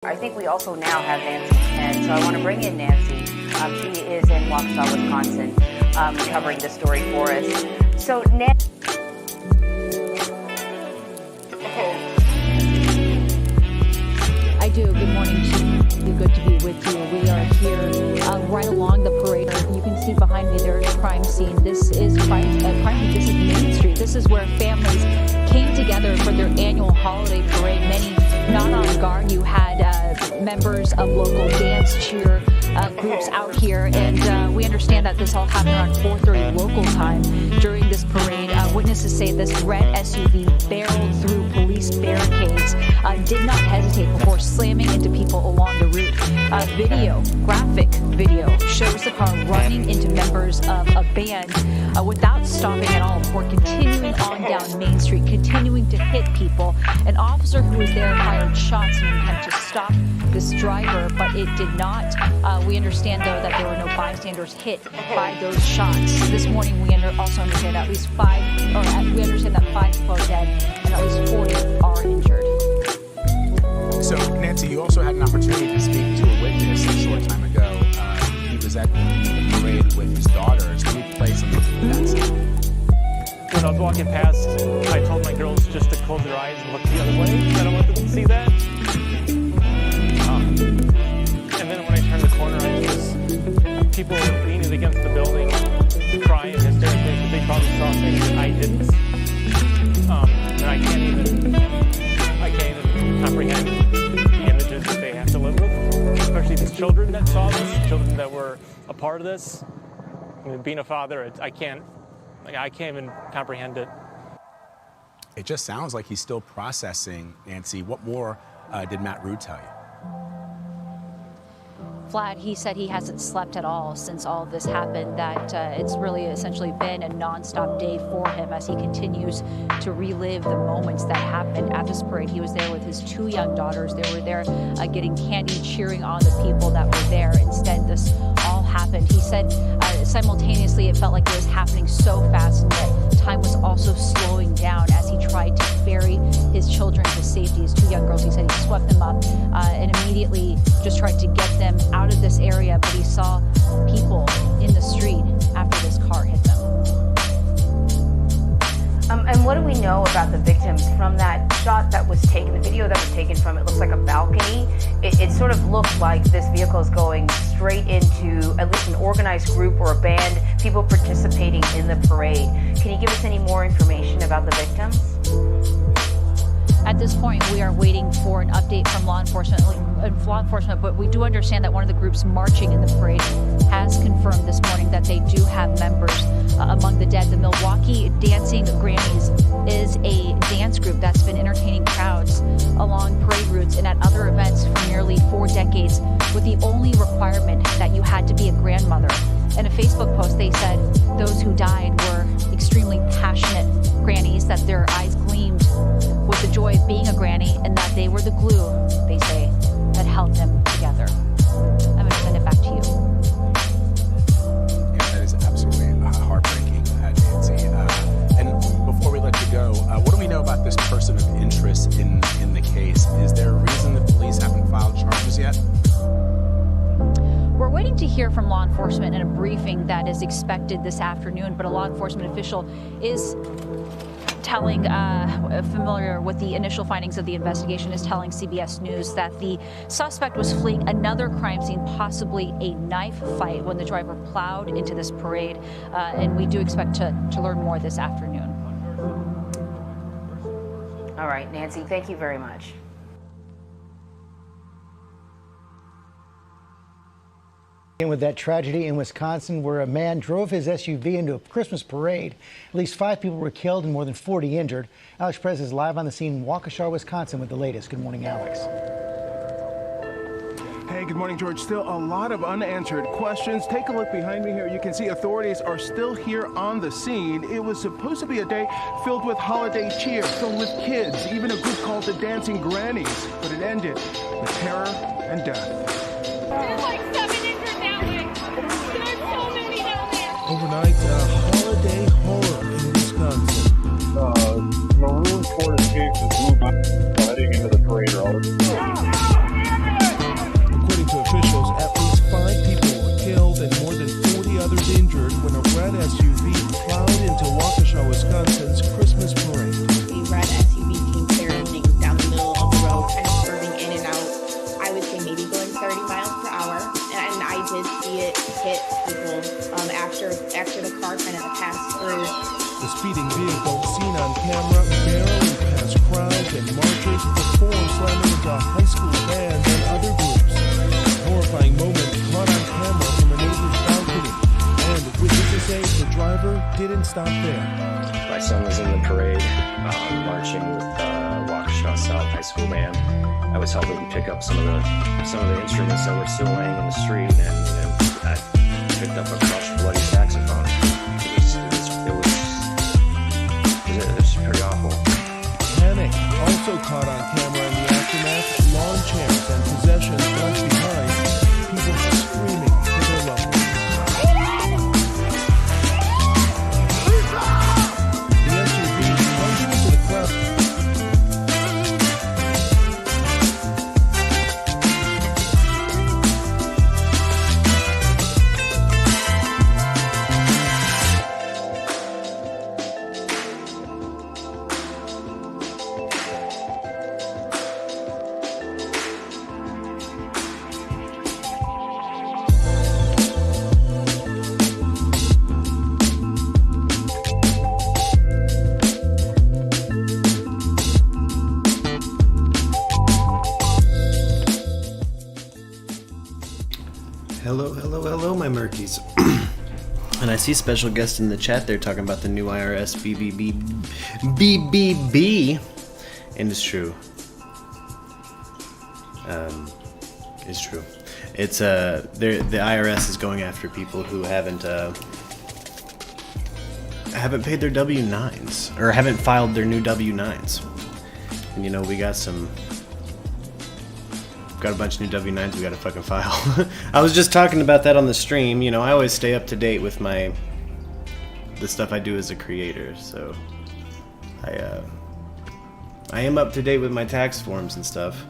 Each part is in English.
I think we also now have Nancy's head, so I want to bring in Nancy. She is in Waukesha, Wisconsin, covering the story for us. So, Nancy. I do. Good morning to you. Good to be with you. We are here right along the parade. You can see behind me there's a crime scene. This is This is Main Street. This is where families came together for their annual holiday parade. Many not on guard. You had members of local dance cheer groups out here, and we understand that this all happened around 4:30 local time during this parade. Witnesses say this red SUV barreled through police barricades, did not hesitate before slamming into people along the route. Graphic video shows the car running into members of a band without stopping at all before continuing on down Main Street, continuing to hit people. An officer who was there fired shots in an attempt to stop this driver, but it did not. We understand, though, that there were no bystanders hit by those shots. This morning, we also understand at least we understand that 5 people are dead and at least 40 are injured. So, Nancy, you also had an opportunity to speak to a witness a short time ago. He was at the parade with his daughters. Can you play something from that scene? When I was walking past, I told my girls just to close their eyes and look the other way. I don't want them to see that. And then when I turned the corner, I just people were leaning against the building, crying hysterically because they probably saw things that I didn't. And I can't even comprehend the images that they have to live with, especially these children that saw this, children that were a part of this. I mean, being a father, I can't even comprehend it. It just sounds like he's still processing, Nancy. What more did Matt Rude tell you? Vlad, he said he hasn't slept at all since all of this happened, that it's really essentially been a nonstop day for him as he continues to relive the moments that happened at this parade. He was there with his 2 young daughters. They were there getting candy, cheering on the people that were there. Instead, this all happened. He said simultaneously it felt like it was happening so fast and that time was also slowing down as he tried to ferry his children to safety. His 2 young girls, he said he swept them up and immediately just tried to get them out of this area, but he saw people in the street after this car hit them. And what do we know about the victims from that shot that was taken, the video that was taken from, it looks like a balcony. It sort of looked like this vehicle is going straight into at least an organized group or a band, people participating in the parade. Can you give us any more information about the victims? At this point, we are waiting for an update from law enforcement, but we do understand that one of the groups marching in the parade has confirmed this morning that they do have members among the dead. The Milwaukee Dancing Grammys is a dance group that's been entertaining crowds along parade routes and at other events for nearly 4 decades, with the only requirement that you had to be a grandmother. In a Facebook post, they said those who died were extremely passionate grannies, that their eyes gleamed with the joy of being a granny, and that they were the glue, they say, that held them together. I'm going to send it back to you. Yeah, that is absolutely heartbreaking, Nancy. And before we let you go, what do we know about this person of interest in the case? Is there a reason the police haven't filed charges yet? We're waiting to hear from law enforcement in a briefing that is expected this afternoon, but a law enforcement official is telling, familiar with the initial findings of the investigation, is telling CBS News that the suspect was fleeing another crime scene, possibly a knife fight, when the driver plowed into this parade. And we do expect to learn more this afternoon. All right, Nancy, thank you very much. With that tragedy in Wisconsin where a man drove his SUV into a Christmas parade. At least 5 people were killed and more than 40 injured. Alex Perez is live on the scene in Waukesha, Wisconsin with the latest. Good morning, Alex. Hey, good morning, George. Still a lot of unanswered questions. Take a look behind me here. You can see authorities are still here on the scene. It was supposed to be a day filled with holiday cheer, filled with kids, even a group called the Dancing Grannies. But it ended with terror and death. Overnight, holiday horror in Wisconsin. Maroon Ford Escape is moving, heading into the parade route. hit people after the car kind of passed through. The speeding vehicle, seen on camera, barreling past crowds and marchers before slamming into a high school band and other groups. A horrifying moment caught on camera from a neighbor's balcony. And witnesses say the driver didn't stop there. My son was in the parade, marching with Waukesha South High School band. I was helping him pick up some of the instruments that were still laying in the street, and I picked up a crushed, bloody saxophone. It was pretty awful. Panic also caught on camera in the aftermath. Lawn chairs and possessions left behind. People screaming for their loved ones. The SUV plunged into the crowd. Hello, my Murkies. And I see special guests in the chat there talking about the new IRS BBB. And it's true. It's true. It's the IRS is going after people who haven't paid their W-9s or haven't filed their new W-9s. And you know, we got a bunch of new W-9s we gotta fucking file. I was just talking about that on the stream. You know, I always stay up to date with the stuff I do as a creator, so I am up to date with my tax forms and stuff.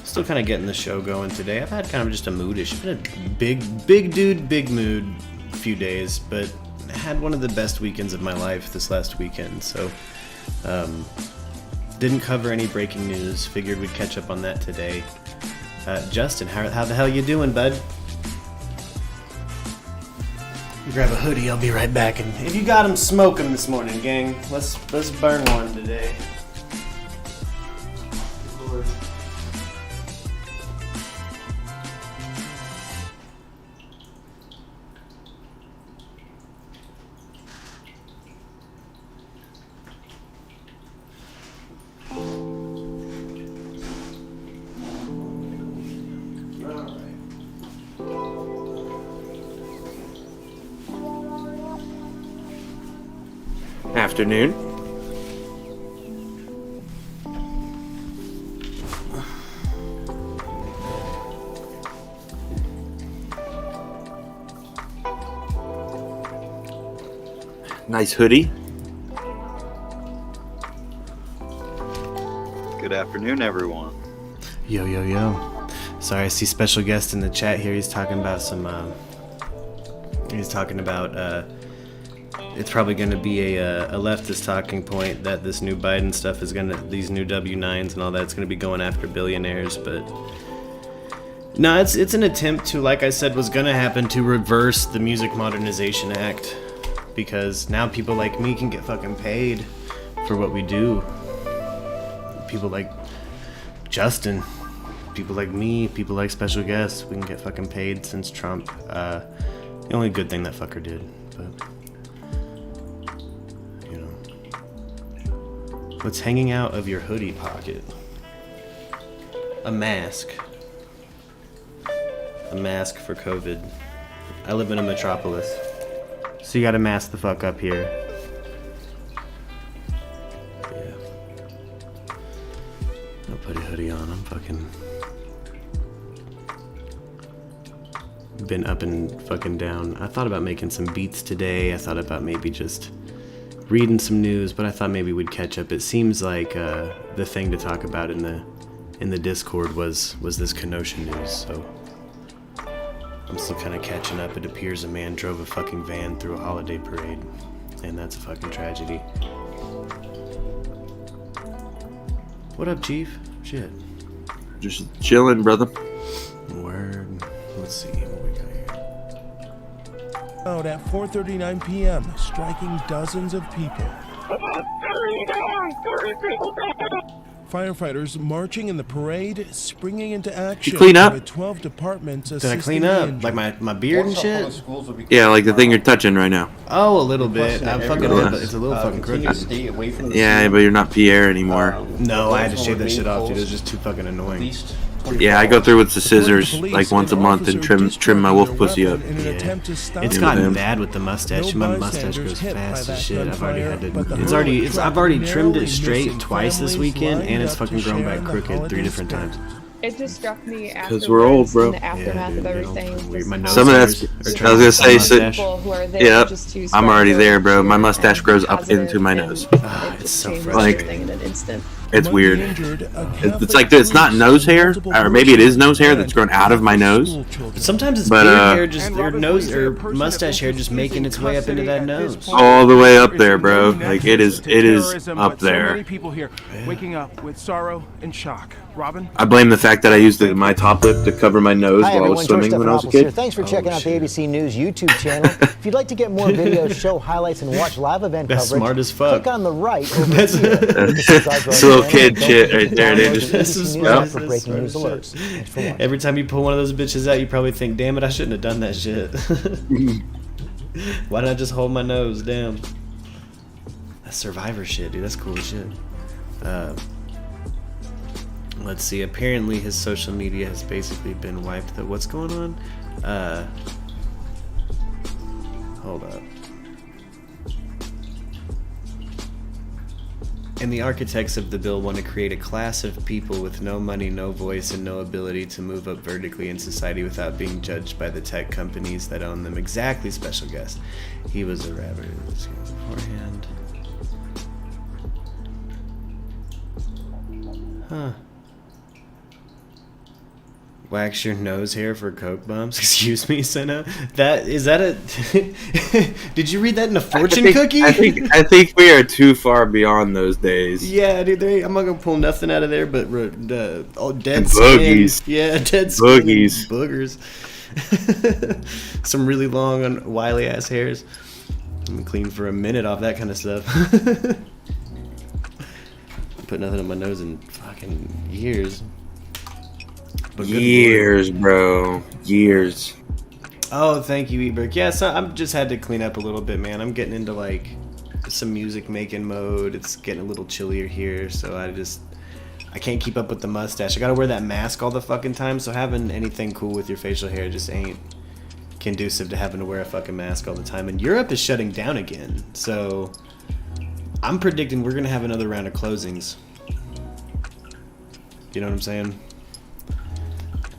Still kind of getting the show going today. I've had kind of just a moodish, it's been a big mood few days, but I had one of the best weekends of my life this last weekend, so didn't cover any breaking news. Figured we'd catch up on that today. Justin, how the hell you doing, bud? Grab a hoodie. I'll be right back. And if you got them, smoke them this morning, gang. Let's burn one today. Lord. Afternoon. Nice hoodie. Good afternoon, everyone. Yo. Sorry, I see special guest in the chat here. He's talking about it's probably going to be a leftist talking point that this new Biden stuff is these new W-9s and all that's going to be going after billionaires, but no, it's an attempt to, like I said, was going to happen, to reverse the Music Modernization Act, because now people like me can get fucking paid for what we do. People like Justin, people like me, people like special guests, we can get fucking paid since Trump. The only good thing that fucker did, but what's hanging out of your hoodie pocket? A mask. A mask for COVID. I live in a metropolis, so you gotta mask the fuck up here. Yeah. I'll put a hoodie on. I'm fucking been up and fucking down. I thought about making some beats today. I thought about maybe just reading some news, but I thought maybe we'd catch up. It seems like the thing to talk about in the Discord was this Kenosha news, so I'm still kind of catching up. It appears a man drove a fucking van through a holiday parade, and that's a fucking tragedy. What up, Chief? Shit. Just chilling, brother. Word. Let's see what we got here. Out at 4:39 p.m., striking dozens of people. Firefighters marching in the parade, springing into action. You clean up? With 12 departments Did I clean up? Like my beard and shit? Yeah, like the thing you're touching right now. Oh, a little bit. I'm fucking it's a little fucking crooked. Yeah, but you're not Pierre anymore. No, I had to shave that shit off, dude. It was just too fucking annoying. Yeah, I go through with the scissors like once a month and trim my wolf pussy up. Yeah. It's gotten bad with the mustache. My mustache grows fast as shit. I've already trimmed it straight twice this weekend, and it's fucking grown back crooked 3 different times. It just struck me after we're old, bro. in the aftermath of everything. My nose Some of that's, I was gonna say, yep, I'm already there, bro. My mustache grows up into my nose. It's so frustrating. In an instant. It's weird. It's like it's not nose hair, or maybe it is nose hair that's grown out of my nose. Sometimes it's beard hair, just or nose or mustache hair, just making its way up into that nose. All the way up there, bro. Like it is up there. So many people here waking up with sorrow and shock. Robin? I blame the fact that I used my top lip to cover my nose Hi, while I was everyone. swimming when I was a George kid. here. Thanks for checking out the ABC News YouTube channel. If you'd like to get more videos, show highlights, and watch live event That's coverage, smart as fuck. click on the right over That's here. it's a little kid shit right there, dude. This is smart. for breaking news alerts. Thanks for watching. Every time you pull one of those bitches out, you probably think, damn it, I shouldn't have done that shit. Why did I just hold my nose? Damn. That's Survivor shit, dude. That's cool as shit. Let's see. Apparently, his social media has basically been wiped. What's going on? Hold up. And the architects of the bill want to create a class of people with no money, no voice, and no ability to move up vertically in society without being judged by the tech companies that own them. Exactly, special guest. He was a rapper beforehand. Huh. Wax your nose hair for coke bumps? Excuse me, Senna. Is that a? Did you read that in a fortune cookie? I think we are too far beyond those days. Yeah, dude. I'm not gonna pull nothing out of there, but dead and skin. Boogies. Yeah, dead skin. Boogies. Boogers. Some really long and wily ass hairs. I'm gonna clean for a minute off that kind of stuff. Put nothing on my nose in fucking years. Years, bro. Years. Oh, thank you, Eberg. Yeah, so I'm just had to clean up a little bit, man. I'm getting into like some music making mode. It's getting a little chillier here, so I can't keep up with the mustache. I gotta wear that mask all the fucking time, so having anything cool with your facial hair just ain't conducive to having to wear a fucking mask all the time. And Europe is shutting down again, so I'm predicting we're gonna have another round of closings. You know what I'm saying?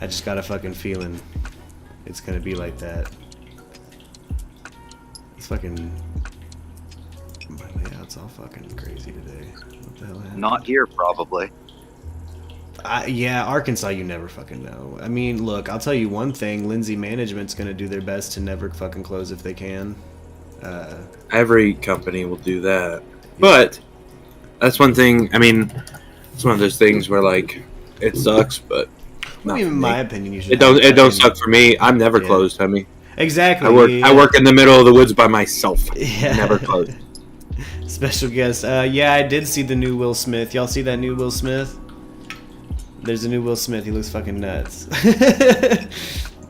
I just got a fucking feeling it's gonna be like that. It's fucking... My layout's all fucking crazy today. What the hell happened? Not here, probably. Yeah, Arkansas, you never fucking know. I mean, look, I'll tell you one thing. Lindsay Management's gonna do their best to never fucking close if they can. Every company will do that. But that's one thing. I mean, it's one of those things where like it sucks, but well, in my opinion, you should. It don't suck for me. I'm never closed. I mean, exactly. I work in the middle of the woods by myself. Yeah. Never closed. Special guest. Yeah, I did see the new Will Smith. Y'all see that new Will Smith? There's a new Will Smith. He looks fucking nuts.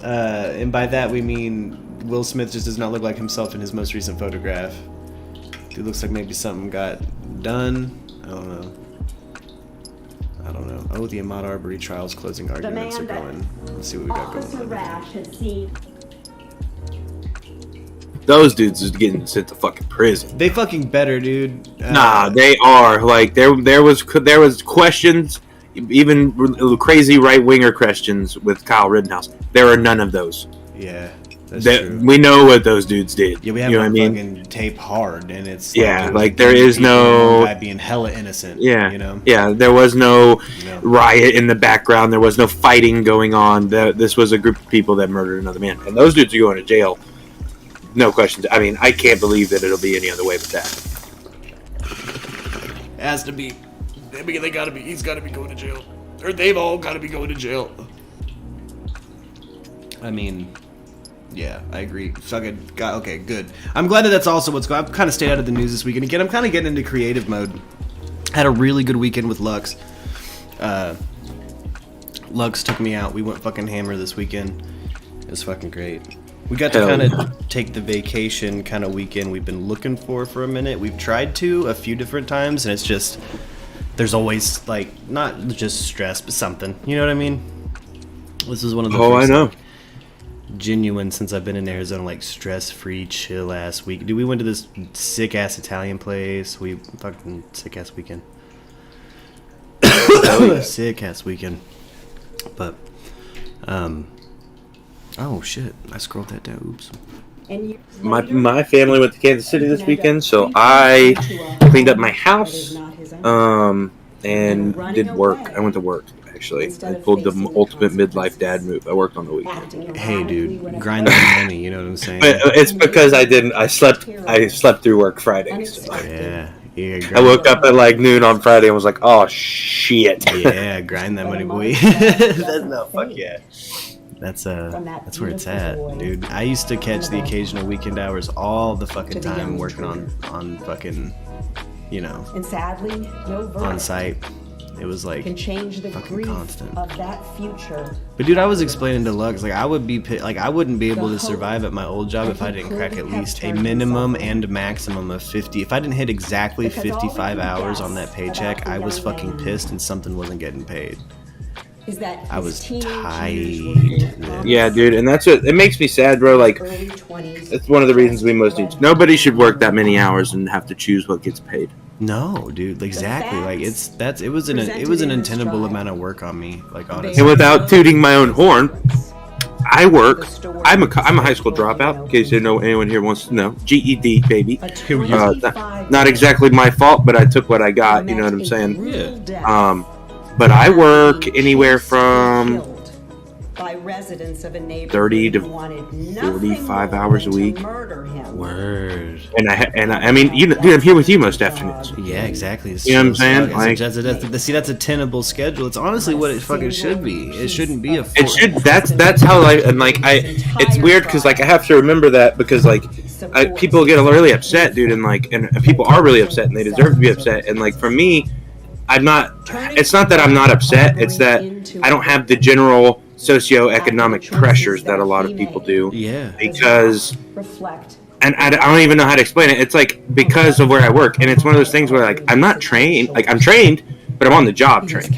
And by that we mean Will Smith just does not look like himself in his most recent photograph. Dude looks like maybe something got done. I don't know. Oh, the Ahmaud Arbery trial's closing arguments are going. Let's see what we got going on. Those dudes is getting sent to fucking prison. They fucking better, dude. Nah, they are. Like there was questions, even crazy right winger questions with Kyle Rittenhouse. There are none of those. Yeah. That's true. We know what those dudes did. Yeah, we have fucking tape hard, and it's like there is no guy being hella innocent. Yeah, you know. Yeah, there was no riot in the background. There was no fighting going on. This was a group of people that murdered another man, and those dudes are going to jail. No questions. I mean, I can't believe that it'll be any other way but that. It has to be. They gotta be. He's gotta be going to jail, or they've all gotta be going to jail. I mean. Yeah, I agree. Fucking God, okay, good. I'm glad that that's also what's going on. I've kind of stayed out of the news this weekend. Again, I'm kind of getting into creative mode. Had a really good weekend with Lux. Lux took me out. We went fucking hammer this weekend. It was fucking great. We got to kind of take the vacation kind of weekend we've been looking for a minute. We've tried to a few different times, and it's just, there's always, like, not just stress, but something. You know what I mean? This is one of the I know. Genuine, since I've been in Arizona, like, stress-free, chill-ass week. Dude, we went to this sick-ass Italian place. We fucking sick-ass weekend. Sick-ass weekend. But, oh shit, I scrolled that down. Oops. My family went to Kansas City this weekend, so I cleaned up my house and did work. I went to work, actually. I pulled the ultimate midlife dad move. I worked on the weekend. Hey, dude, grind that money, you know what I'm saying? But it's because I slept through work Friday. So. Yeah. I woke up at like noon on Friday and was like, oh shit. Yeah, grind that money, boy. Fuck yeah. That's where it's at, dude. I used to catch the occasional weekend hours all the fucking time working on fucking, you know, and sadly, no on site. It was like can change the fucking constant. Of that future. But dude, I was explaining to Lux, like, I wouldn't be able to survive at my old job if I didn't crack at least a minimum and maximum of 50. If I didn't hit exactly 55 hours on that paycheck, I was fucking pissed and something wasn't getting paid. I was tight. Yeah, dude, and that's what it makes me sad, bro. Like, it's one of the reasons we most need. Nobody should work that many hours and have to choose what gets paid. No, dude, exactly. Like, it was an untenable amount of work on me, like, honestly. And without tooting my own horn, I work. I'm a high school dropout. In case anyone here wants to know, GED, baby. Not exactly my fault, but I took what I got. You know what I'm saying? Yeah. But I work anywhere from by residents of a 30 to 45 hours a week. Word. And I mean, dude, I'm here with you most afternoons. Yeah, exactly. It's you know what I'm saying? Like, that's a tenable schedule. It's honestly what it fucking should be. It shouldn't be a. It should. That's how it's weird because like I have to remember that because like people get really upset, dude, and people are really upset and they deserve to be upset. And like for me, it's not that I'm not upset. It's that I don't have the general socioeconomic pressures that a lot of people do. Yeah. Because, and I don't even know how to explain it. It's like because of where I work, and it's one of those things where like I'm not trained. Like I'm trained, but I'm on the job trained.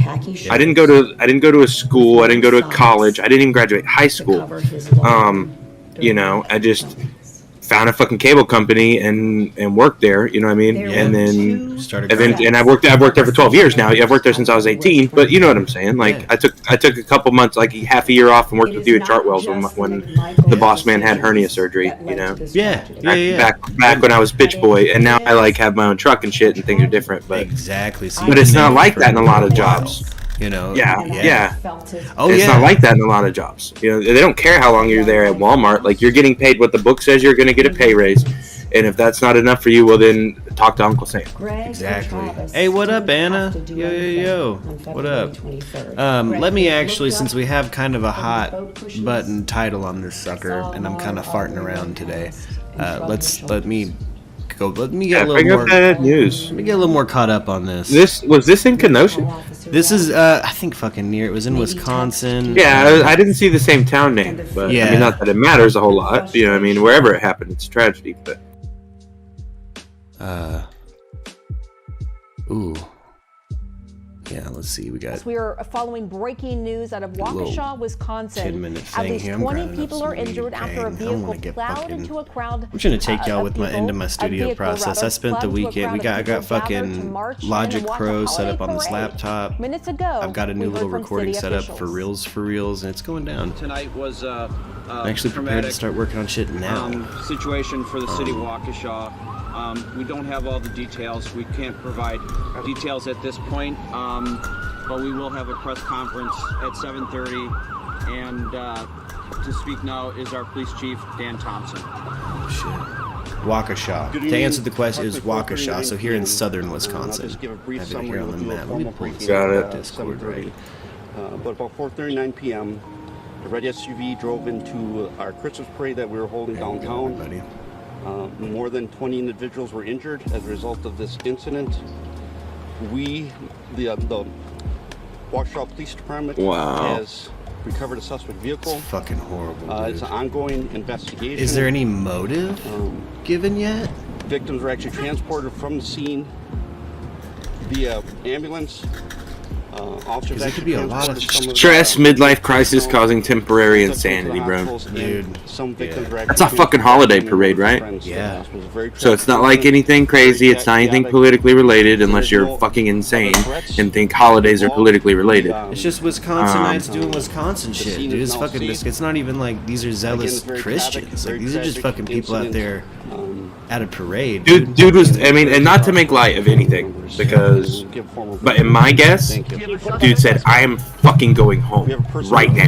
I didn't go to a school. I didn't go to a college. I didn't even graduate high school. You know, I just found a fucking cable company and worked there, you know what I mean? Yeah. And then I've worked there for 12 years now. I've worked there since I was 18, but you know what I'm saying? Like I took a couple months, like half a year off and worked with you at Chartwell's when the boss man had hernia surgery, you know? Yeah. Back when I was bitch boy, and now I like have my own truck and shit and things are different, but exactly. But it's not like that in a lot of jobs. You know, it's not like that in a lot of jobs. You know, they don't care how long you're there at Walmart. Like you're getting paid what the book says you're going to get a pay raise, and if that's not enough for you, well then talk to Uncle Sam. Exactly. Hey, what up, Anna? Yo. What up? Let me actually, since we have kind of a hot button title on this sucker, and I'm kind of farting around today. Let me get a little more news. Let me get a little more caught up on this. Was this in Kenosha? This is I think fucking near. It was in Wisconsin. Yeah, I didn't see the same town name, but yeah. I mean, not that it matters a whole lot. You know, what I mean, wherever it happened, it's a tragedy. But ooh. Yeah, let's see. We are following breaking news out of Waukesha, Wisconsin. 10-minute At thing least here. 20 people are injured after a vehicle plowed into a crowd. I'm trying to take y'all with into my studio process. I spent the weekend. I got fucking Logic Pro set up on this laptop. Minutes ago, I've got a new little recording set up for reels, and it's going down. Tonight was I'm actually prepared to start working on shit now. Situation for the city of Waukesha. We don't have all the details. We can't provide details at this point, but we will have a press conference at 7:30. And to speak now is our police chief, Dan Thompson. Oh, shit. Waukesha. To answer the question, is Waukesha, so here in southern Wisconsin. Just give a brief have it summary here on the with map. Let me pull this Got up it. Discord, right? But about 4:39 p.m., The red SUV drove into our Christmas parade that we were holding downtown. More than 20 individuals were injured as a result of this incident. The Waukesha Police Department has recovered a suspect vehicle. It's fucking horrible. It's an ongoing investigation. Is there any motive given yet? Victims were actually transported from the scene via ambulance. Because it could be a lot of stress, midlife crisis causing temporary insanity, bro. Dude, that's a fucking holiday parade, right? Yeah. So it's not like anything crazy. It's not anything politically related, unless you're fucking insane and think holidays are politically related. It's just Wisconsinites doing Wisconsin shit, dude. It's fucking. It's not even like these are zealous Christians. Like these are just fucking people out there at a parade. Dude was. I mean, and not to make light of anything, because, but in my guess, dude said, "I am fucking going home right now."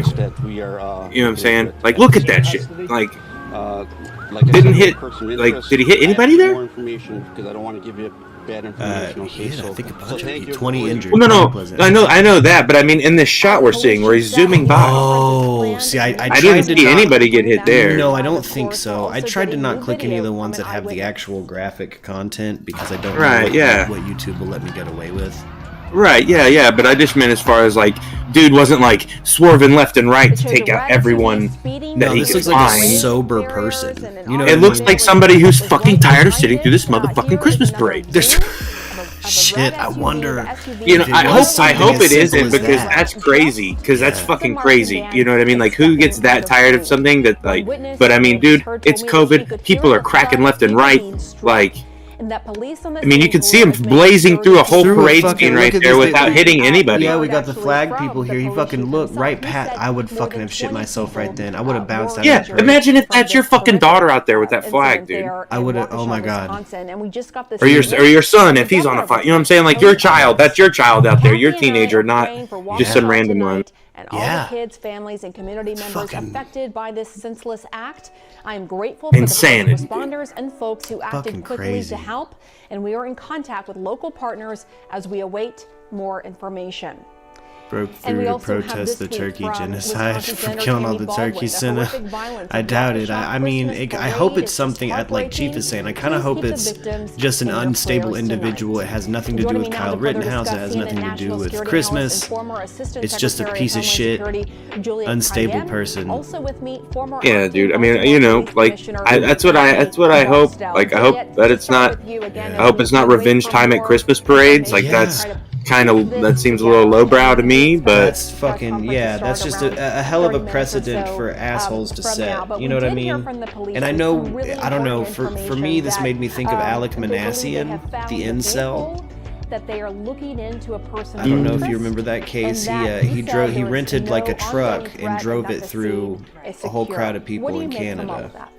You know what I'm saying? Like, look at that shit. Like, didn't hit. Like, did he hit anybody there? More information because I don't want to give you bad information. I think a bunch of 20 injured. Well, no, I know that, but I mean, in this shot we're seeing where he's zooming by. Oh, see, I didn't see anybody get hit there. No, I don't think so. I tried to not click any of the ones that have the actual graphic content because I don't know what YouTube will let me get away with. Right, yeah, but I just meant as far as like, dude wasn't like swerving left and right to take out everyone that he could looks find. like a sober person. You know, it looks like somebody who's fucking tired of sitting through this motherfucking Christmas parade. Shit, I wonder. You know, I hope it isn't, because that's crazy. Because that's fucking crazy. You know what I mean? Like, who gets that tired of something that like? But I mean, dude, it's COVID. People are cracking left and right. Like. I mean, you can see him blazing through a whole parade scene right there without hitting anybody. Yeah, we got the flag people here. He fucking look right past. I would fucking have shit myself right then. I would have bounced out. Yeah, imagine if that's your fucking daughter out there with that flag, dude. I would have. Oh my god. Or your son if he's on a fight. You know what I'm saying? Like your child. That's your child out there. Your teenager, not just some random one. And all the kids, families, and community members affected by this senseless act. I am grateful for the first responders and folks who acted quickly to help, and we are in contact with local partners as we await more information. Broke through to protest the turkey genocide for killing all the turkeys. I doubt it. I mean, I hope it's something, like Chief is saying, I kind of hope it's just an unstable individual. It has nothing to do with Kyle Rittenhouse. It has nothing to do with Christmas. It's just a piece of shit, unstable person. Yeah, dude. I mean, you know, like, that's what I hope. Like, I hope that it's not. I hope it's not revenge time at Christmas parades. Like, that's that seems a little lowbrow to me, but that's fucking that's just a hell of a precedent for assholes to set. You know what I mean? And I know, I don't know. For me, this made me think of Alec Manassian, the incel. That they are looking into a person. I don't know if you remember that case. He rented like a truck and drove it through a whole crowd of people in Canada.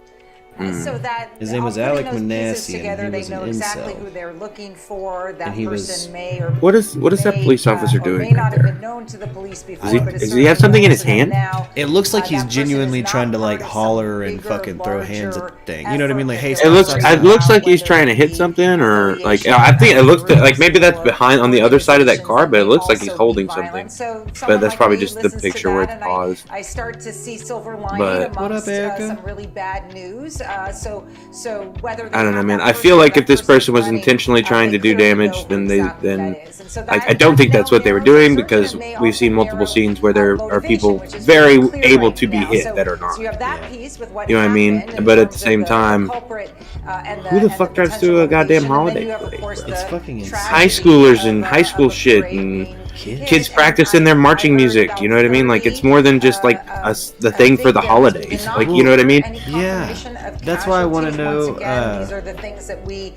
So that his name was Alec Manassian. Together, he was they know an exactly incel. who they're looking for. That And he person was. may or what is that police officer or doing? may not have been known to the police before. Does he have something in his hand? It looks like he's genuinely trying to like holler and fucking throw hands at the thing. You know what I mean? Like, hey, it looks like he's trying to hit something, or like I think it looks like maybe that's behind on the other side of that car, but it looks like he's holding something. But that's probably just the picture where it's paused. I start to see silver lining amongst some really bad news. So whether I don't know, man. I feel like if this person was intentionally trying to do damage, then I don't think that's what they were doing, because we've seen multiple scenes where there are people very able to be hit that are not. You know what I mean? But at the same time, who the fuck drives through a goddamn holiday parade, bro? It's fucking insane. High schoolers and high school shit and kids practicing their marching music. You know what I mean? Like, it's more than just like the thing for the holidays. Like, you know what I mean? Yeah. That's why I want to know. These are the things that we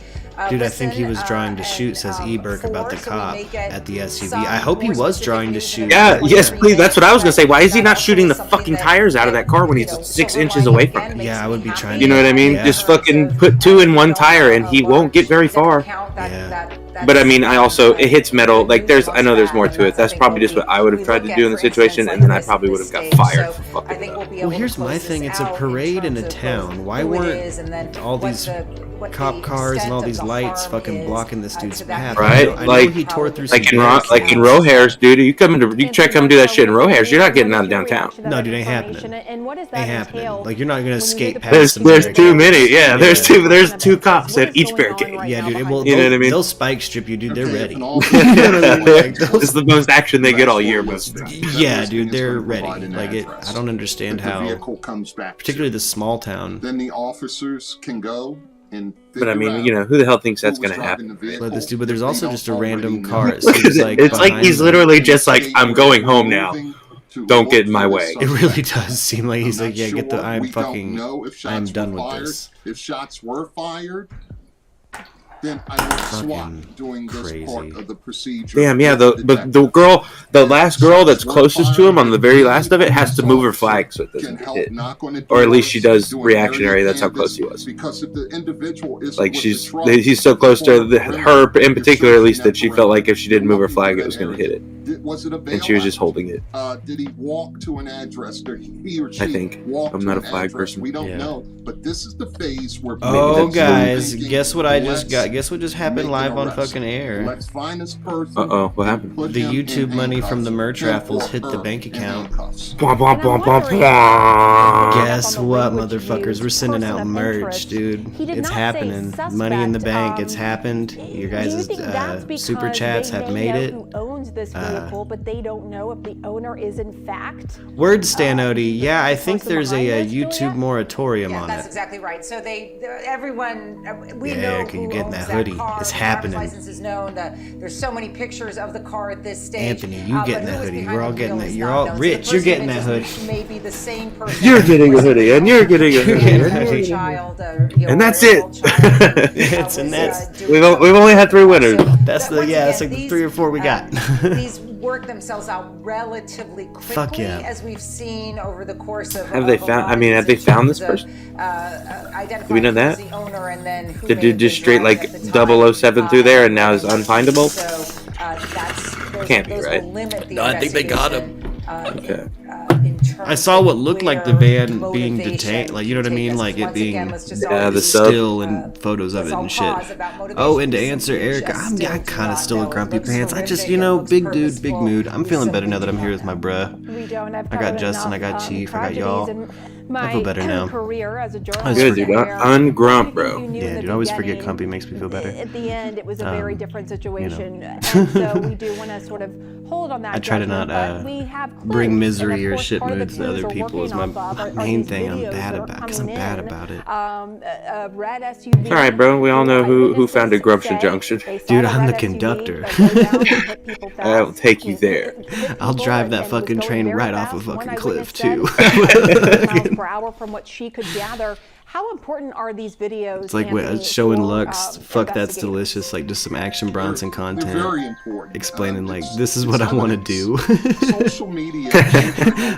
Dude, I think he was drawing to shoot, says Eberk about the cop at the SUV. I hope he was drawing to shoot. Yeah, yes, please. That's what I was going to say. Why is he not shooting the fucking tires out of that car when he's 6 inches away from it? Yeah, I would be trying to. You know what I mean? Yeah. Just fucking put 2 in one tire and he won't get very far. Yeah. But I mean, it hits metal. Like, I know there's more to it. That's probably just what I would have tried to do in the situation, and then I probably would have got fired for fucking it up. Well, here's my thing. It's a parade in a town. Why weren't all these cop cars and all these lights fucking blocking this dude's path. Right? I know he tore through some like in Rohairs, dude. You try to come do that shit in Rohairs, you're not getting out of downtown. No, dude, ain't happening. Ain't happening. Like you're not gonna escape past them. There's too many. Yeah, there's two cops at each barricade. Yeah, dude. Well, you know what I mean? They'll spike strip you, dude. They're ready. It's the most action they get all year, most. Yeah, dude, they're ready. Like I don't understand how. Vehicle comes back, particularly the small town. Then the officers can go and. But I mean, who the hell thinks that's gonna happen? But there's also just a random car. It's like he's literally just like, I'm going home now. Don't get in my way. It really does seem like he's like, yeah, get the. I'm done with this. If shots were fired, then I would SWAT doing this part of the procedure. Damn, yeah. The last girl that's closest to him on the very last of it has to move her flag so it doesn't get hit. Or at least she does reactionary. That's how close he was. Because if the individual is like he's so close to her in particular, at least, that she felt like if she didn't move her flag, it was going to hit it. Was it a and she was just holding it. Did he walk to an address? Did he or she I think. I'm not a flag person. We don't know. But this is the phase where. Oh, guys, guess what I just got? Guess what just happened live on fucking air? Let's find this person. Uh-oh, what happened? The YouTube money from the merch raffles hit the bank account. Blah, blah, blah, blah, blah. Guess what, motherfuckers? We're sending out merch, dude. It's happening. Money in the bank. It's happened. Your guys' super chats have made it. But they don't know if the owner is in fact. Word, Stanody. Yeah, I think there's a YouTube moratorium on That's it. exactly right. So everyone, we know Erica, you getting that hoodie? It's happening. License is known. There's so many pictures of the car at this stage. Anthony, you getting that hoodie? We're all getting that. You're all rich. You're getting that hoodie. Maybe the same person. You're getting a hoodie, and you're getting a hoodie, child, and that's it. And that's we've only had 3 winners. That's that's like the 3 or 4 we got. These work themselves out relatively quickly, as we've seen over the course of. Have they found? I mean, have they found this person? Do we know that? The owner and then the dude just straight like 007 through there, and now is unfindable. Can't be right. No, I think they got him. Okay. I saw what looked like the van being detained, like, you know what I mean, like it being the still and photos of it and shit. Oh, and to answer Erica, I'm kind of still a grumpy pants. I just, big dude, big mood. I'm feeling better now that I'm here with my bruh. I got Justin, I got Chief, I got y'all. I feel better now. Good, dude. Ungrump, bro. Yeah, dude. I always forget grumpy makes me feel better. At the end, it was a very different situation, and so we do want to sort of hold on that. I try to not bring misery or shit moods to other people. Is my main thing I'm bad about, because I'm bad about it. Red SUV. All right, bro. We all know who founded Grumption Junction. Dude, I'm the conductor. I'll take you there. I'll drive that fucking train right off a fucking cliff too. Per hour from what she could gather. How important are these videos? It's like showing Lux, fuck that's delicious, like just some Action Bronson content. Very important. Explaining like, this is what I want to do. Social media.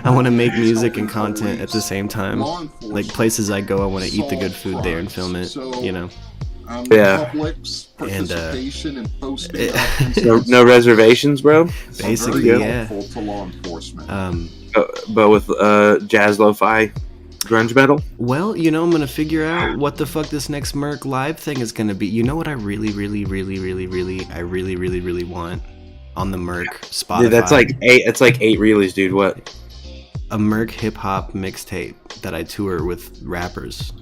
I want to make music and content at the same time. Like places I go, I want to eat the good food there and film it, Yeah. And no reservations, bro? Basically, yeah. But with jazz lo-fi grunge metal? Well, I'm gonna figure out what the fuck this next Merc live thing is gonna be. You know what I really want on the Merc Spotify? Dude, that's like 8. It's like 8 reelies, dude. What? A Merc hip hop mixtape that I tour with rappers.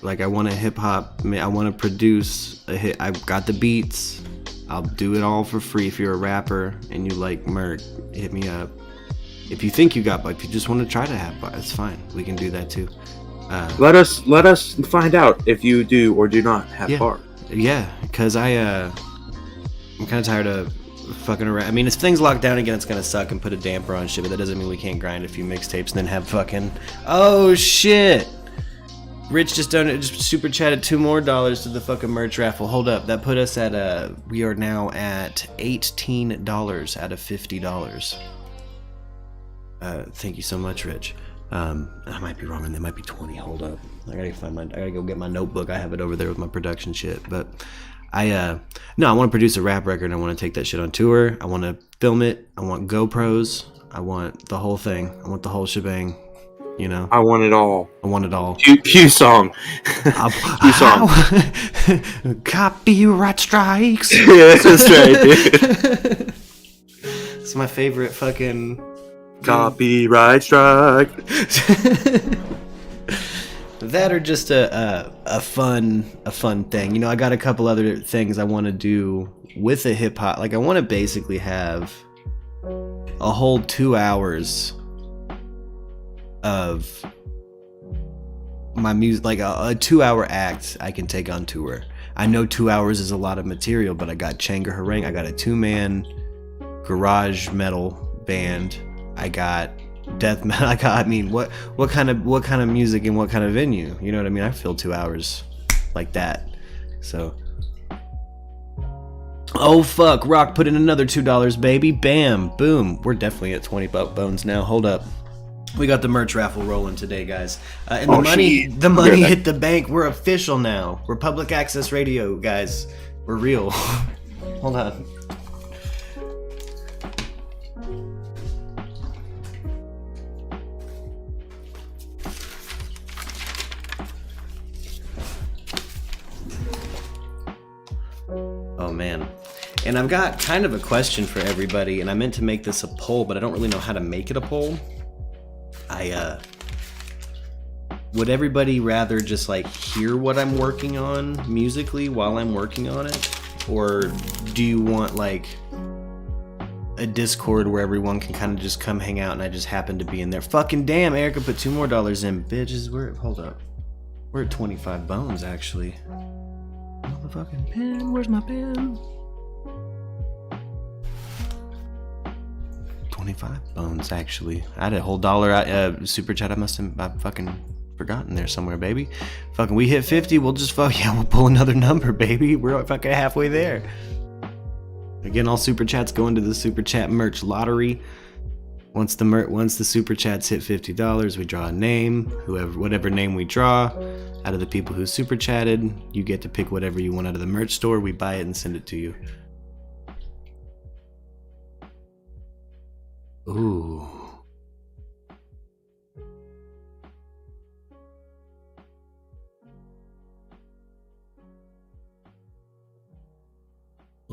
Like I want a hip hop. I want to produce a hit. I've got the beats. I'll do it all for free. If you're a rapper and you like Merc, hit me up. If you think you got, if you just want to try to have, it's fine. We can do that too. Let us find out if you do or do not have bar. Yeah, because I'm kind of tired of fucking around. I mean, if things lock down again, it's gonna suck and put a damper on shit. But that doesn't mean we can't grind a few mixtapes and then have fucking. Oh shit! Rich just super chatted $2 more to the fucking merch raffle. Hold up, that put us at we are now at $18 out of $50. Thank you so much, Rich. I might be wrong, and there might be 20. Hold up, I gotta go get my notebook. I have it over there with my production shit. But I want to produce a rap record. And I want to take that shit on tour. I want to film it. I want GoPros. I want the whole thing. I want the whole shebang. You know, I want it all. I want it all. Q song. Q song. Copyright strikes. Yeah, that's right, dude. It's my favorite fucking copyright strike. That or just a fun thing. You know, I got a couple other things I want to do with a hip hop. Like I want to basically have a whole 2 hours of my music, like a 2-hour act I can take on tour. I know 2 hours is a lot of material, but I got Changa Harang, I got a 2-man garage metal band, I got death metal, what kind of music and what kind of venue, you know what I mean? I fill 2 hours like that. So oh fuck, Rock put in another $2, baby. Bam, boom. We're definitely at 20 bones now. Hold up. We got the merch raffle rolling today, guys. And the money hit the bank. We're official now. We're public access radio, guys. We're real. Hold on. Oh man. And I've got kind of a question for everybody, and I meant to make this a poll, but I don't really know how to make it a poll. Would everybody rather just like hear what I'm working on musically while I'm working on it? Or do you want like a Discord where everyone can kind of just come hang out and I just happen to be in there? Fucking damn, Erica put $2 more in, bitches. Hold up. We're at 25 bones actually. Motherfucking pen, where's my pen? 25 bones actually. I had a whole $1 super chat. I've fucking forgotten there somewhere, baby. Fucking we hit 50, we'll pull another number, baby. We're fucking halfway there. Again, all super chats go into the super chat merch lottery. Once the super chats hit $50, we draw a name. Whatever name we draw out of the people who super chatted, you get to pick whatever you want out of the merch store. We buy it and send it to you. Ooh.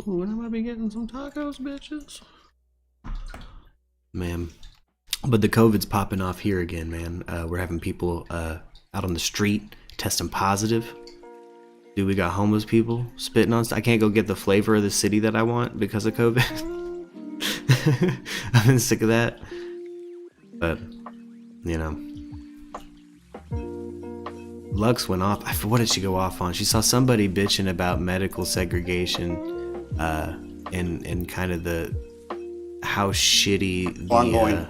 Ooh, and I might be getting some tacos, bitches. Man. But the COVID's popping off here again, man. We're having people out on the street testing positive. Dude, we got homeless people spitting on stuff. I can't go get the flavor of the city that I want because of COVID. I've been sick of that. But, you know. Lux went off. What did she go off on? She saw somebody bitching about medical segregation and kind of how shitty the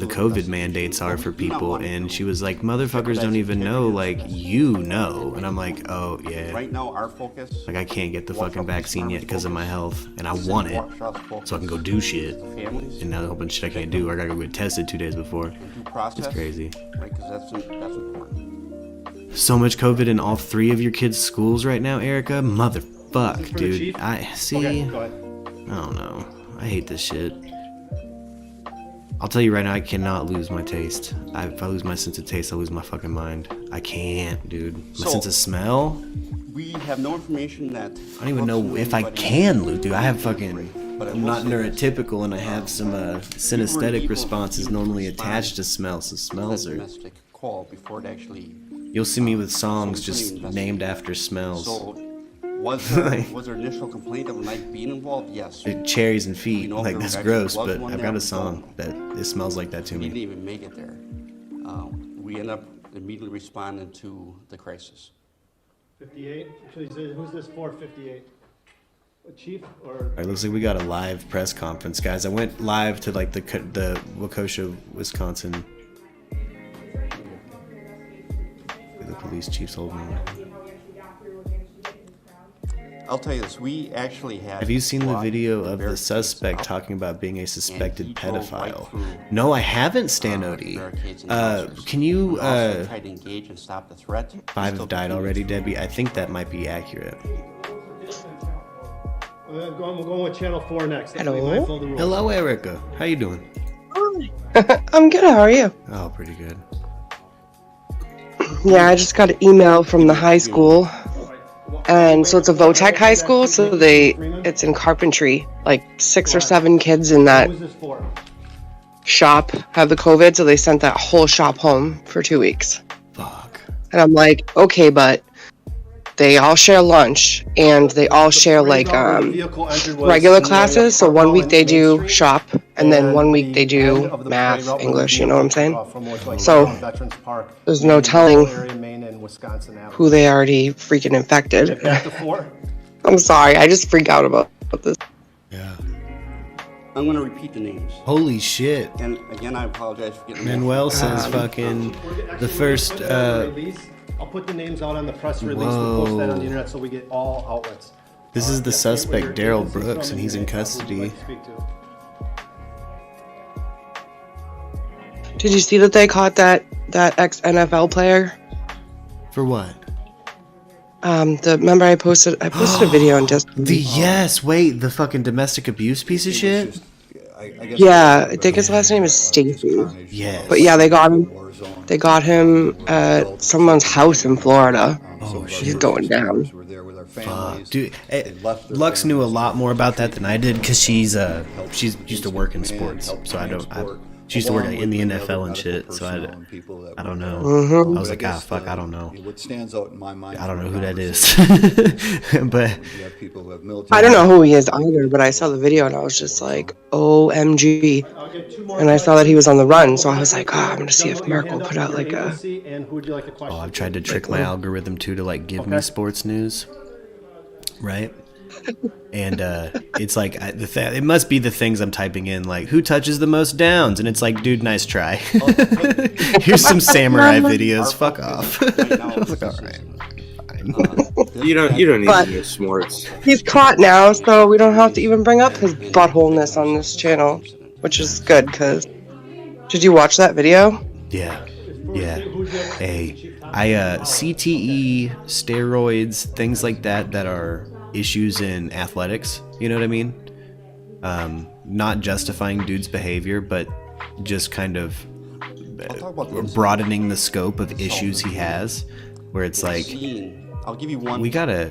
COVID mandates are for people, and she was like, motherfuckers don't even know, like, you know. And I'm like, oh yeah, right now our focus, like I can't get the fucking vaccine yet because of my health, and I want it so I can go do shit, and now a whole bunch of shit I can't do. I gotta go get tested 2 days before. It's crazy. Right, because that's important. So much COVID in all 3 of your kids' schools right now, Erica. Motherfuck, dude. I see. Okay, go ahead. I don't know. I hate this shit. I'll tell you right now, I cannot lose my taste. If I lose my sense of taste, I lose my fucking mind. I can't, dude. My sense of smell? We have no information that... I don't even know if I can lose, dude. I have fucking... I'm not neurotypical, and I have some synesthetic responses normally attached to smells. So smells are... You'll see me with songs just named after smells. Was there initial complaint of a knife being involved? Yes. Cherries and feet, like that's gross, but I've got a song that it smells like that to me. We didn't even make it there. We end up immediately responding to the crisis. 58? Who's this for, 58? A chief or? It looks like we got a live press conference, guys. I went live to like the Waukesha, Wisconsin. The police chief's holding on. I'll tell you this, we actually had... Have you seen the video of the suspect talking about being a suspected pedophile? No, I haven't, Stan Odie. Can you... tried to engage and stop the threat. 5 have died already, Debbie. I think that might be accurate. We're going with channel 4 next. Hello. Hello, Erica. How you doing? I'm good. How are you? Oh, pretty good. Yeah, I just got an email from the high school, and so it's a VOTEC high school. So it's in carpentry. Like 6 or 7 kids in that shop have the COVID, so they sent that whole shop home for 2 weeks. Fuck. And I'm like, okay, but they all share lunch, and they all share like regular classes. So 1 week they do shop, and then 1 week they do math, English. You know what I'm saying? So there's no telling who they already freaking infected. I'm sorry, I just freak out about this. Yeah. I'm going to repeat the names. Holy shit. And again, I apologize for getting Manuel says fucking the first. I'll put the names out on the press release. We'll post that on the internet so we get all outlets. This is the suspect, Daryl Brooks, and he's in custody. Did you see that they caught that ex-NFL player? For what? Remember I posted a video on just the fucking domestic abuse piece of shit. Yeah, I think his last name is Stacy. Yes. But yeah, they got him. They got him at someone's house in Florida. Oh shit. He's going down. Fuck, dude. Lux knew a lot more about that than I did because she's used to work in sports, so she used to work in the NFL and shit, so I don't know. Mm-hmm. I was like, fuck, I don't know. What stands out in my mind? I don't know who that is. But I don't know who he is either, but I saw the video and I was just like, OMG. And I saw that he was on the run, so I was like, I'm gonna see if Mark will put out like a... Oh, I've tried to trick my algorithm too to like give me sports news, right? And it's like it must be the things I'm typing in, like who touches the most downs, and it's like, dude, nice try. Here's some samurai videos. Fuck off. Like, all right, fine. You don't need to use smarts. He's caught now, so we don't have to even bring up his buttholeness on this channel, which is good. Cause did you watch that video? Yeah. Hey, CTE, steroids, things like that are issues in athletics, you know what I mean? Not justifying dude's behavior, but just kind of broadening the scope of issues he has, where it's like, I'll give you one. we gotta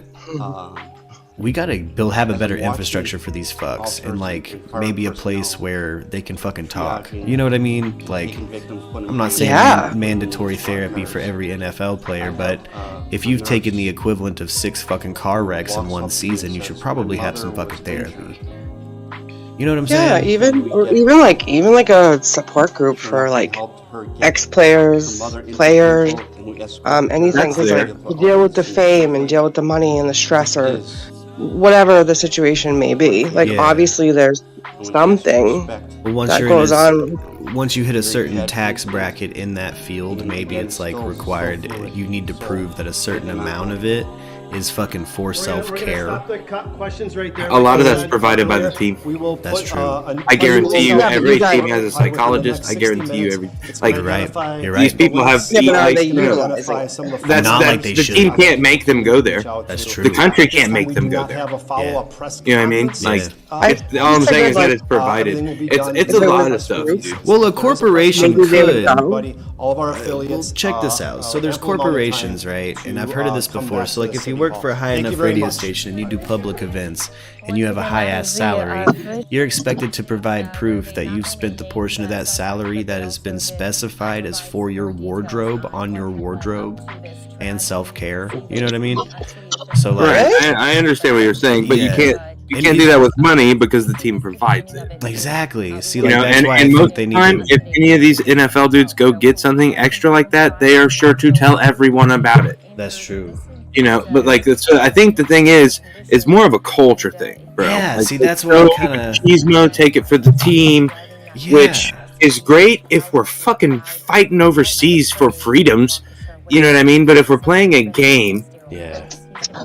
have a better infrastructure for these fucks, and like maybe a place where they can fucking talk. You know what I mean? Like, I'm not saying mandatory therapy for every NFL player, but if you've taken the equivalent of 6 fucking car wrecks in one season, you should probably have some fucking therapy. You know what I'm saying? Yeah, even like a support group for like ex-players, players, anything, because like you deal with the fame and deal with the money and the stress or whatever the situation may be. Like obviously there's something that goes on. Once you hit a certain tax bracket in that field, maybe it's like required. You need to prove that a certain amount of it is fucking for self-care. A lot of that's provided by the team. That's true. I guarantee you, every team has a psychologist. I guarantee you, You're right. These people have. Not like they the should. team can't make them go there. That's true. The country can't make them go there. You know what I mean? Like, all I'm saying is that it's provided. It's a lot of stuff, dude. Well, a corporation could. All of our affiliates. Check this out. So there's corporations, right? And I've heard of this before. So like, if you work for a high enough radio station and you do public events and you have a high ass salary, you're expected to provide proof that you've spent the portion of that salary that has been specified as for your wardrobe on your wardrobe and self-care. You know what I mean? So like, I understand what you're saying, but you can't do that with money because the team provides it. Exactly. See, like, that's why I think they need to... If any of these NFL dudes go get something extra like that, they are sure to tell everyone about it. That's true. You know, but like, I think the thing is, it's more of a culture thing, bro. Yeah, like, see, that's what I'm kind of... Cheesemo, take it for the team, which is great if we're fucking fighting overseas for freedoms, you know what I mean? But if we're playing a game... Yeah.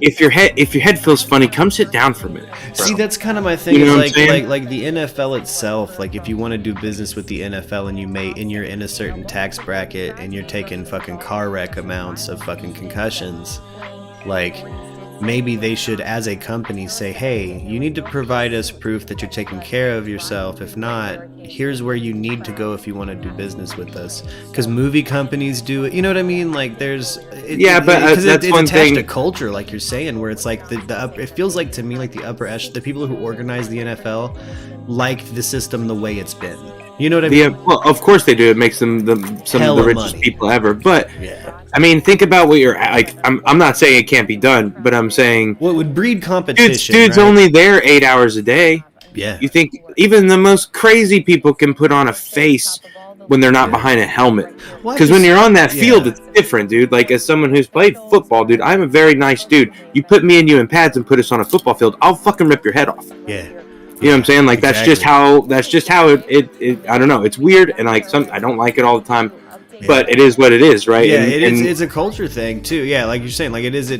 If your head feels funny, come sit down for a minute, bro. See, that's kind of my thing. You know Is like the NFL itself. Like, if you want to do business with the NFL and you're in a certain tax bracket and you're taking fucking car wreck amounts of fucking concussions, like, maybe they should, as a company, say, hey, you need to provide us proof that you're taking care of yourself. If not, here's where you need to go if you want to do business with us. Because movie companies do it. You know what I mean? Like, there's... Because it's attached to culture, like you're saying, where it's like it feels like, to me, like the upper echelon, the people who organize the NFL like the system the way it's been. You know what I mean? Yeah, well, of course they do. It makes them some of the richest people ever. But I mean, think about what you're like. I'm not saying it can't be done, but I'm saying what would breed competition. Dude's right? Only there 8 hours a day. Yeah. You think even the most crazy people can put on a face when they're not behind a helmet? Because when you're on that field, it's different, dude. Like, as someone who's played football, dude, I'm a very nice dude. You put me and you in pads and put us on a football field, I'll fucking rip your head off. Yeah. You know what I'm saying? Like, that's just how it I don't know. It's weird, and like I don't like it all the time, but it is what it is, right? Yeah, it's a culture thing too. Yeah, like you're saying, like it is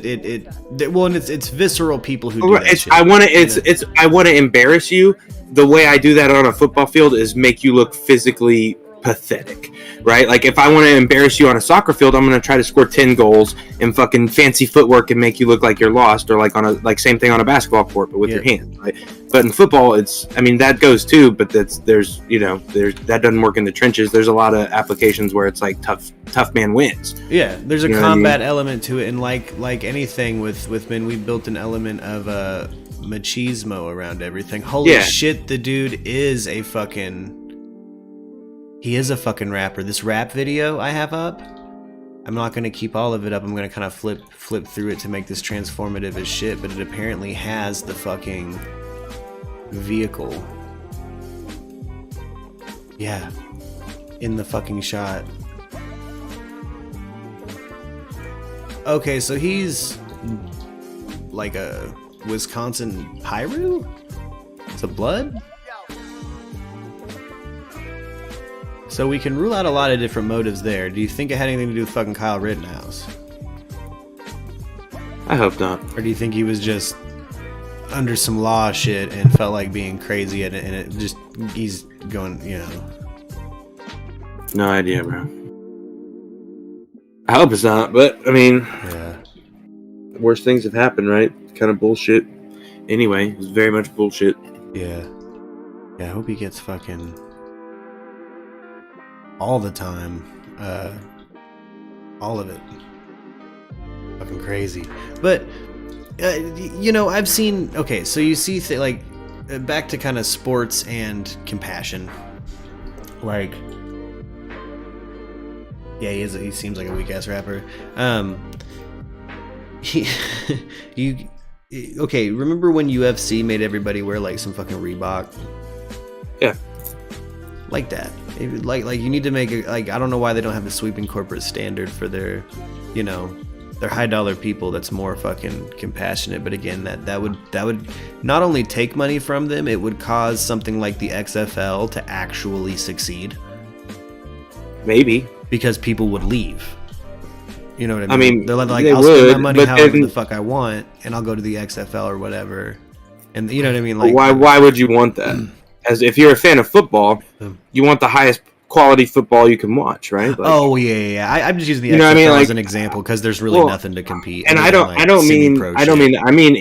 well, and it's visceral people who do that shit. I want to embarrass you. The way I do that on a football field is make you look physically pathetic, right? Like, if I want to embarrass you on a soccer field, I'm going to try to score 10 goals and fucking fancy footwork and make you look like you're lost, or like on a same thing on a basketball court, but with your hand, right? But in football, that goes too, but there's that doesn't work in the trenches. There's a lot of applications where it's like tough man wins. Yeah, there's a combat element to it, and like anything with men, we built an element of machismo around everything. Holy shit, the dude is a fucking rapper. This rap video I have up, I'm not going to keep all of it up. I'm going to kind of flip through it to make this transformative as shit, but it apparently has the fucking vehicle. Yeah. In the fucking shot. Okay, so he's like a Wisconsin Pyru? It's a blood? So we can rule out a lot of different motives there. Do you think it had anything to do with fucking Kyle Rittenhouse? I hope not. Or do you think he was just under some law shit and felt like being crazy and it just, he's going, you know. No idea, bro. I hope it's not, but I mean, worst things have happened, right? Kind of bullshit. Anyway, it's very much bullshit. Yeah. Yeah, I hope he gets fucking all the time. All of it. Fucking crazy. But, you know, I've seen, okay, so you see, like, back to kind of sports and compassion. Like, yeah, he seems like a weak-ass rapper. Okay, remember when UFC made everybody wear, like, some fucking Reebok? Yeah. Like that. Like you need to make it, like, I don't know why they don't have a sweeping corporate standard for their, you know, their high dollar people that's more fucking compassionate. But again, that would not only take money from them, it would cause something like the XFL to actually succeed. Maybe. Because people would leave. You know what I mean? I mean, they're like, they I'll would, spend my money however then, the fuck I want, and I'll go to the XFL or whatever. And you know what I mean? Like, why would you want that? As if you're a fan of football, you want the highest quality football you can watch, right? Like, I'm just using the XFL as an example because there's really nothing to compete. And I don't mean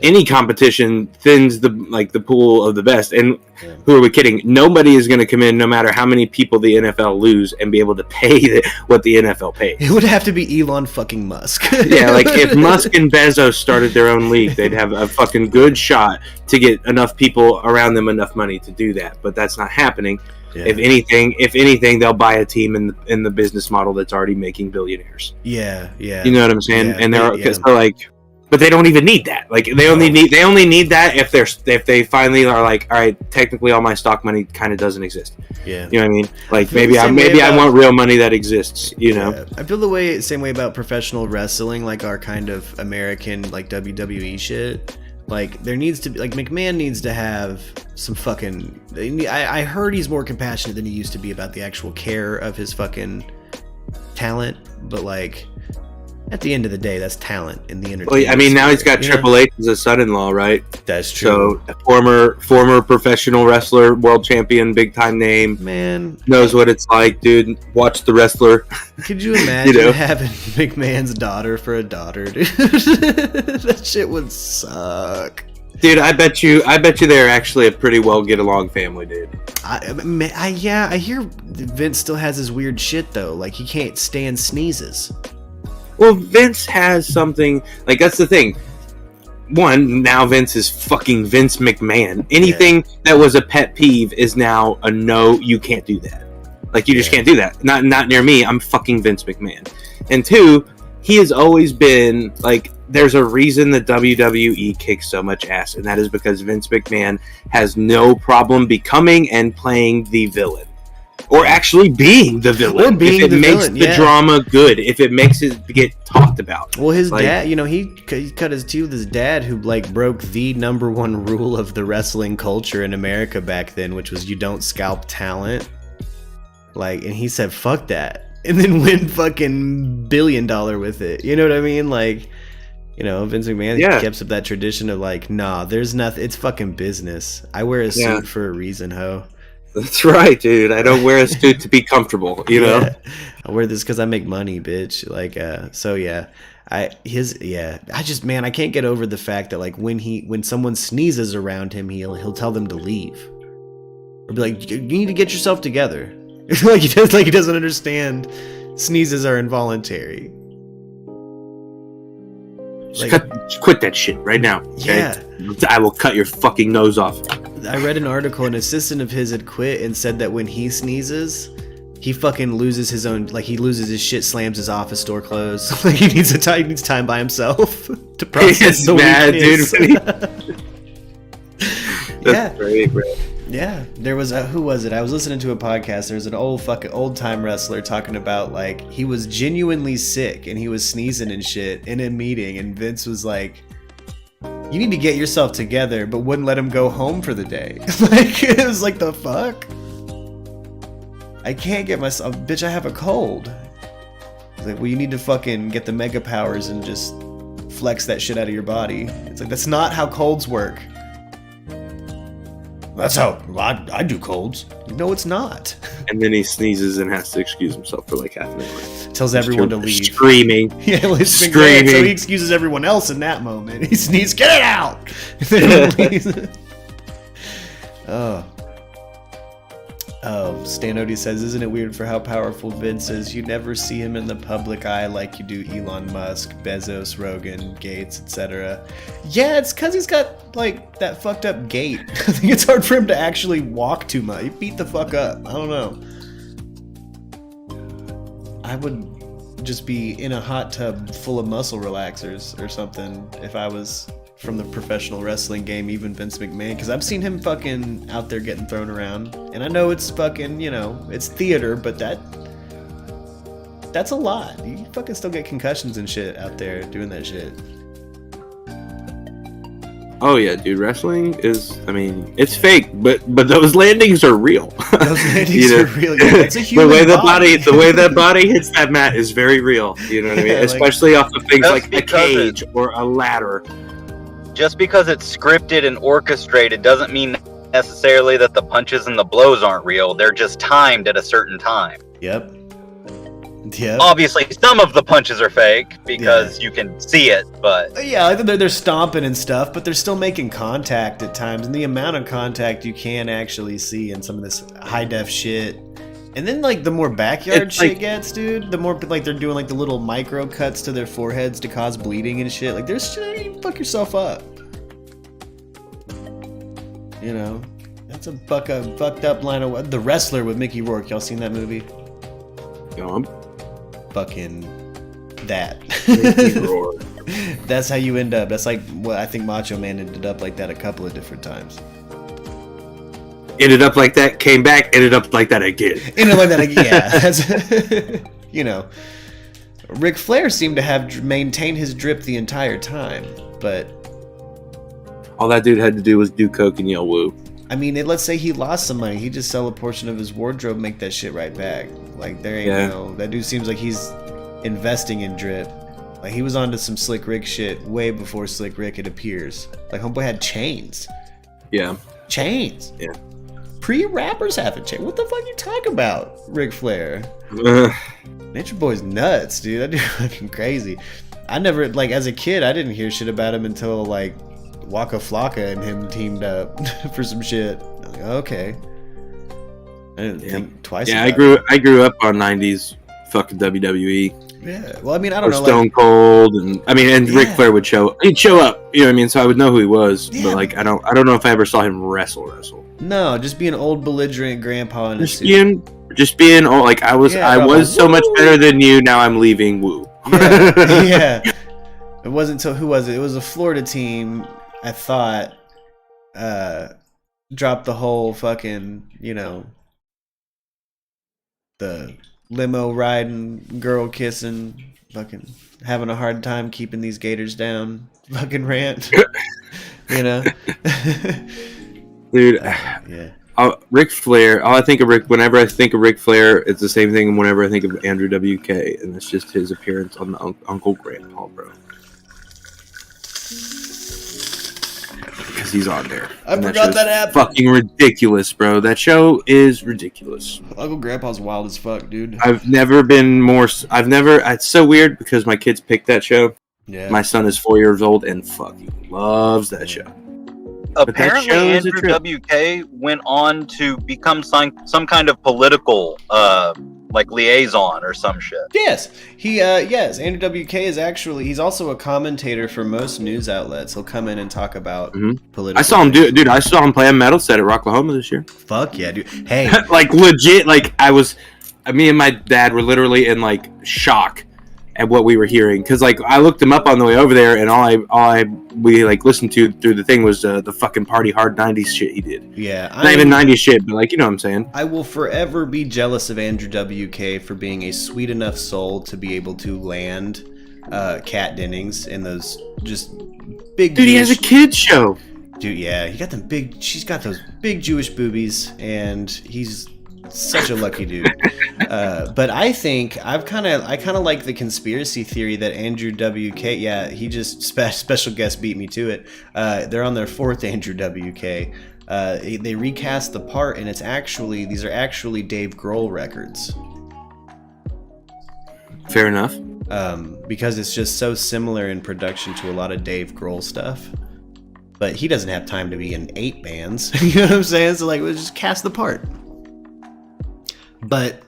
any competition thins the pool of the best. And who are we kidding? Nobody is going to come in, no matter how many people the NFL lose, and be able to pay what the NFL pays. It would have to be Elon fucking Musk. Yeah, like if Musk and Bezos started their own league, they'd have a fucking good shot to get enough people around them enough money to do that. But that's not happening. Yeah. If anything, they'll buy a team in the business model that's already making billionaires. Yeah. You know what I'm saying? Yeah, and they're like. But they don't even need that. Like they only need that if they finally are like, all right, technically all my stock money kind of doesn't exist. Yeah, you know what I mean? Like maybe I want real money that exists. You know? I feel the same way about professional wrestling, like our kind of American like WWE shit. Like there needs to be, like, McMahon needs to have some fucking. I heard he's more compassionate than he used to be about the actual care of his fucking talent, but like. At the end of the day, that's talent in the entertainment. Well, I mean, now he's got Triple H as a son-in-law, right? That's true. So, a former professional wrestler, world champion, big time name, man, knows what it's like, dude. Watch The Wrestler. Could you imagine having McMahon's daughter for a daughter, dude? That shit would suck. Dude, I bet you they're actually a pretty well get along family, dude. I hear Vince still has his weird shit though. Like he can't stand sneezes. Well, Vince has something, like, that's the thing. One, now Vince is fucking Vince McMahon. Anything that was a pet peeve is now a no, you can't do that. Like, you just can't do that. Not near me. I'm fucking Vince McMahon. And two, he has always been, like, there's a reason the WWE kicks so much ass, and that is because Vince McMahon has no problem becoming and playing the villain. Or actually being the villain. If it makes the drama good. If it makes it get talked about. Well, his dad, he cut his teeth with his dad, who, like, broke the #1 rule of the wrestling culture in America back then, which was you don't scalp talent. Like, and he said, fuck that. And then went fucking $1 billion with it. You know what I mean? Like, Vince McMahon keeps up that tradition of, like, nah, there's nothing. It's fucking business. I wear a suit for a reason, ho. That's right, dude. I don't wear a suit to be comfortable, know? I wear this because I make money, bitch. Like, so yeah. I can't get over the fact that, like, when someone sneezes around him, he'll tell them to leave. Or be like, you need to get yourself together. like he doesn't understand sneezes are involuntary. Quit that shit right now. Okay? Yeah. I will cut your fucking nose off. I read an article, an assistant of his had quit and said that when he sneezes, he fucking loses his own, like, he loses his shit, slams his office door closed. Like, he needs time by himself to process the weakness. Dude. That's great, bro. Yeah, there was who was it? I was listening to a podcast. There was an old time wrestler talking about, like, he was genuinely sick and he was sneezing and shit in a meeting, and Vince was like, you need to get yourself together, but wouldn't let him go home for the day. Like, it was like, the fuck? I can't get myself, bitch, I have a cold. It's like, well, you need to fucking get the mega powers and just flex that shit out of your body. It's like, that's not how colds work. That's how I do colds. No, it's not. And then he sneezes and has to excuse himself for like half an hour. Tells everyone to leave. Screaming. Yeah, well, screaming. So he excuses everyone else in that moment. He sneezes, get it out! Stan Odie says, isn't it weird for how powerful Vince is? You never see him in the public eye like you do Elon Musk, Bezos, Rogan, Gates, etc. Yeah, it's because he's got, like, that fucked up gait. I think it's hard for him to actually walk too much. He beat the fuck up. I don't know. I would just be in a hot tub full of muscle relaxers or something if I was from the professional wrestling game, even Vince McMahon, because I've seen him fucking out there getting thrown around, and I know it's fucking, it's theater, but that's a lot. You fucking still get concussions and shit out there doing that shit. Oh yeah, dude, wrestling is, I mean, it's fake, but those landings are real. Those landings are real. Yeah, it's a human the way that body hits that mat is very real. You know what I mean? Especially off of things like a cage or a ladder. Just because it's scripted and orchestrated doesn't mean necessarily that the punches and the blows aren't real. They're just timed at a certain time. Yep. Obviously, some of the punches are fake because you can see it, but... Yeah, I think they're stomping and stuff, but they're still making contact at times, and the amount of contact you can actually see in some of this high-def shit. And then, like, the more backyard shit gets, dude, the more, like, they're doing, like, the little micro cuts to their foreheads to cause bleeding and shit. Like, there's shit, you fuck yourself up. That's a fucked up line of... The Wrestler with Mickey Rourke. Y'all seen that movie? Fucking that. Mickey Rourke. That's how you end up. That's like what I think Macho Man ended up like that a couple of different times. Ended up like that, came back, ended up like that again. Ended up like that again, yeah. Ric Flair seemed to have maintained his drip the entire time, but... all that dude had to do was do coke and yell woo. I mean, let's say he lost some money. He just sell a portion of his wardrobe, make that shit right back. Like, there ain't that dude seems like he's investing in drip. Like, he was onto some Slick Rick shit way before Slick Rick it appears. Like, homeboy had chains. Yeah. Chains. Yeah. Pre-rappers having chains. What the fuck you talking about, Ric Flair? Nature Boy's nuts, dude. That dude fucking crazy. I never, like, as a kid, I didn't hear shit about him until, like, Waka Flocka and him teamed up for some shit. I'm like, okay. I didn't think twice Yeah, about I grew up on 90s fucking WWE. Yeah, well, I mean, I don't know. Stone Cold, and Ric Flair would he'd show up, you know what I mean? So I would know who he was, but like, I don't know if I ever saw him wrestle. No, just be an old belligerent grandpa in a suit. Just being old, like I was so much better than you, now I'm leaving, woo. Yeah. It wasn't until, who was it? It was a Florida team, I thought, dropped the whole fucking, you know, the limo riding, girl kissing, fucking having a hard time keeping these gators down, fucking rant. You know? Dude, yeah. Ric Flair, whenever I think of Ric Flair, it's the same thing whenever I think of Andrew WK, and it's just his appearance on the Uncle Grandpa, bro. Because he's on there. I forgot that happened. Fucking ridiculous, bro. That show is ridiculous. Uncle Grandpa's wild as fuck, dude. It's so weird because my kids picked that show. Yeah. My son is 4 years old and fucking loves that show. Apparently, Andrew WK went on to become some kind of political, like liaison or some shit. Yes, yes. Andrew WK is he's also a commentator for most news outlets. He'll come in and talk about political. I saw him I saw him play a metal set at Rocklahoma this year. Fuck yeah, dude. Hey, like legit, like me and my dad were literally in like shock at what we were hearing, because like I looked him up on the way over there, and all we like listened to through the thing was the fucking party hard 90s shit he did. Yeah, not even 90s shit, but like, you know what I'm saying. I will forever be jealous of Andrew WK for being a sweet enough soul to be able to land Kat Dennings in those just big. Dude, he has a kids show. Dude, yeah, she's got those big Jewish boobies, and he's such a lucky dude. But I think I kind of like the conspiracy theory that Andrew WK, he just special guest beat me to it. They're on their 4th Andrew WK. They recast the part, and these are actually Dave Grohl records. Fair enough. Because it's just so similar in production to a lot of Dave Grohl stuff. But he doesn't have time to be in 8 bands. You know what I'm saying? So like, we'll just cast the part. But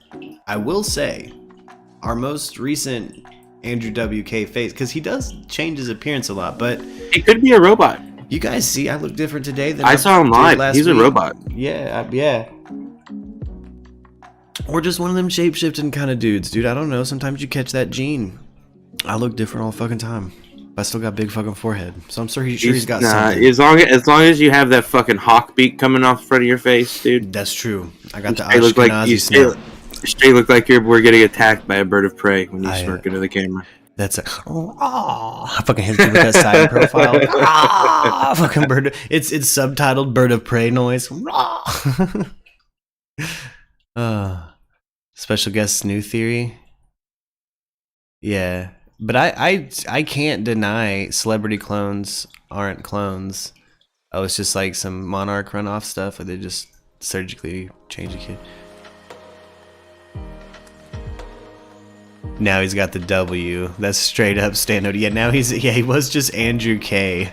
I will say, our most recent Andrew WK face, because he does change his appearance a lot, but he could be a robot. You guys see, I look different today than I saw him live. He's a robot. Yeah. Or just one of them shape-shifting kind of dudes, dude. I don't know. Sometimes you catch that gene. I look different all fucking time. I still got big fucking forehead, so I'm sure he's got something. As long as you have that fucking hawk beak coming off the front of your face, dude. That's true. I got the Ashkenazi snap. Straight look like we're getting attacked by a bird of prey when you smirk into the camera. That's I fucking hit you with that side profile. Fucking bird. It's subtitled "Bird of Prey" noise. Special guest new theory. Yeah, but I can't deny celebrity clones aren't clones. Oh, it's just like some Monarch runoff stuff, or they just surgically change a kid. Now he's got the W. That's straight up stand out. Yeah, now he was just Andrew K.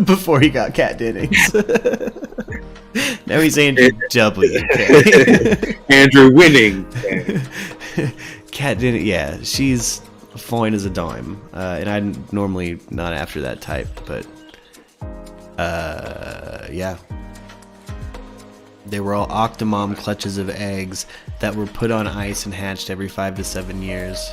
before he got Kat Dennings. Now he's Andrew W. Andrew winning. Kat Dennings, yeah, she's fine as a dime. And I'm normally not after that type, but yeah. They were all Octomom clutches of eggs that were put on ice and hatched every 5 to 7 years.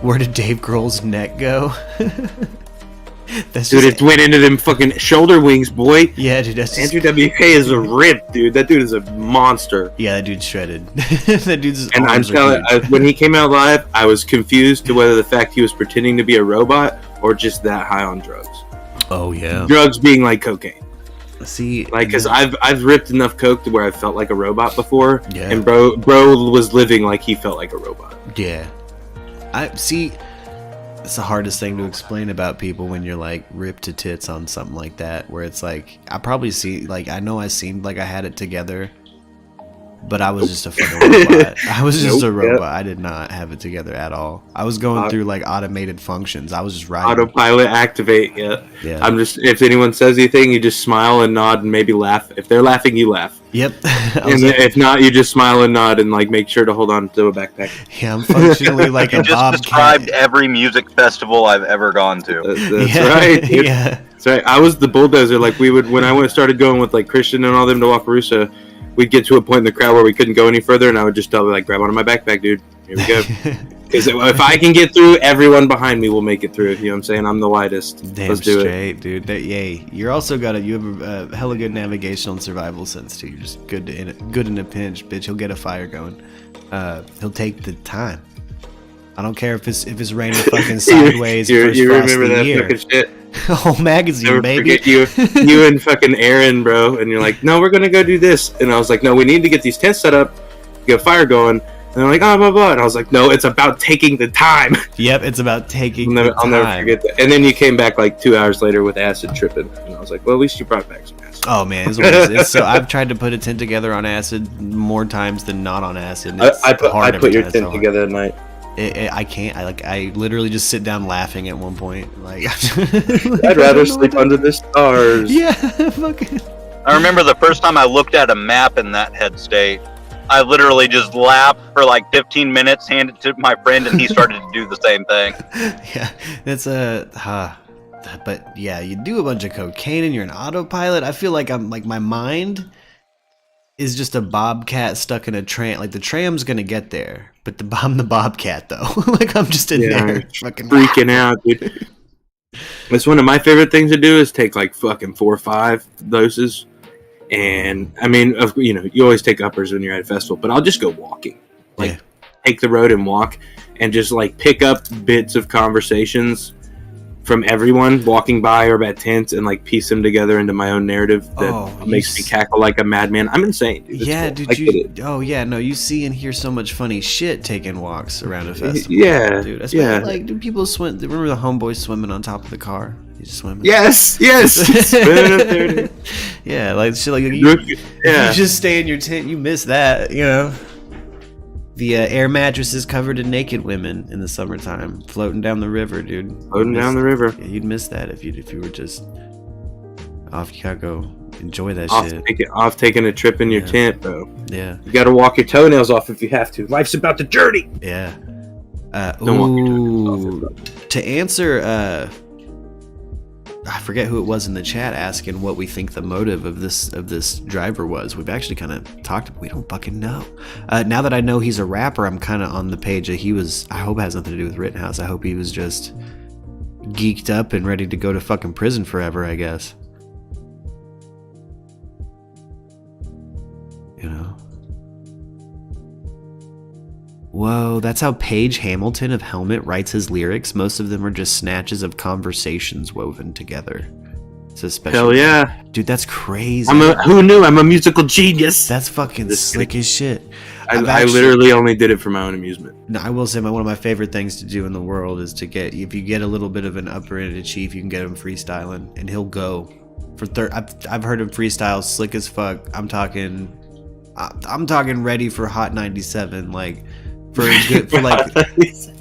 Where did Dave Grohl's neck go? Dude, it went into them fucking shoulder wings, boy. Yeah, dude, that's Andrew WK is a rip, dude. That dude is a monster. Yeah, that dude's shredded. That dude's and I'm telling you, when he came out live, I was confused to whether the fact he was pretending to be a robot or just that high on drugs. Oh yeah, drugs being like cocaine. See, like, because I've ripped enough coke to where I felt like a robot before, yeah. And bro was living like he felt like a robot. Yeah, I see. it's the hardest thing to explain about people when you're like ripped to tits on something like that, where it's like I probably see, like, I know I seemed like I had it together, but I was just a fucking robot. I was just a robot. I did not have it together at all. I was going through like automated functions. I was just riding. Autopilot activate. Yeah. I'm just, if anyone says anything, you just smile and nod and maybe laugh. If they're laughing, you laugh. Yep. And if not, you just smile and nod and like make sure to hold on to a backpack. Yeah, I'm functionally like a just bobcat. described every music festival I've ever gone to. That's right. Dude. Yeah. That's right. I was the bulldozer. Like we would, when I started going with like Christian and all them to Wakarusa, we'd get to a point in the crowd where we couldn't go any further, and I would just tell them, like, grab onto my backpack, dude. Here we go. Because if I can get through, everyone behind me will make it through. You know what I'm saying? I'm the widest. Damn Let's do straight, dude. Yay. You're also you have a hella good navigational and survival sense, too. You're just good in a pinch, bitch. He'll get a fire going. He'll take the time. I don't care if it's raining fucking sideways. You remember that fucking shit? Whole magazine, Never baby. Forget you and fucking Aaron, bro. And you're like, no, we're gonna go do this. And I was like, no, we need to get these tents set up, get a fire going. And they're like, oh, blah, blah. And I was like, no, it's about taking the time. Yep, it's about taking the time. I'll never forget that. And then you came back like 2 hours later with acid tripping. And I was like, well, at least you brought back some acid. Oh, man. It's so I've tried to put a tent together on acid more times than not on acid. I put your tent together at night. I can't. I literally just sit down laughing at one point. Like I'd rather sleep under the stars. Yeah, fucking. I remember the first time I looked at a map in that head state. I literally just laughed for like 15 minutes, handed it to my friend, and he started to do the same thing. Yeah, that's but yeah, you do a bunch of cocaine and you're an autopilot. I feel like I'm like my mind is just a bobcat stuck in a tram. Like the tram's gonna get there, but I'm the bobcat though. Like I'm just in there fucking freaking out, dude. It's one of my favorite things to do is take like fucking 4 or 5 doses. And I mean, you always take uppers when you're at a festival, but I'll just go walking, like take the road and walk, and just like pick up bits of conversations from everyone walking by or at tents and like piece them together into my own narrative that makes me cackle like a madman. I'm insane, dude. Yeah, cool. dude. You see and hear so much funny shit taking walks around a festival. Yeah, dude. Especially, like, do people swim? Remember the homeboy swimming on top of the car? He's swimming. Yes. Swimming up there, dude. Yeah, like shit. Like you just stay in your tent. You miss that, you know. The air mattresses covered in naked women in the summertime, floating down the river, dude. Floating down the river. Yeah, you'd miss that if you were just off. You gotta go enjoy that shit. Off taking a trip in your tent, bro. Yeah. You gotta walk your toenails off if you have to. Life's about the journey. Yeah. Don't walk your toenails off. To answer, I forget who it was in the chat asking what we think the motive of this driver was. We've actually kind of talked. We don't fucking know. Now that I know he's a rapper, I'm kind of on the page that he was. I hope it has nothing to do with Rittenhouse. I hope he was just geeked up and ready to go to fucking prison forever, I guess. You know. Whoa, that's how Paige Hamilton of Helmet writes his lyrics. Most of them are just snatches of conversations woven together. It's a special. Hell yeah. Dude, that's crazy. Who knew? I'm a musical genius. That's fucking slick as shit. I literally only did it for my own amusement. No, I will say one of my favorite things to do in the world is to get, if you get a little bit of an upper end of chief, you can get him freestyling, and he'll go for I've heard him freestyle slick as fuck. I'm talking ready for Hot 97, like. For like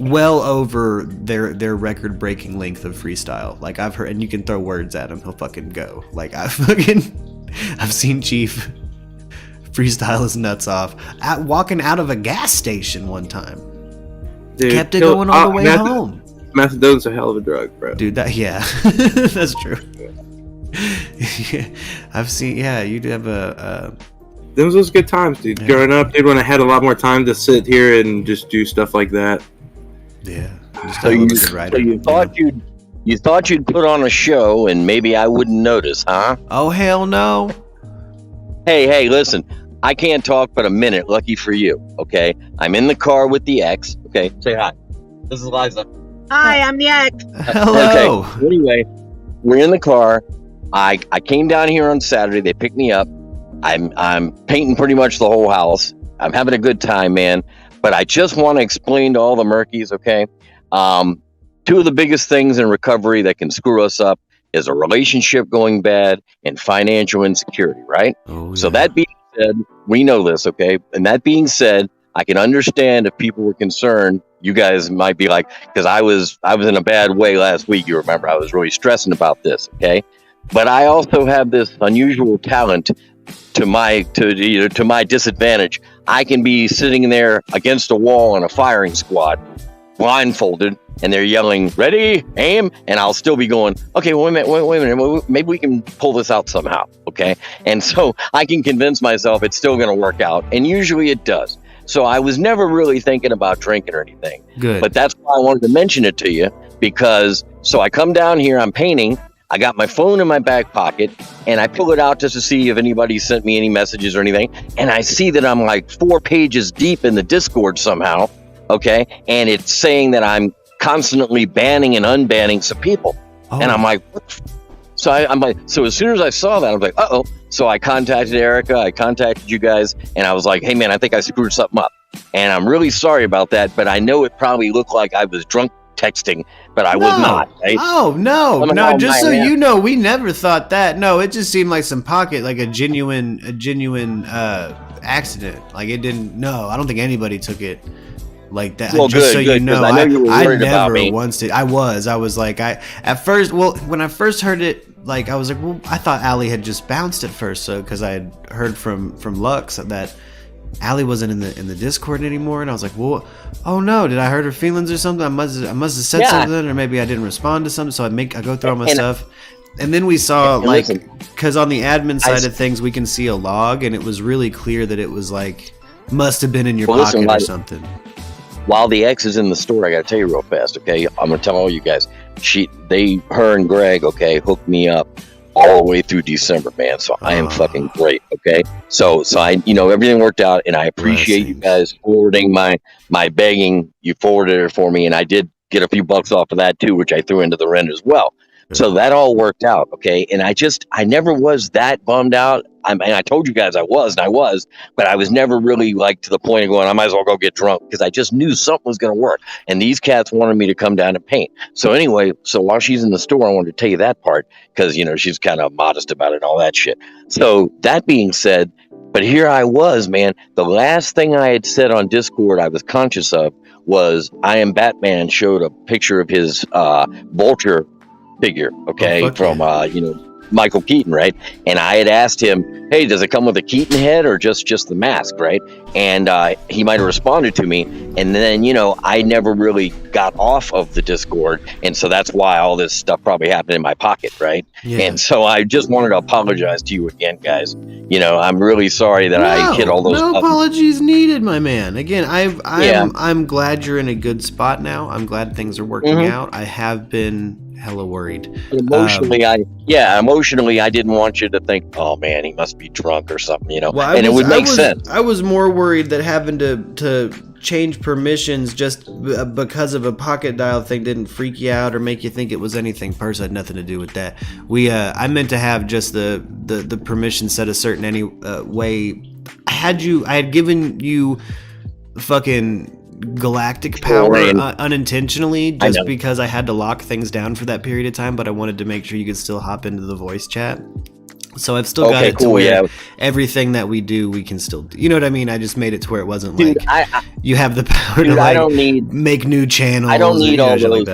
well over their record breaking length of freestyle. Like I've heard, and you can throw words at him, he'll fucking go. Like I've seen Chief freestyle his nuts off walking out of a gas station one time. Dude, kept it going all the way home. Methadone's a hell of a drug, bro. Dude, that's true. I've seen. Yeah, you do have a. Those was good times, dude. Yeah. Growing up, dude, when I had a lot more time to sit here and just do stuff like that. Yeah. So you thought you'd put on a show and maybe I wouldn't notice, huh? Oh hell no. Hey, listen. I can't talk but a minute, lucky for you, okay? I'm in the car with the ex. Okay, say hi. This is Liza. Hi, I'm the ex. Hello. Okay. Anyway, we're in the car. I came down here on Saturday, they picked me up. I'm painting pretty much the whole house. I'm having a good time, man. But I just want to explain to all the Murkies, okay? two of the biggest things in recovery that can screw us up is a relationship going bad and financial insecurity, right? So that being said, we know this, okay? And that being said, I can understand if people were concerned. You guys might be like, because I was in a bad way last week. You remember, I was really stressing about this, okay? But I also have this unusual talent to my disadvantage. I can be sitting there against a wall in a firing squad, blindfolded, and they're yelling, ready, aim, and I'll still be going, okay, wait a minute, maybe we can pull this out somehow, okay? And so I can convince myself it's still going to work out, and usually it does. So I was never really thinking about drinking or anything. Good. But that's why I wanted to mention it to you, because so I come down here, I'm painting, I got my phone in my back pocket, and I pull it out just to see if anybody sent me any messages or anything, and I see that I'm like 4 pages deep in the Discord somehow, okay? And it's saying that I'm constantly banning and unbanning some people. And I'm like, what? So I'm like, so as soon as I saw that, I was like, uh-oh. So I contacted Erica, I contacted you guys, and I was like, hey man, I think I screwed something up. And I'm really sorry about that, but I know it probably looked like I was drunk texting, but I was not. Right? Oh, no, just so you know, we never thought that. No, it just seemed like some pocket, like a genuine accident. Like it didn't, no, I don't think anybody took it like that. Well, just good, so you good, know, I know you were worried about never me. once did. I was like, at first, well, when I first heard it, like, I was like, well, I thought Allie had just bounced at first, so because I had heard from Lux that Allie wasn't in the Discord anymore, and I was like, well, oh no, did I hurt her feelings or something? I must have said something, or maybe I didn't respond to something. So I go through all my stuff, and then we saw because on the admin side of things, we can see a log, and it was really clear that it was like must have been in your pocket or something. While the ex is in the store, I got to tell you real fast, okay? I'm going to tell all you guys. Her and Greg, okay, hooked me up all the way through December, man. So I am fucking great, okay? So I, everything worked out, and I appreciate you guys forwarding my begging. You forwarded it for me, and I did get a few bucks off of that too, which I threw into the rent as well. So that all worked out, okay? And I never was that bummed out. I told you guys I was, but I was never really like to the point of going, I might as well go get drunk, because I just knew something was going to work. And these cats wanted me to come down and paint. So anyway, while she's in the store, I wanted to tell you that part, because, she's kind of modest about it and all that shit. So that being said, but here I was, man, the last thing I had said on Discord I was conscious of was I Am Batman showed a picture of his Vulture figure, okay, from Michael Keaton, right? And I had asked him, hey, does it come with a Keaton head or just the mask, right? And he might have responded to me, and then I never really got off of the Discord, and so that's why all this stuff probably happened in my pocket, right? And so I just wanted to apologize to you again, guys. I'm really sorry that I hit all those buttons. Apologies needed, my man. Again, I'm glad you're in a good spot now. I'm glad things are working out. I have been hella worried. Emotionally, I didn't want you to think, oh man, he must be drunk or something, Well, it would make sense. I was more worried that having to change permissions just because of a pocket dial thing didn't freak you out or make you think it was anything personal. It had nothing to do with that. I meant to have just the permission set a certain way. I had given you fucking galactic power unintentionally, just because I had to lock things down for that period of time, but I wanted to make sure you could still hop into the voice chat. So I've still got it to where everything that we do, we can still do. You know what I mean? I just made it to where it wasn't you have the power to make new channels. I don't need all those.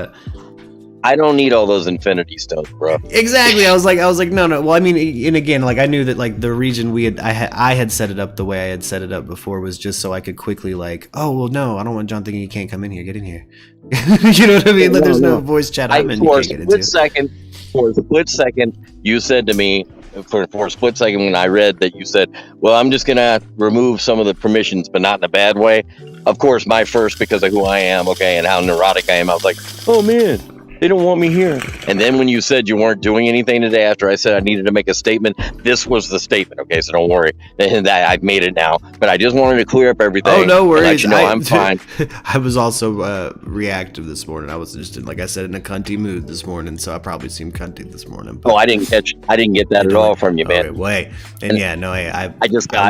I don't need all those infinity stones, bro. Exactly. I was like, no. Well, I mean, and again, I knew that the reason I had set it up the way I had set it up before was just so I could quickly oh, well, no, I don't want John thinking he can't come in here. Get in here. You know what I mean? There's no voice chat. For a split second, you said to me, for a split second when I read that, you said, well, I'm just going to remove some of the permissions, but not in a bad way. Of course, my first, because of who I am, okay, and how neurotic I am, I was like, oh, man. They don't want me here. And then when you said you weren't doing anything today, after I said I needed to make a statement, this was the statement. Okay, so don't worry. And I've made it now. But I just wanted to clear up everything. Oh, no worries. Let you know I'm fine. I was also reactive this morning. I was just, like I said, in a cunty mood this morning, so I probably seemed cunty this morning. But I didn't get that at all from you, man. Okay, wait. And yeah, no, I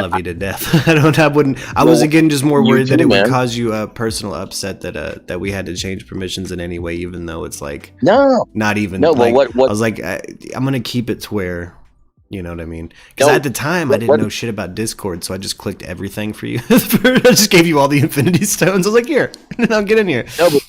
love you to death. I was again just more worried that it would cause you a personal upset that we had to change permissions in any way, even though it's like not even. No, like, but what I was like, I'm gonna keep it to where, you know what I mean? Because at the time I didn't know shit about Discord, so I just clicked everything for you. I just gave you all the Infinity Stones. I was like, here, I'll get in here. No, but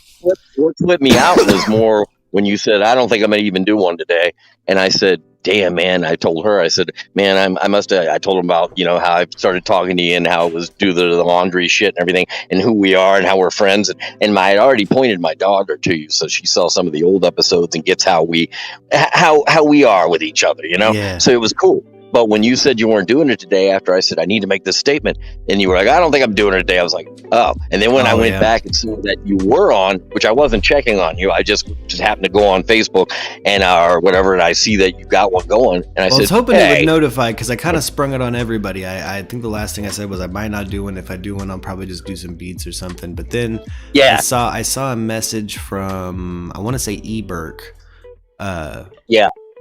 what flipped me out was more when you said, I don't think I'm gonna even do one today, and I said, damn, man. I told her, I said, man, I told him about, how I started talking to you and how it was due to the laundry shit and everything and who we are and how we're friends. And I had already pointed my daughter to you. So she saw some of the old episodes and gets how we are with each other, Yeah. So it was cool. But when you said you weren't doing it today, after I said, I need to make this statement, and you were like, I don't think I'm doing it today. I was like, oh. And then when I went back and saw that you were on, which I wasn't checking on you, I just happened to go on Facebook and or whatever, and I see that you got one going. And I said, I was hoping hey. it would notify, because I kind of sprung it on everybody. I think the last thing I said was I might not do one. If I do one, I'll probably just do some beats or something. But then I saw a message from, I want to say eBerk.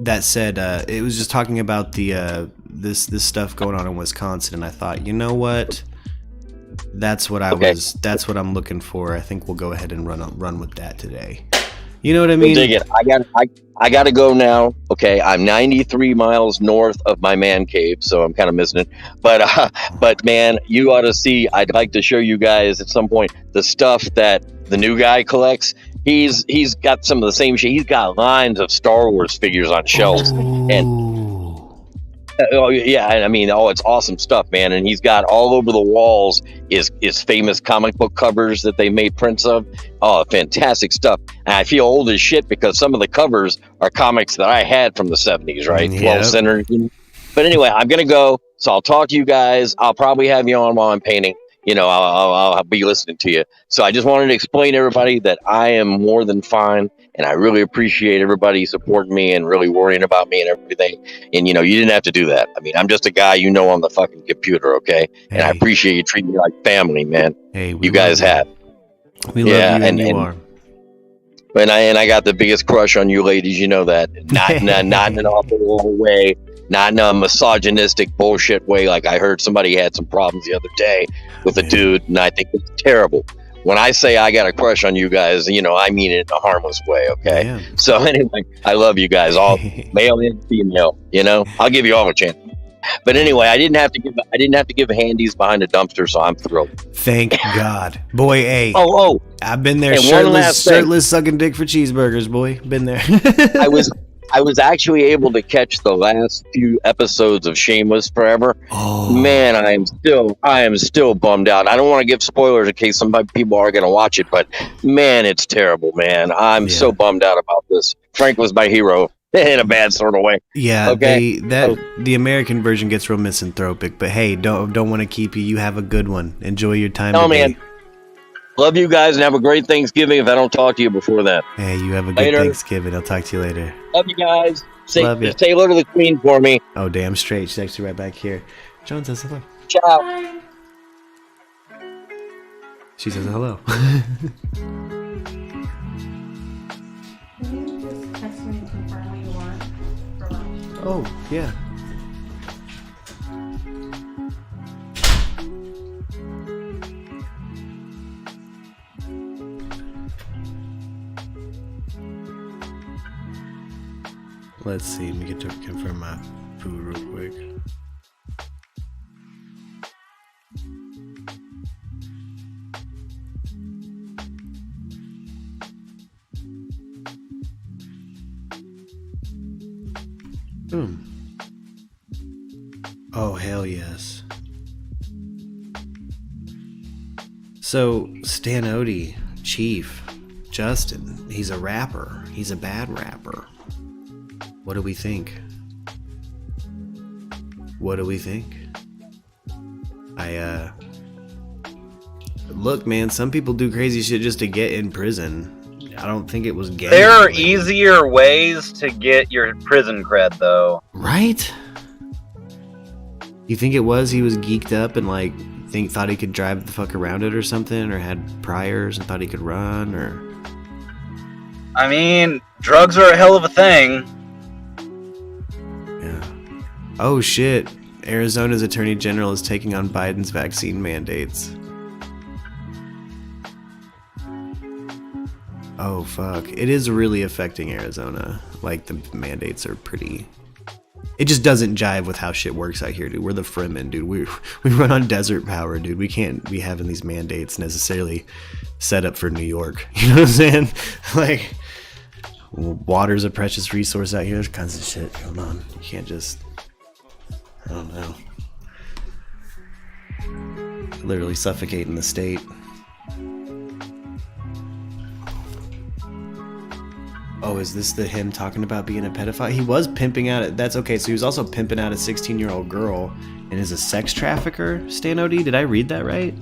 That said, it was just talking about the this stuff going on in Wisconsin, and I thought, you know what, that's what I'm looking for. I think we'll go ahead and run with that today. You know what I mean? Dig it. I got to go now. Okay, I'm 93 miles north of my man cave, so I'm kind of missing it. But man, you ought to see. I'd like to show you guys at some point the stuff that the new guy collects. He's got some of the same shit. He's got lines of Star Wars figures on shelves, and it's awesome stuff, man. And he's got all over the walls is famous comic book covers that they made prints of. Oh, fantastic stuff. And I feel old as shit because some of the covers are comics that I had from the 70s, right? 12 centers. But anyway, I'm gonna go, so I'll talk to you guys. I'll probably have you on while I'm painting. I'll be listening to you. So I just wanted to explain to everybody that I am more than fine, and I really appreciate everybody supporting me and really worrying about me and everything. And, you didn't have to do that. I mean, I'm just a guy on the fucking computer, okay? Hey. And I appreciate you treating me like family, man. Hey, you guys have. We love you, and you are. And I got the biggest crush on you ladies, you know that. Not in an awful way. Not in a misogynistic bullshit way. Like I heard somebody had some problems the other day with a dude, and I think it's terrible. When I say I got a crush on you guys, I mean it in a harmless way, okay? Yeah. So anyway, I love you guys, all male and female. I'll give you all a chance. But anyway, I didn't have to give handies behind a dumpster, so I'm thrilled. Thank God, boy. Hey. Oh! I've been there, shirtless, sucking dick for cheeseburgers, boy. Been there. I was actually able to catch the last few episodes of Shameless Forever. Oh. Man, I am still bummed out. I don't want to give spoilers in case some people are going to watch it, but man, it's terrible, man. I'm so bummed out about this. Frank was my hero in a bad sort of way. Yeah, okay. The American version gets real misanthropic, but hey, don't want to keep you. You have a good one. Enjoy your time. Oh man. Love you guys and have a great Thanksgiving if I don't talk to you before that. Hey, you have a good Thanksgiving. I'll talk to you later. Love you guys. Love you. Say hello to the queen for me. Oh, damn straight. She's actually right back here. John says hello. Ciao. Bye. She says hello. Can you just text me and confirm what you want for lunch? Oh, yeah. Let's see. Let me get to confirm my food real quick. Oh, hell yes. So, Stan Odie, Chief, Justin, he's a rapper. He's a bad rapper. What do we think? What do we think? Look, man, some people do crazy shit just to get in prison. I don't think it was gang. There are easier ways to get your prison cred, though. Right? You think it was he was geeked up and like thought he could drive the fuck around it or something, or had priors and thought he could run, or? I mean, drugs are a hell of a thing. Yeah. Oh shit. Arizona's Attorney General is taking on Biden's vaccine mandates. Oh fuck. It is really affecting Arizona. Like, the mandates are pretty... It just doesn't jive with how shit works out here, dude. We're the Fremen, dude. We run on desert power, dude. We can't be having these mandates necessarily set up for New York. You know what I'm saying? Like, water's a precious resource out here. There's kinds of shit going on. You can't just... I don't know. Literally suffocating the state. Oh, is this him talking about being a pedophile? He was pimping out it. That's okay. So he was also pimping out a 16-year-old girl and is a sex trafficker. Stan OD, did I read that right?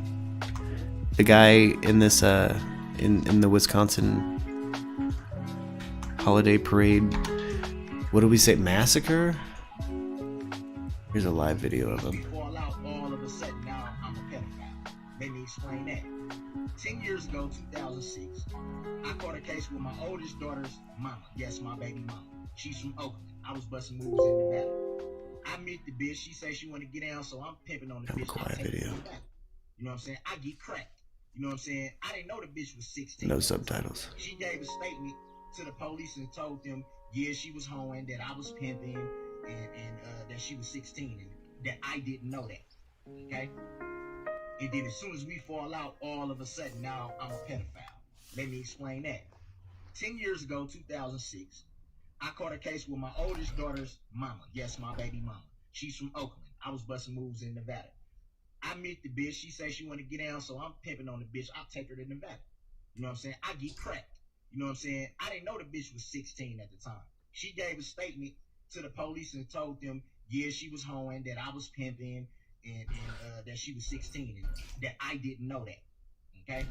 The guy in this in the Wisconsin holiday parade. What do we say? Massacre? Here's a live video of him. All of a sudden now I'm a pedophile. Let me explain that. 10 years ago, 2006, I caught a case with my oldest daughter's mama. Yes, my baby mama. She's from Oakland. I was busting moves in Nevada. I meet the bitch. She says she want to get down, so I'm pimping on the bitch. Quiet video. You know what I'm saying? I get cracked. You know what I'm saying? I didn't know the bitch was 16. No subtitles. She gave a statement to the police and told them, yeah, she was hoeing, that I was pimping, and that she was 16, and that I didn't know that. Okay? And then as soon as we fall out, all of a sudden now I'm a pedophile. Let me explain that. 10 years ago, 2006, I caught a case with my oldest daughter's mama. Yes, my baby mama. She's from Oakland. I was busting moves in Nevada. I meet the bitch. She says she want to get down, so I'm pimping on the bitch. I'll take her to Nevada. You know what I'm saying? I get cracked. You know what I'm saying? I didn't know the bitch was 16 at the time. She gave a statement to the police and told them, yeah, she was hoeing, that I was pimping, and that she was 16, and that I didn't know that. Okay?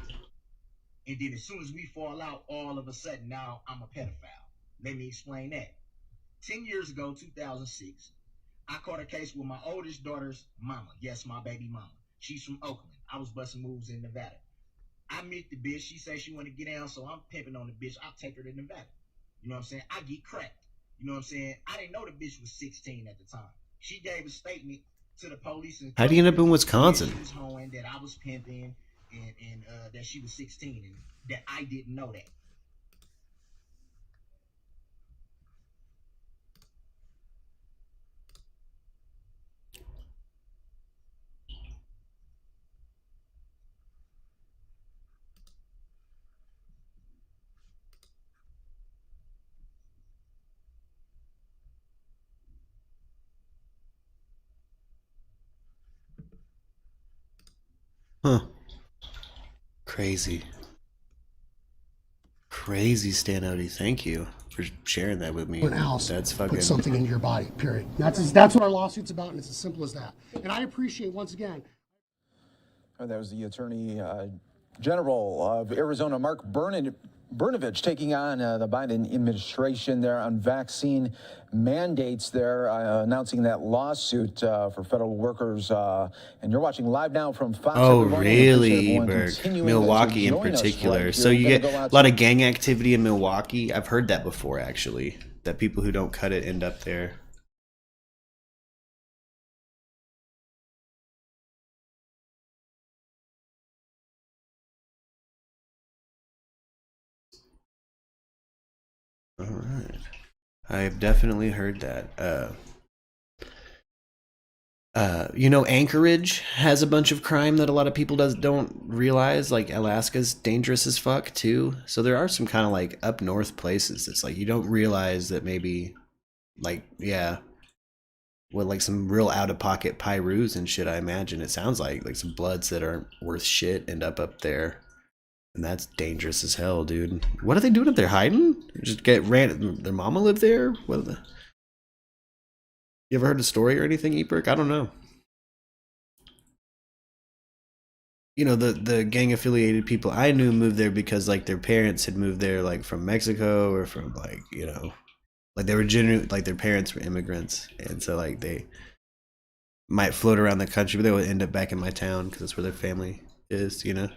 And then as soon as we fall out, all of a sudden now I'm a pedophile. Let me explain that. 10 years ago, 2006, I caught a case with my oldest daughter's mama. Yes, my baby mama. She's from Oakland. I was busting moves in Nevada. I meet the bitch. She says she want to get down, so I'm pimping on the bitch. I'll take her to Nevada. You know what I'm saying? I get cracked. You know what I'm saying? I didn't know the bitch was 16 at the time. She gave a statement to the police. And how'd you end up in Wisconsin? She was hoeing, that I was pimping, and that she was 16, and that I didn't know that. Huh. Crazy. Crazy, Stan Odie. Thank you for sharing that with me. Else that's fucking... put something into your body, period. That's what our lawsuit's about, and it's as simple as that. And I appreciate, once again... That was the Attorney General of Arizona, Mark Brnovich, taking on the Biden administration there on vaccine mandates there, announcing that lawsuit for federal workers. And you're watching live now from Fox. Oh, really, Berg? Milwaukee in particular. Right, so you get a lot of gang activity in Milwaukee. I've heard that before, actually, that people who don't cut it end up there. All right. I've definitely heard that. You know, Anchorage has a bunch of crime that a lot of people don't realize. Like, Alaska's dangerous as fuck too. So there are some kind of like up north places. It's like you don't realize that maybe, like, yeah, with like some real out of pocket Pyrus and shit. I imagine it sounds like some Bloods that aren't worth shit end up there. And that's dangerous as hell, dude. What are they doing up there? Hiding? Just get ran? Their mama lived there? What? You ever heard a story or anything, Eberk? I don't know. you know, the gang affiliated people I knew moved there because like their parents had moved there like from Mexico or from like, you know, like they were genuine, like their parents were immigrants, and so like they might float around the country, but they would end up back in my town because that's where their family is, you know.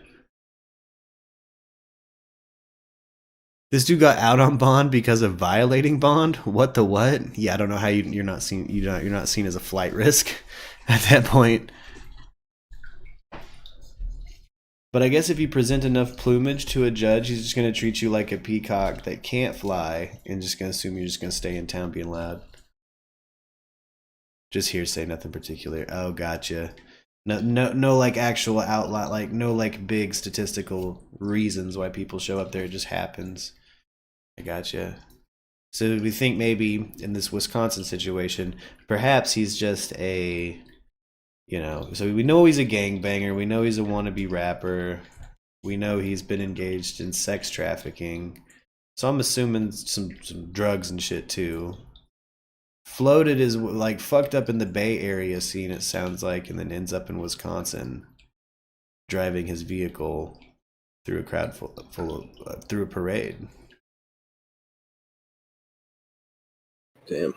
This dude got out on bond because of violating bond. What the what? Yeah, I don't know how you're not seen as a flight risk at that point. But I guess if you present enough plumage to a judge, he's just going to treat you like a peacock that can't fly and just going to assume you're just going to stay in town being loud. Just hearsay, nothing particular. Oh, gotcha. No, like actual outline, like no, like big statistical reasons why people show up there. It just happens. I gotcha. So we think maybe in this Wisconsin situation, perhaps he's just a, you know, so we know he's a gangbanger. We know he's a wannabe rapper. We know he's been engaged in sex trafficking. So I'm assuming some drugs and shit too. Floated is like fucked up in the Bay Area scene, it sounds like, and then ends up in Wisconsin driving his vehicle through a crowd full of through a parade. Damn.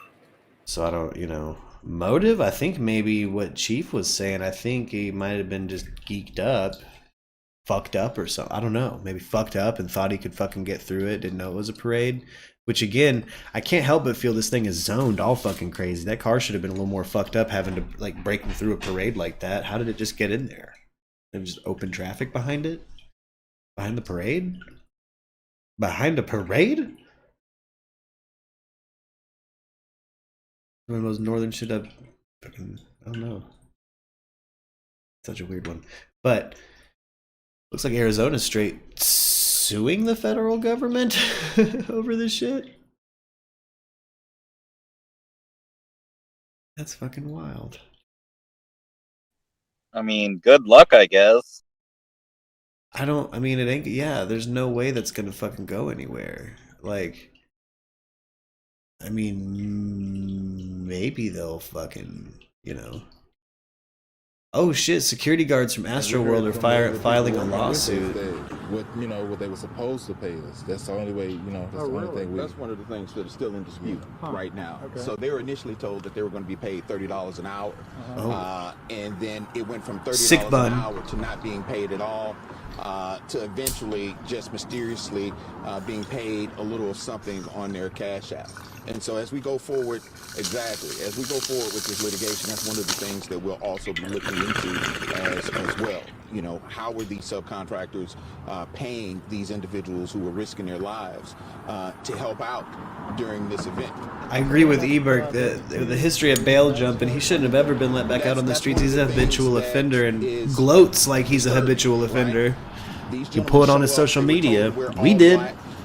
So I don't, you know, motive, I think maybe what Chief was saying, I think he might have been just geeked up, fucked up or something. I don't know, maybe fucked up and thought he could fucking get through it, didn't know it was a parade. Which again, I can't help but feel this thing is zoned all fucking crazy. That car should have been a little more fucked up having to like break through a parade like that. How did it just get in there? There just open traffic behind it? Behind the parade? Behind a parade? One of those northern shit up. I don't know. Such a weird one. But looks like Arizona's straight suing the federal government over this shit. That's fucking wild. I mean, good luck, I guess. I mean, it ain't, yeah, there's no way that's gonna fucking go anywhere. Like, I mean, maybe they'll fucking, you know. Oh shit! Security guards from Astroworld are filing a lawsuit. What they were supposed to pay us. That's the only way. That's the only thing. That's one of the things that is still in dispute right now. Okay. So they were initially told that they were going to be paid $30 an hour, and then it went from $30 an hour to not being paid at all, to eventually just mysteriously being paid a little of something on their cash app. And so as we go forward, with this litigation, that's one of the things that we'll also be looking into as well. How were these subcontractors paying these individuals who were risking their lives to help out during this event? I agree with Ebert that the history of bail jumping, he shouldn't have ever been let back out on the streets. He's a habitual offender and gloats like he's a habitual offender. You pull it on his social media. We did.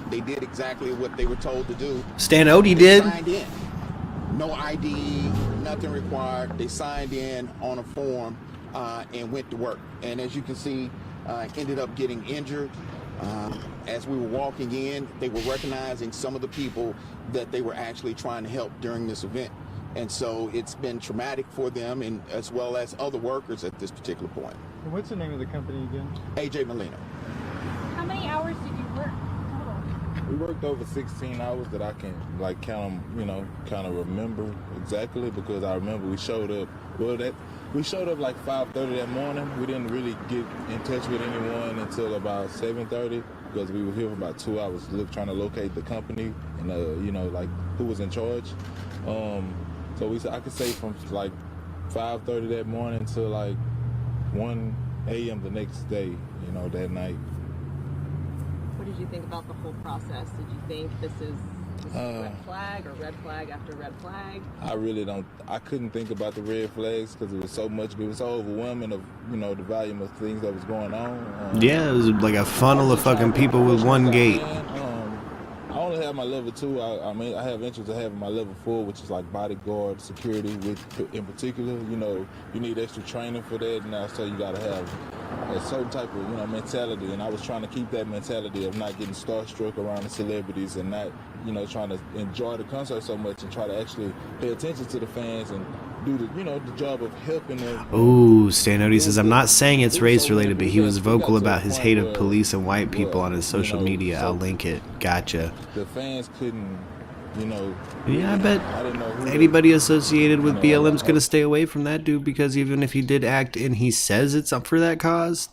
They did exactly what they were told to do. Stan Odie did. Signed in. No ID, nothing required. They signed in on a form and went to work. And as you can see, ended up getting injured. As we were walking in, they were recognizing some of the people that they were actually trying to help during this event. And so it's been traumatic for them, and as well as other workers at this particular point. And what's the name of the company again? AJ Molina. How many hours did you work? We worked over 16 hours that I can count them, kind of remember exactly, because I remember we showed up. We showed up like 5:30 that morning. We didn't really get in touch with anyone until about 7:30 because we were here for about 2 hours trying to locate the company and who was in charge. So I could say from like 5:30 that morning to like 1 a.m. the next day, that night. What did you think about the whole process? Did you think this is red flag or red flag after red flag? I really don't. I couldn't think about the red flags because it was so overwhelming of, the volume of things that was going on. Yeah, it was like a funnel of fucking people with one gate. I only have my level 2. I have interest in having my level 4, which is like bodyguard security. In particular, you need extra training for that, and so you got to have a certain type of mentality. And I was trying to keep that mentality of not getting starstruck around the celebrities and not trying to enjoy the concert so much and try to actually pay attention to the fans and do the the job of helping them. Oh, Stanody says, I'm not saying it's race related, but he was vocal about his hate of police and white people on his social media. I'll link it. Gotcha. The fans couldn't, Yeah, I bet anybody associated with BLM's gonna stay away from that dude, because even if he did act and he says it's up for that cause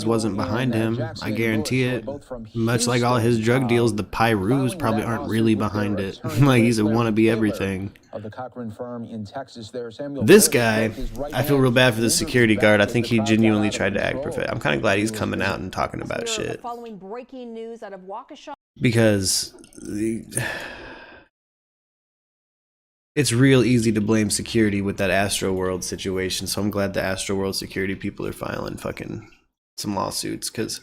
wasn't behind him. I guarantee it. Much like all his drug deals, the Pyrus probably aren't really behind it. Like, he's a wannabe everything. This guy, I feel real bad for the security guard. I think he genuinely tried to act perfect. I'm kind of glad he's coming out and talking about shit. Following breaking news out of Waukesha. Because it's real easy to blame security with that Astroworld situation, so I'm glad the Astroworld security people are filing fucking some lawsuits, because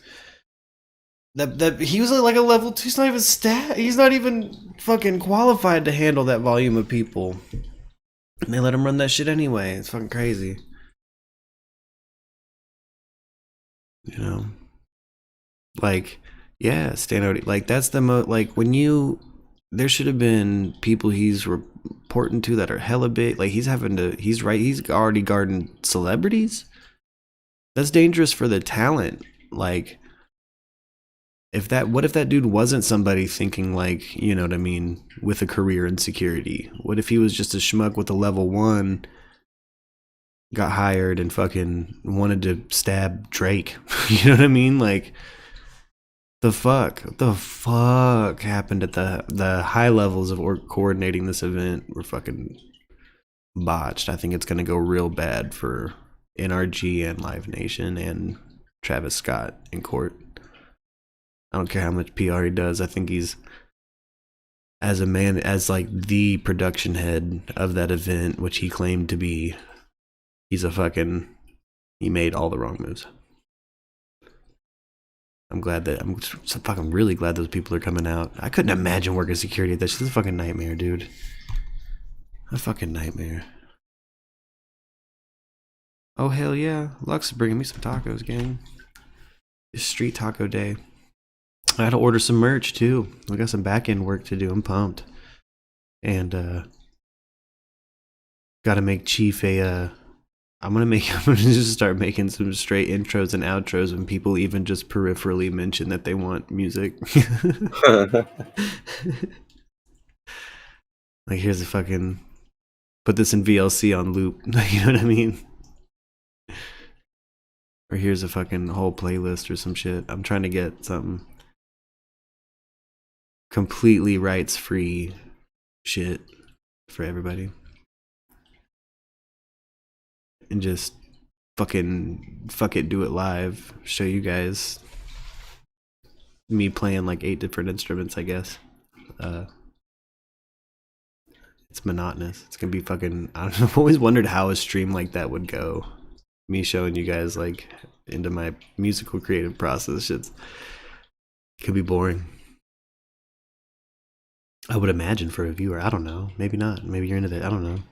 that he was like a level 2. He's not even he's not even fucking qualified to handle that volume of people, and they let him run that shit anyway. It's fucking crazy, like, yeah, Stanody, like, that's the like, when there should have been people he's reporting to that are hella big. Like, he's already guarding celebrities. That's dangerous for the talent. Like, what if that dude wasn't somebody thinking, like, you know what I mean, with a career in security? What if he was just a schmuck with a level 1, got hired and fucking wanted to stab Drake? You know what I mean? Like, the fuck happened at the high levels of coordinating this event were fucking botched. I think it's gonna go real bad for NRG and Live Nation and Travis Scott in court. I don't care how much PR he does. I think he's, as like the production head of that event, which he claimed to be, he made all the wrong moves. I'm fucking really glad those people are coming out. I couldn't imagine working security. That's just a fucking nightmare, dude. A fucking nightmare. Oh, hell yeah. Lux is bringing me some tacos, gang. It's street taco day. I had to order some merch, too. We got some back-end work to do. I'm pumped. And, gotta make Chief I'm gonna just start making some straight intros and outros when people even just peripherally mention that they want music. Like, here's a fucking, put this in VLC on loop. You know what I mean? Or here's a fucking whole playlist or some shit. I'm trying to get some completely rights-free shit for everybody. And just fuck it, do it live. Show you guys me playing like 8 different instruments, I guess. It's monotonous. It's gonna be fucking, I don't know, I've always wondered how a stream like that would go. Me showing you guys like into my musical creative process. It could be boring. I would imagine for a viewer. I don't know. Maybe not. Maybe you're into that. I don't know.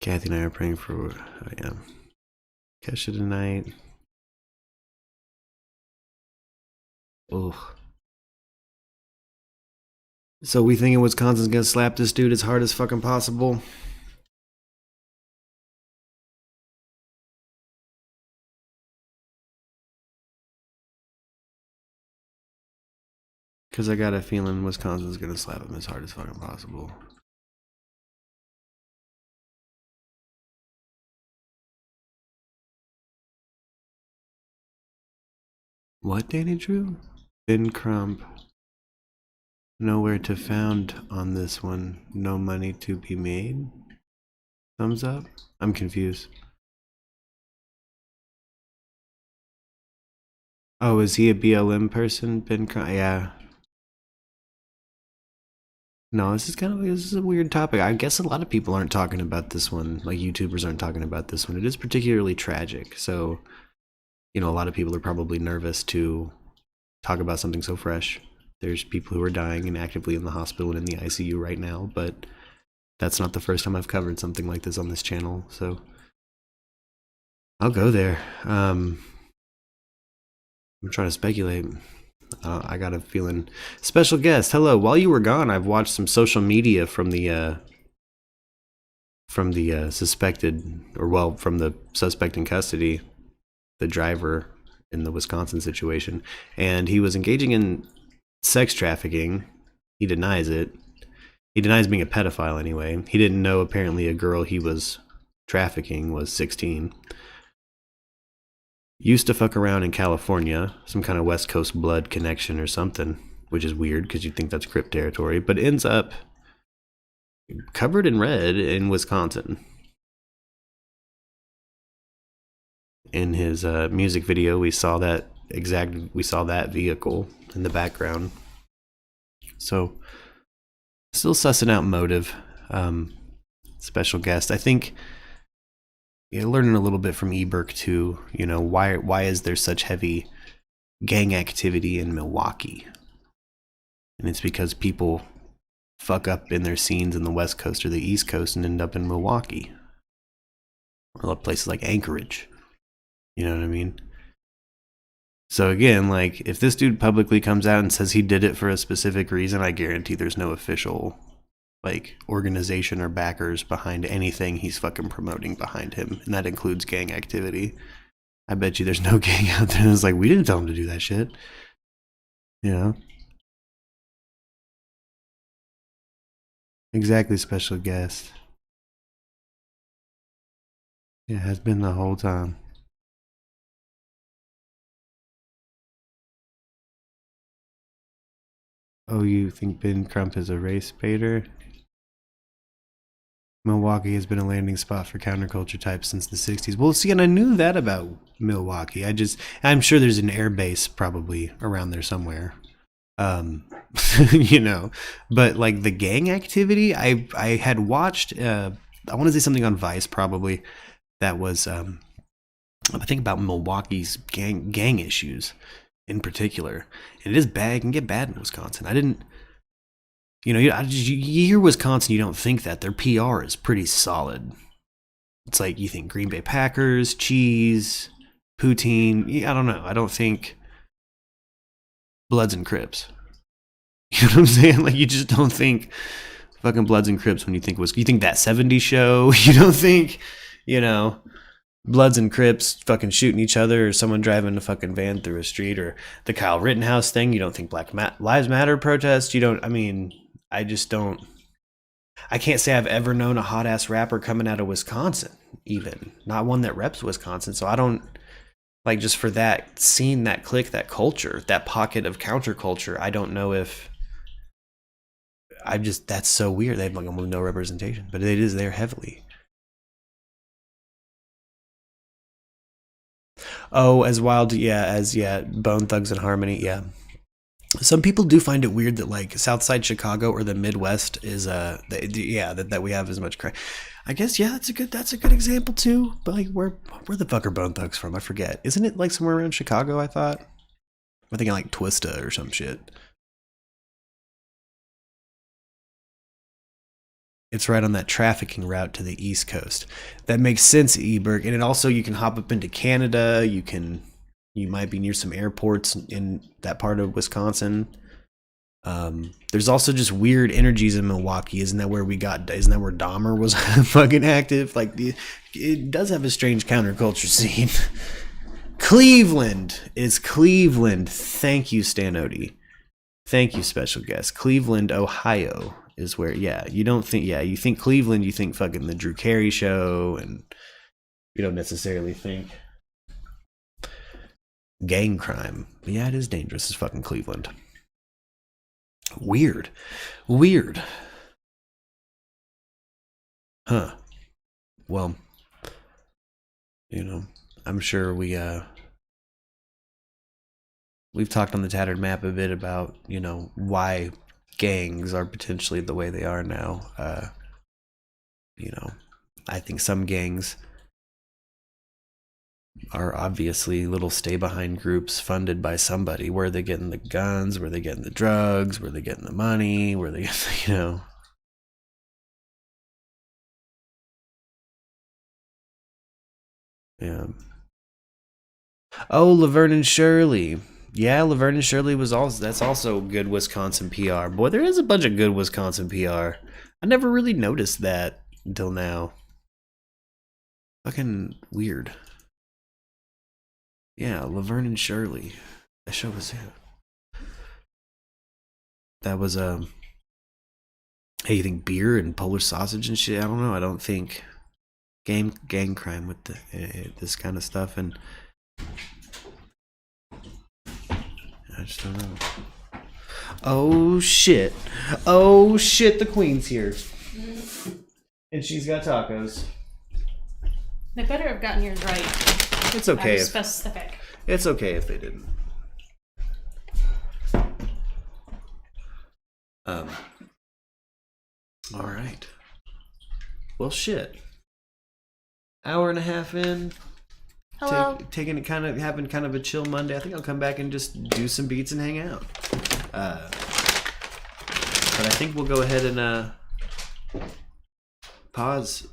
Kathy and I are praying for Kesha tonight. Oh. So we thinking Wisconsin's gonna slap this dude as hard as fucking possible? Because I got a feeling Wisconsin's gonna slap him as hard as fucking possible. What, Danny Drew? Ben Crump. Nowhere to found on this one. No money to be made? Thumbs up? I'm confused. Oh, is he a BLM person? Ben Crump? Yeah. No, this is a weird topic. I guess a lot of people aren't talking about this one. Like, YouTubers aren't talking about this one. It is particularly tragic. So, you know, a lot of people are probably nervous to talk about something so fresh. There's people who are dying and actively in the hospital and in the ICU right now, but that's not the first time I've covered something like this on this channel, so I'll go there. I'm trying to speculate. I got a feeling. Special guest, hello. While you were gone, I've watched some social media from the suspected, or well, from the suspect in custody, the driver in the Wisconsin situation, and he was engaging in sex trafficking. He denies it. He denies being a pedophile anyway. He didn't know apparently a girl he was trafficking was 16. Used to fuck around in California, some kind of West Coast blood connection or something, which is weird because you'd think that's Crip territory, but ends up covered in red in Wisconsin. In his music video, we saw that vehicle in the background. So, still sussing out motive. Special guest, I think. Yeah, learning a little bit from eBerk too. You know, why is there such heavy gang activity in Milwaukee? And it's because people fuck up in their scenes in the West Coast or the East Coast and end up in Milwaukee, or places like Anchorage. You know what I mean? So again, like, if this dude publicly comes out and says he did it for a specific reason, I guarantee there's no official, like, organization or backers behind anything he's fucking promoting behind him. And that includes gang activity. I bet you there's no gang out there that's like, we didn't tell him to do that shit. You know? Exactly, special guest. Yeah, has been the whole time. Oh, you think Ben Crump is a race baiter? Milwaukee has been a landing spot for counterculture types since the 60s. Well, see, and I knew that about Milwaukee. I'm sure there's an air base probably around there somewhere. You know, but like the gang activity, I had watched, I want to say something on Vice probably that was, I think about Milwaukee's gang issues in particular. And it is bad, it can get bad in Wisconsin. I didn't, you know, you hear Wisconsin, you don't think that. Their PR is pretty solid. It's like you think Green Bay Packers, cheese, poutine. I don't know. I don't think Bloods and Crips. You know what I'm saying? Like, you just don't think fucking Bloods and Crips when you think you think that 70s show. You don't think, you know, Bloods and Crips fucking shooting each other, or someone driving a fucking van through a street, or the Kyle Rittenhouse thing. You don't think Black Lives Matter protest. You don't. I mean, I just don't. I can't say I've ever known a hot ass rapper coming out of Wisconsin, even not one that reps Wisconsin. So I don't, like, just for that scene, that clique, that culture, that pocket of counterculture. I don't know if that's so weird. They have like almost no representation, but it is there heavily. Oh, as wild, yeah, Bone Thugs and Harmony, yeah. Some people do find it weird that like Southside Chicago or the Midwest is that we have as much crime. I guess that's a good example too. But like where the fuck are Bone Thugs from? I forget. Isn't it like somewhere around Chicago? I thought. I'm thinking like Twista or some shit. It's right on that trafficking route to the East Coast. That makes sense, Eberg. And it also, you can hop up into Canada. You might be near some airports in that part of Wisconsin. There's also just weird energies in Milwaukee. Isn't that where Dahmer was fucking active? Like, it does have a strange counterculture scene. Cleveland. Thank you, Stan Odie. Thank you, special guest. Cleveland, Ohio is where, you think Cleveland, you think fucking the Drew Carey show, and you don't necessarily think gang crime. But yeah, it is dangerous as fucking Cleveland. Weird. Huh. Well, you know, I'm sure we've talked on the Tattered Map a bit about, you know, why gangs are potentially the way they are now. You know, I think some gangs are obviously little stay-behind groups funded by somebody. Where are they getting the guns? Where are they getting the drugs? Where are they getting the money? Where are they, you know? Yeah. Oh, Laverne and Shirley. Yeah, Laverne and Shirley was also, that's also good Wisconsin PR. Boy, there is a bunch of good Wisconsin PR. I never really noticed that until now. Fucking weird. Yeah, Laverne and Shirley. That show was it. That was hey, you think beer and Polish sausage and shit? I don't know. I don't think gang crime with this kind of stuff, and I just don't know. Oh shit! Oh shit! The Queen's here, and she's got tacos. They better have gotten yours right. It's okay. Specific. It's okay if they didn't. All right. Well, shit. Hour and a half in. Hello. Taking it having kind of a chill Monday. I think I'll come back and just do some beats and hang out. But I think we'll go ahead and pause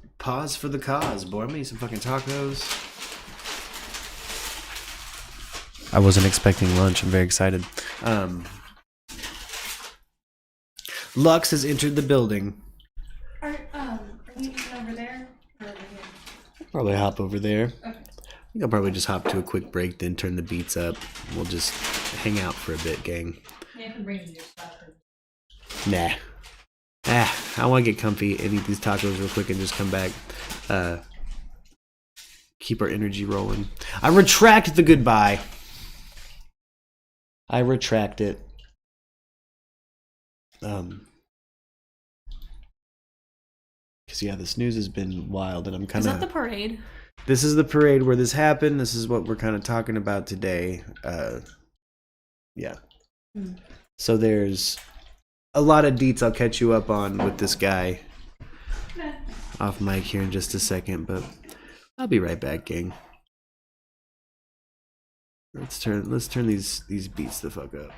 for the cause, boy. I'm gonna eat some fucking tacos. I wasn't expecting lunch. I'm very excited. Lux has entered the building. Are you over there or over here? Probably hop over there. Okay. I think I'll probably just hop to a quick break, then turn the beats up. We'll just hang out for a bit, gang. Yeah, I can bring you your stuff. Nah. I want to get comfy and eat these tacos real quick and just come back. Keep our energy rolling. I retract the goodbye. I retract it. Because yeah, this news has been wild, and I'm kind of. Is that the parade? This is the parade where this happened. This is what we're kind of talking about today. Yeah. So there's a lot of deets I'll catch you up on with this guy. Off mic here in just a second, but I'll be right back, gang. Let's turn these beats the fuck up.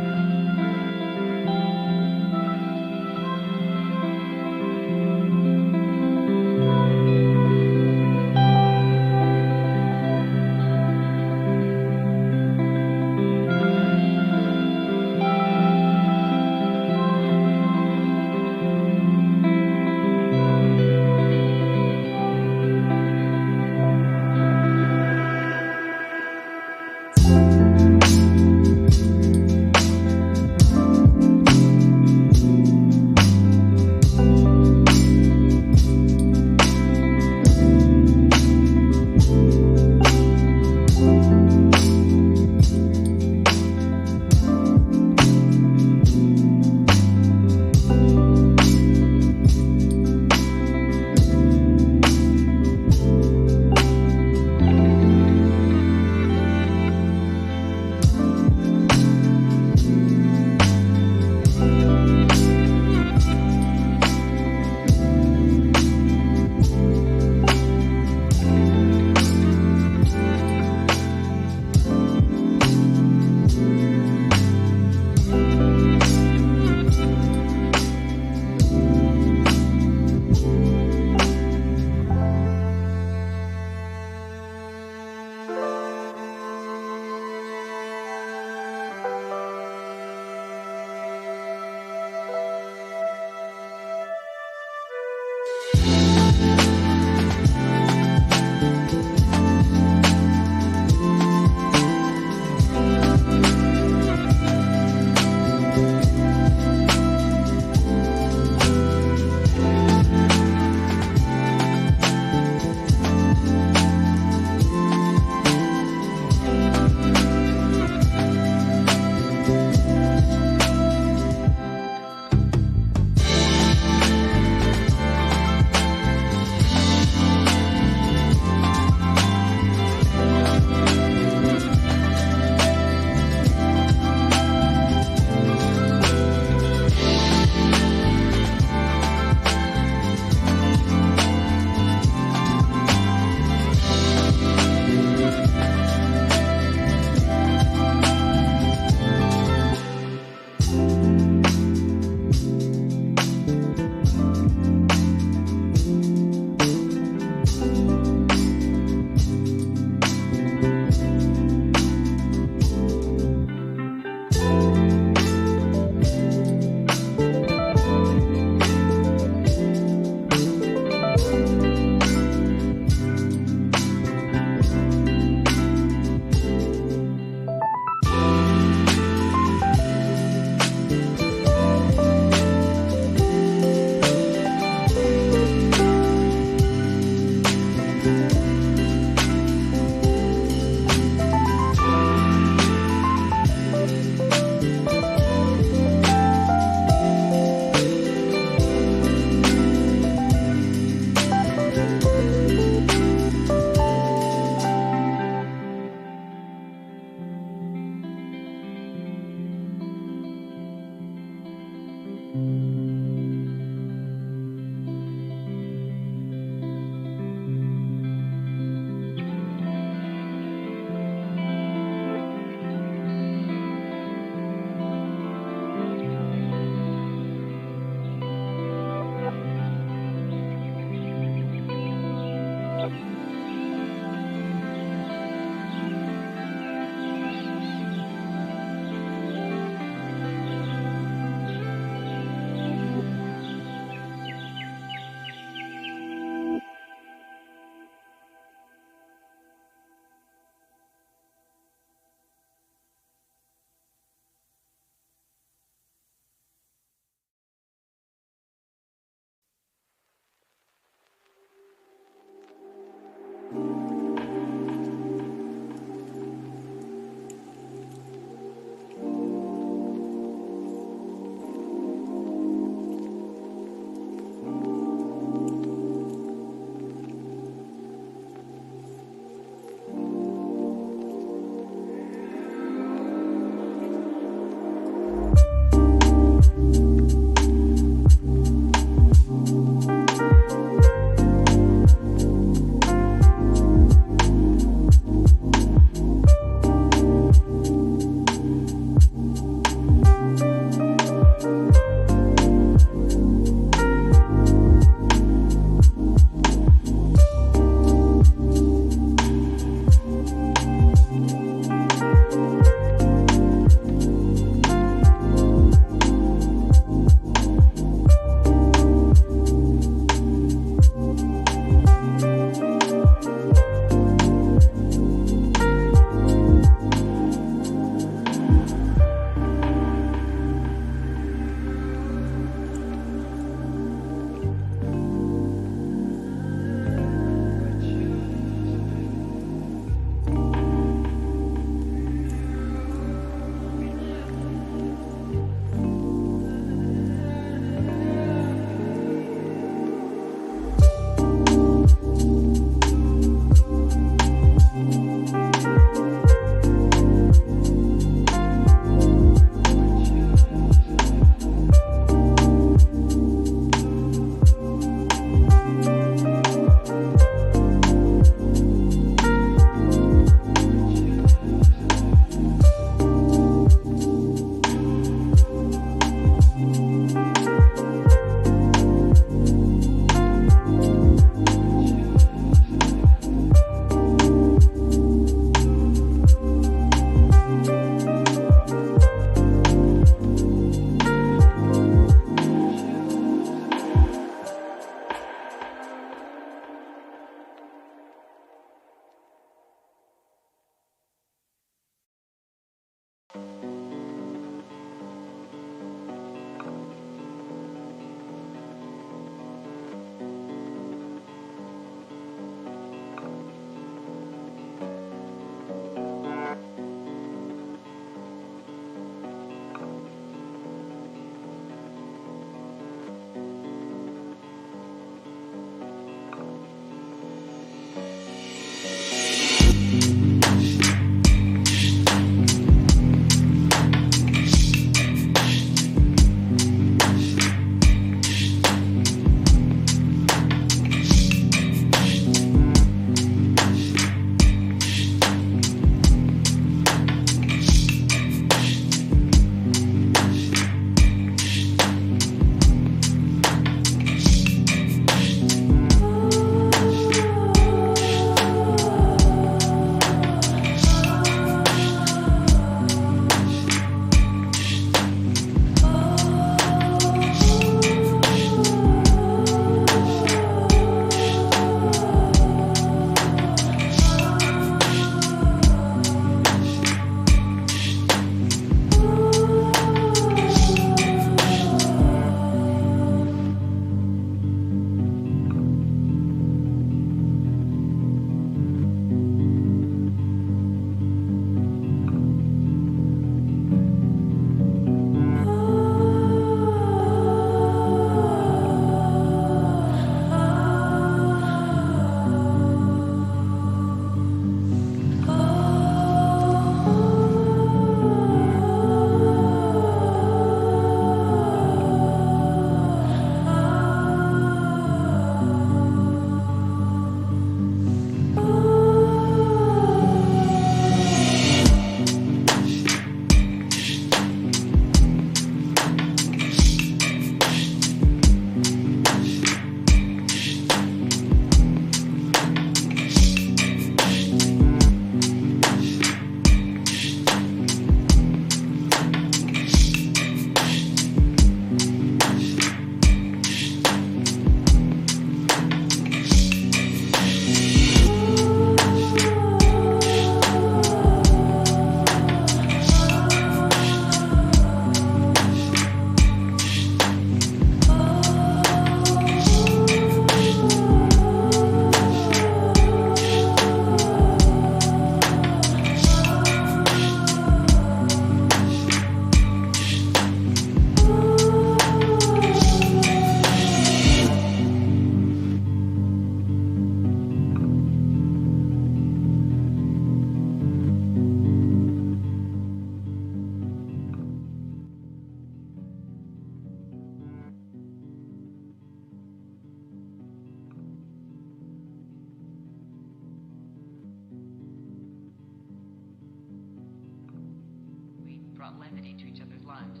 brought levity to each other's lives.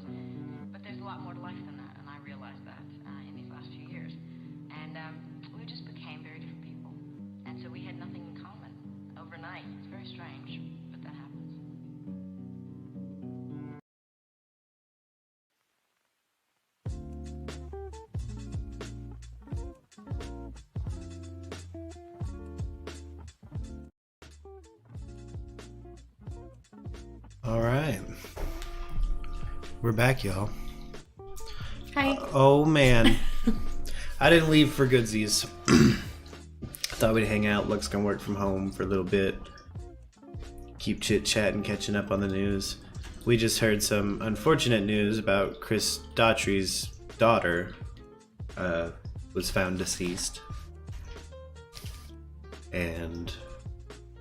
But there's a lot more to life than that, and I realized that in these last few years. And we just became very different people. And so we had nothing in common overnight. It's very strange, but that happens. All right. We're back, y'all. Hi. Oh, man. I didn't leave for goodsies. Thought we'd hang out. Luck's gonna work from home for a little bit. Keep chit-chatting, catching up on the news. We just heard some unfortunate news about Chris Daughtry's daughter was found deceased. And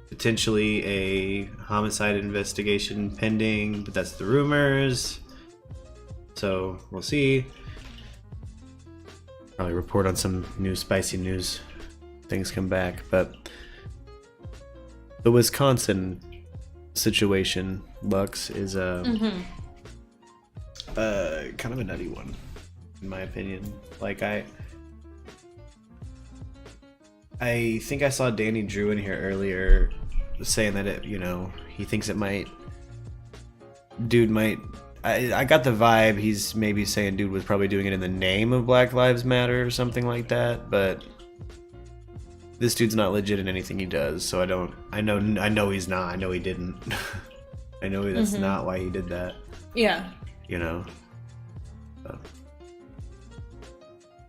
potentially a homicide investigation pending, but that's the rumors. So we'll see. Probably report on some new spicy news. Things come back, but the Wisconsin situation, Lux, is kind of a nutty one, in my opinion. Like I think I saw Danny Drew in here earlier saying that it, you know, he thinks it might. I got the vibe he's maybe saying dude was probably doing it in the name of Black Lives Matter or something like that, but this dude's not legit in anything he does, so I know he's not. I know he didn't. I know that's not why he did that. Yeah. You know? So,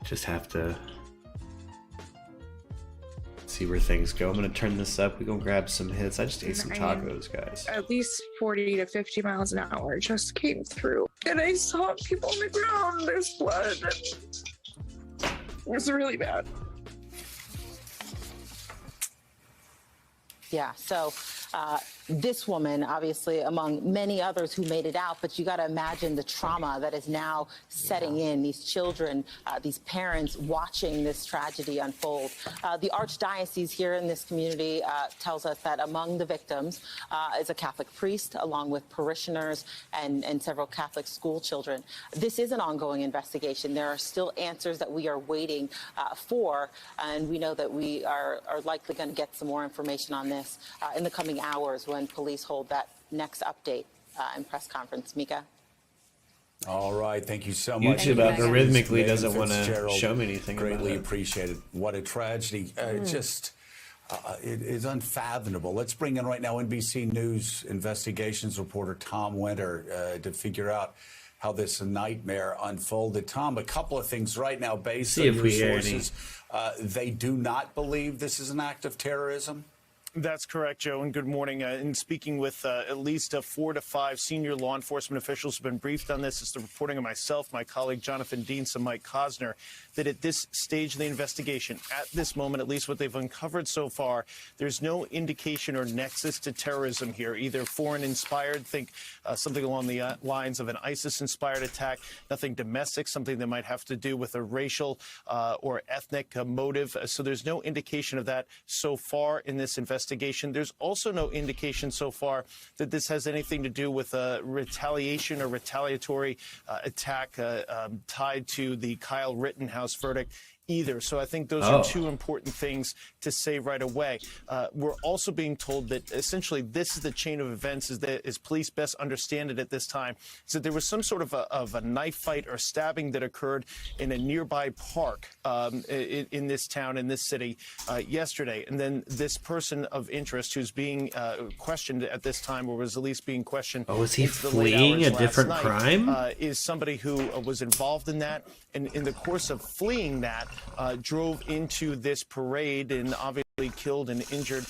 just have to see where things go. I'm gonna turn this up. We're gonna grab some hits. I just ate some tacos, guys. At least 40 to 50 miles an hour just came through. And I saw people on the ground. There's blood. It was really bad. Yeah, so this woman, obviously, among many others who made it out, but you got to imagine the trauma that is now setting in. These children, these parents watching this tragedy unfold. The Archdiocese here in this community tells us that among the victims is a Catholic priest, along with parishioners and several Catholic school children. This is an ongoing investigation. There are still answers that we are waiting for, and we know that we are likely going to get some more information on this in the coming hours when police hold that next update and press conference. Mika? All right, thank you so much. YouTube algorithmically doesn't want to show me anything greatly about it. Appreciated. What a tragedy. It is unfathomable. Let's bring in right now NBC News investigations reporter Tom Winter to figure out how this nightmare unfolded. Tom, a couple of things right now based on your sources. They do not believe this is an act of terrorism? That's correct, Joe, and good morning. In speaking with at least 4 to 5 senior law enforcement officials who have been briefed on this, it's the reporting of myself, my colleague Jonathan Deans, and Mike Cosner, that at this stage of the investigation, at this moment, at least what they've uncovered so far, there's no indication or nexus to terrorism here, either foreign-inspired, think something along the lines of an ISIS-inspired attack, nothing domestic, something that might have to do with a racial or ethnic motive. So there's no indication of that so far in this investigation. There's also no indication so far that this has anything to do with a retaliation or retaliatory attack tied to the Kyle Rittenhouse verdict either. So I think those are two important things to say right away. We're also being told that essentially this is the chain of events as police best understand it at this time. So there was some sort of a knife fight or stabbing that occurred in a nearby park in this town, in this city yesterday. And then this person of interest who's being questioned at this time, or was at least being questioned. Oh, is he fleeing a different crime? Is somebody who was involved in that. And in the course of fleeing that, drove into this parade and obviously killed and injured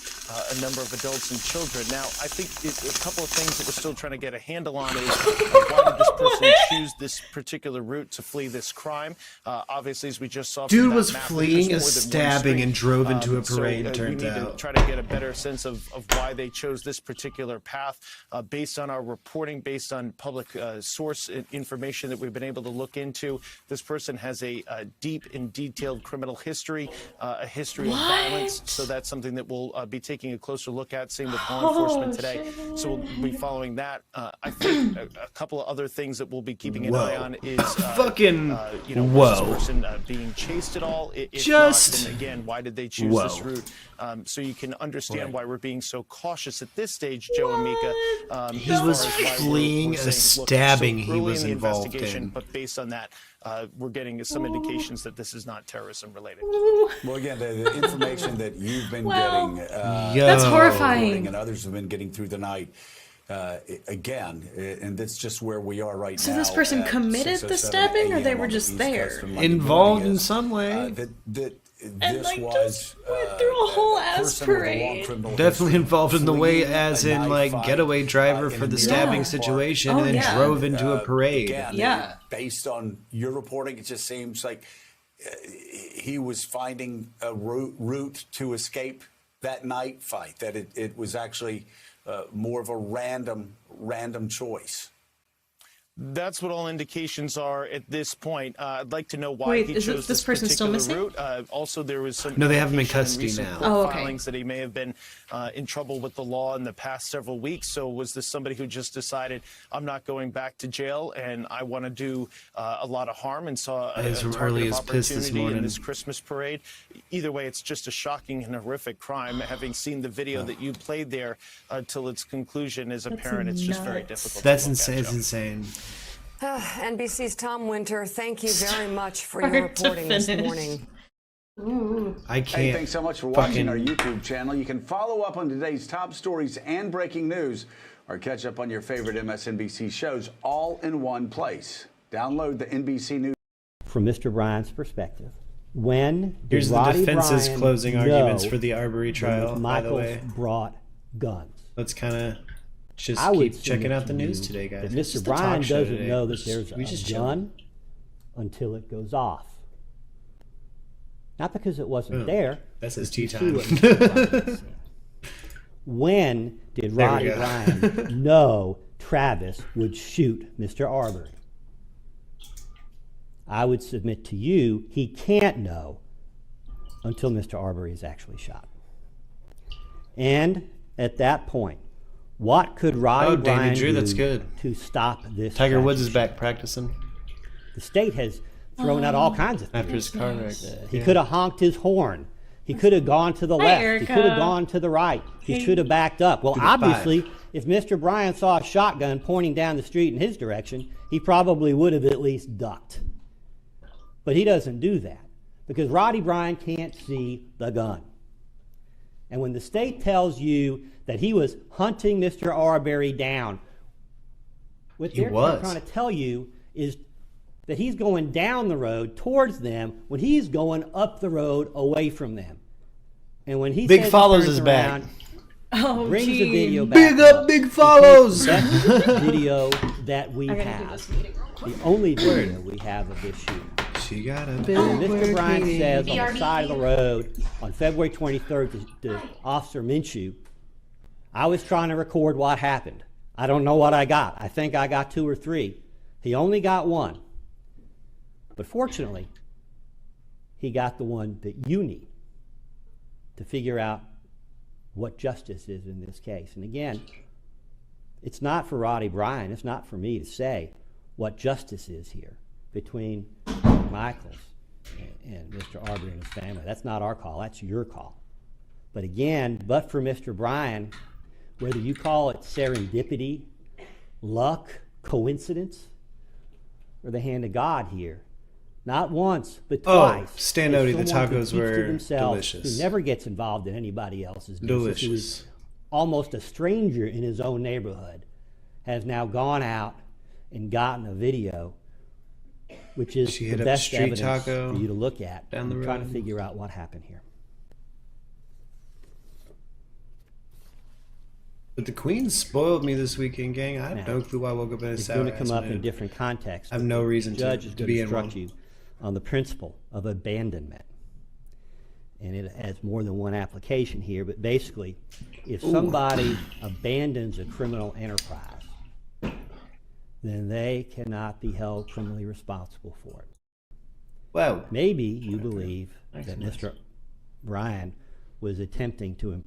a number of adults and children. Now, I think a couple of things that we're still trying to get a handle on is why did this person choose this particular route to flee this crime? Obviously, as we just saw, dude was fleeing a stabbing and drove into a parade. Turns we need out, to try to get a better sense of why they chose this particular path, based on our reporting, based on public source information that we've been able to look into. This person has a deep and detailed criminal history, a history of violence. So that's something that we'll be taking a closer look at. Same with law enforcement today. Shit. So we'll be following that. I think a couple of other things that we'll be keeping an eye on is fucking was this person being chased at all? If Just not, then again, why did they choose this route? So you can understand why we're being so cautious at this stage, Joe and Mika. He was fleeing a stabbing he was involved in. But based on that, we're getting some indications that this is not terrorism related. Well, again, the information that you've been Well, getting, that's horrifying. and others have been getting through the night. Again, and that's just where we are right now. So this person committed the stabbing, or they were just there? Involved in some way. And like just went through a whole ass parade. Definitely involved in the way, as in like getaway driver for the stabbing situation, and then drove into a parade. Again, based on your reporting, it just seems like he was finding a route to escape that night fight. That it was actually more of a random choice. That's what all indications are at this point. I'd like to know why Wait, he is chose this person still missing? route. Also, there was some No, they have him in indication custody recent now. Oh, okay. filings that he may have been in trouble with the law in the past several weeks. So was this somebody who just decided, I'm not going back to jail and I want to do a lot of harm, and saw a As from target early of as piss this opportunity in morning. this Christmas parade? Either way, it's just a shocking and horrific crime. Having seen the video that you played there till its conclusion as a parent, it's just very difficult. That's to look insane. at, It's Joe. insane. NBC's Tom Winter, thank you very much for Hard your to reporting this finish. morning. I can't. Hey, thanks so much for watching our YouTube channel. You can follow up on today's top stories and breaking news, or catch up on your favorite MSNBC shows all in one place. Download the NBC News. From Mr. Bryant's perspective, when Here's did the Roddy defense's Bryant closing arguments know for the Arbery trial, that by the Michaels way. brought guns? Let's kind of just I would keep checking submit out the to news you today, guys. that It's Mr. just a talk Bryan show doesn't today. know that there's We just a chill. gun until it goes off. Not because it wasn't Oh, there. that's his but tea you see time. what Mr. Bryan said. When did There we Roddy go. Bryan know Travis would shoot Mr. Arbery? I would submit to you he can't know until Mr. Arbery is actually shot. And at that point, what could Roddy Danny Bryan Drew, do that's good. to stop this? Tiger Woods is tragic back practicing. The state has thrown out all kinds of things. After his car wreck. He Yeah. could have honked his horn. He could have gone to the Hi, left. Erica. He could have gone to the right. He Hey. should have backed up. Well, To the five. obviously, if Mr. Bryan saw a shotgun pointing down the street in his direction, he probably would have at least ducked. But he doesn't do that because Roddy Bryan can't see the gun. And when the state tells you that he was hunting Mr. Arbery down, what He they're was. trying to tell you is that he's going down the road towards them when he's going up the road away from them. And when he Big says he Follows turns is back. around, Oh, brings the gee. video back. Big up, Big Follows. That's the video that we I gotta do have. this meeting real quick. The only video we have of this shooting. She got a And big Mr. Bryant working. says on the side of the road on February 23rd to Officer Minshew, I was trying to record what happened. I don't know what I got. I think I got 2 or 3. He only got 1. But fortunately, he got the one that you need to figure out what justice is in this case. And again, it's not for Roddy Bryan, it's not for me to say what justice is here between Michaels and Mr. Arbery and his family. That's not our call, that's your call. But again, but for Mr. Bryan, whether you call it serendipity, luck, coincidence, or the hand of God here, not once, but twice. Stanoti, the someone who tacos keeps to were themselves, delicious. Who never gets involved in anybody else's business. Who Delicious. is almost a stranger in his own neighborhood, has now gone out and gotten a video, which is She the hit up best Street evidence Taco for you to look at. down the and trying to road. figure out what happened here. But the Queen spoiled me this weekend, gang. I have Now, no clue why I woke up in a It's sour going to come ass up in mood. different contexts. I have no reason The judge is to going be to in instruct one. you on the principle of abandonment. And it has more than one application here, but basically, if Ooh. somebody abandons a criminal enterprise, then they cannot be held criminally responsible for it. Well, maybe you believe that Mr. Bryan was attempting to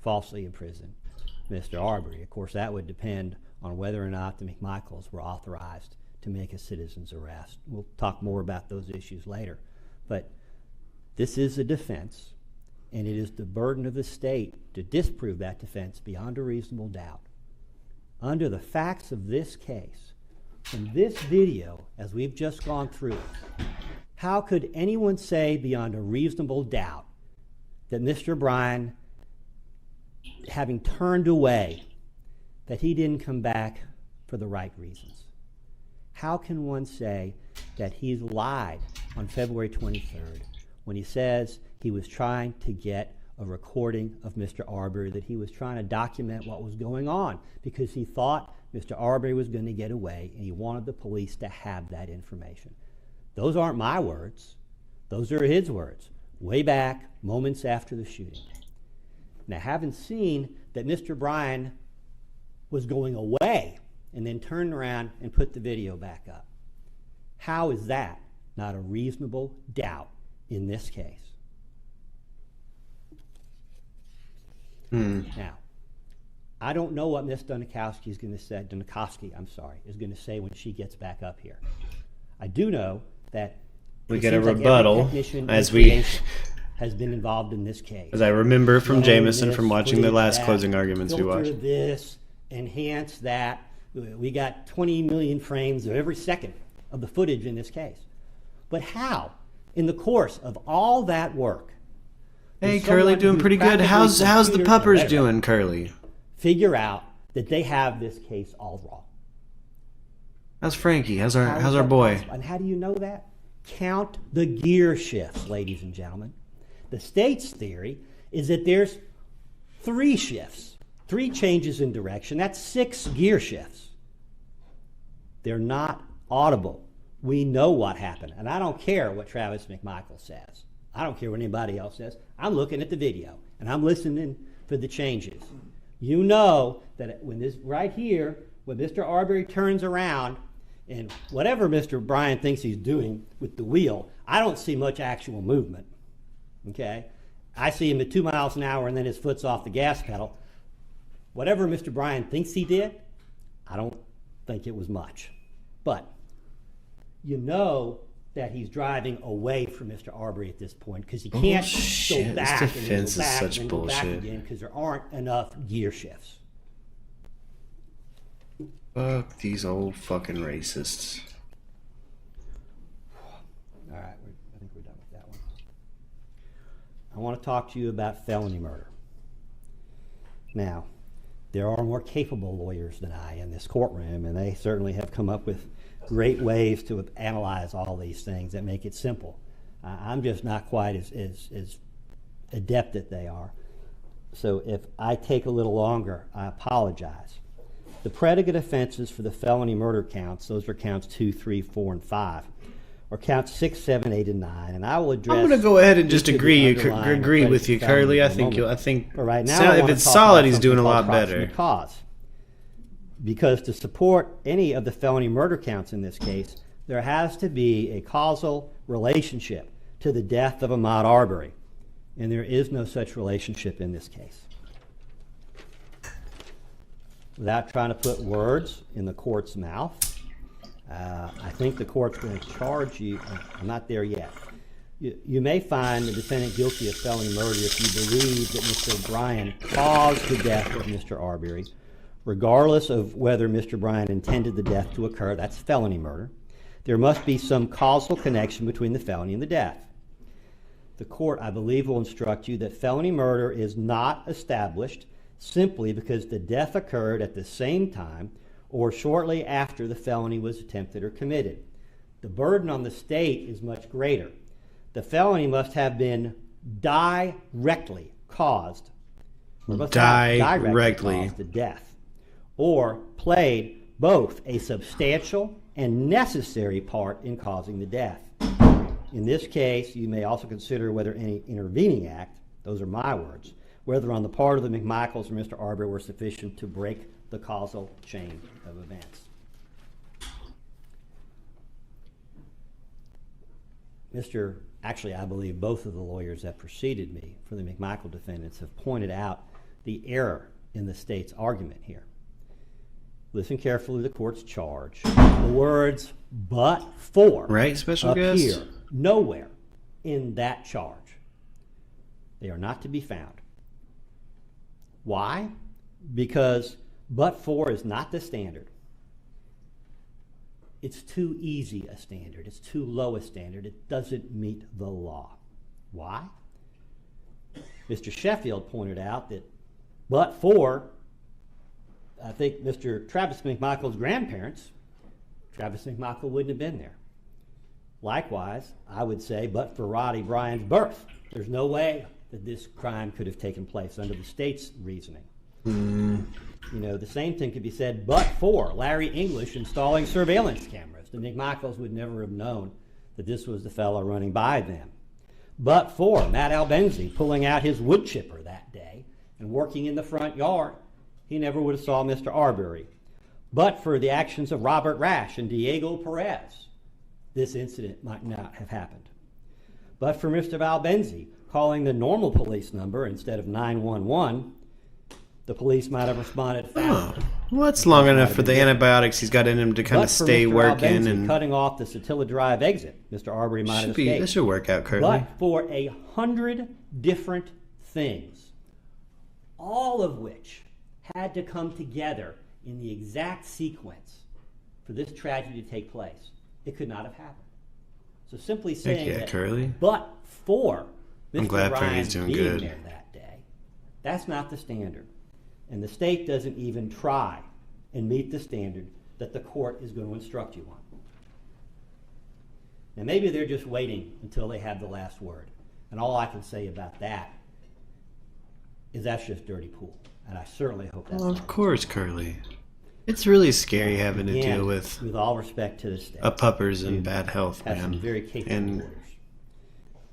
falsely imprison Mr. Arbery. Of course, that would depend on whether or not the McMichaels were authorized to make a citizen's arrest. We'll talk more about those issues later. But this is a defense, and it is the burden of the state to disprove that defense beyond a reasonable doubt. Under the facts of this case, from this video, as we've just gone through, how could anyone say beyond a reasonable doubt that Mr. Bryan, having turned away, that he didn't come back for the right reasons? How can one say that he's lied on February 23rd when he says he was trying to get a recording of Mr. Arbery, that he was trying to document what was going on because he thought Mr. Arbery was going to get away and he wanted the police to have that information? Those aren't my words. Those are his words, way back, moments after the shooting. Now, having seen that Mr. Bryan was going away and then turned around and put the video back up, how is that not a reasonable doubt in this case? Now, I don't know what Ms. Dunikowski is going to say. Is going to say when she gets back up here. I do know that we get a rebuttal as we has been involved in this case. As I remember from Jameson from watching the last closing arguments we watched. This, enhance that. We got 20 million frames of every second of the footage in this case. But how, in the course of all that work, hey, Curly, doing pretty good. How's the puppers doing, Curly? Figure out that they have this case all wrong. How's Frankie? How's our boy? Possible? And how do you know that? Count the gear shifts, ladies and gentlemen. The state's theory is that there's 3 shifts, 3 changes in direction. That's 6 gear shifts. They're not audible. We know what happened. And I don't care what Travis McMichael says. I don't care what anybody else says. I'm looking at the video, and I'm listening for the changes. You know that when this right here, when Mr. Arbery turns around, and whatever Mr. Bryan thinks he's doing with the wheel, I don't see much actual movement. Okay? I see him at 2 miles an hour, and then his foot's off the gas pedal. Whatever Mr. Bryan thinks he did, I don't think it was much. But you know that he's driving away from Mr. Arbery at this point because he can't go back this defense and go back is such and go back bullshit. again because there aren't enough gear shifts. Fuck these old fucking racists. All right, I think we're done with that one. I want to talk to you about felony murder. Now, there are more capable lawyers than I in this courtroom, and they certainly have come up with great ways to analyze all these things that make it simple. I'm just not quite as adept as they are. So if I take a little longer, I apologize. The predicate offenses for the felony murder counts, those are counts 2, 3, 4, and 5, or counts 6, 7, 8, and 9. And I will address. I'm going to go ahead and just agree with you, Curly. I think right now, if it's solid, he's doing a lot better. Cause. Because to support any of the felony murder counts in this case, there has to be a causal relationship to the death of Ahmaud Arbery. And there is no such relationship in this case. Without trying to put words in the court's mouth, I think the court's going to charge you. I'm not there yet. You may find the defendant guilty of felony murder if you believe that Mr. Bryan caused the death of Mr. Arbery, regardless of whether Mr. Bryan intended the death to occur. That's felony murder. There must be some causal connection between the felony and the death. The court, I believe, will instruct you that felony murder is not established simply because the death occurred at the same time or shortly after the felony was attempted or committed. The burden on the state is much greater. The felony must have been directly caused, directly caused the death, or played both a substantial and necessary part in causing the death. In this case, you may also consider whether any intervening act, those are my words, whether on the part of the McMichaels or Mr. Arbery were sufficient to break the causal chain of events. Mr. actually I believe both of the lawyers that preceded me for the McMichael defendants have pointed out the error in the state's argument here. Listen carefully to the court's charge. The words "but for" right, special appear guest? nowhere in that charge. They are not to be found. Why? Because "but for" is not the standard. It's too easy a standard. It's too low a standard. It doesn't meet the law. Why? Mr. Sheffield pointed out that but for, I think, Mr. Travis McMichael's grandparents, Travis McMichael wouldn't have been there. Likewise, I would say, but for Roddy Bryan's birth, there's no way that this crime could have taken place under the state's reasoning. You know, the same thing could be said, but for Larry English installing surveillance cameras. The McMichaels would never have known that this was the fellow running by them. But for Matt Albenzi pulling out his wood chipper that day and working in the front yard, he never would have saw Mr. Arbery. But for the actions of Robert Rash and Diego Perez, this incident might not have happened. But for Mr. Albenzi calling the normal police number instead of 911, the police might have responded faster. Well, that's long enough for the antibiotics he's got in him to kind of stay working. And cutting off the Satilla Drive exit, Mr. Arbery might have escaped. This should work out, Curly. But for 100 different things, all of which had to come together in the exact sequence for this tragedy to take place, it could not have happened. So simply saying that, Curly. but for I'm Mr. glad Bryan Curly's doing being good. there that day, that's not the standard. And the state doesn't even try and meet the standard that the court is going to instruct you on. Now maybe they're just waiting until they have the last word. And all I can say about that is that's just dirty pool. And I certainly hope that's Well, not of course, Curly. It's really scary having to Again, deal with all respect to the state, a puppers in bad health, has some man. very capable And lawyers.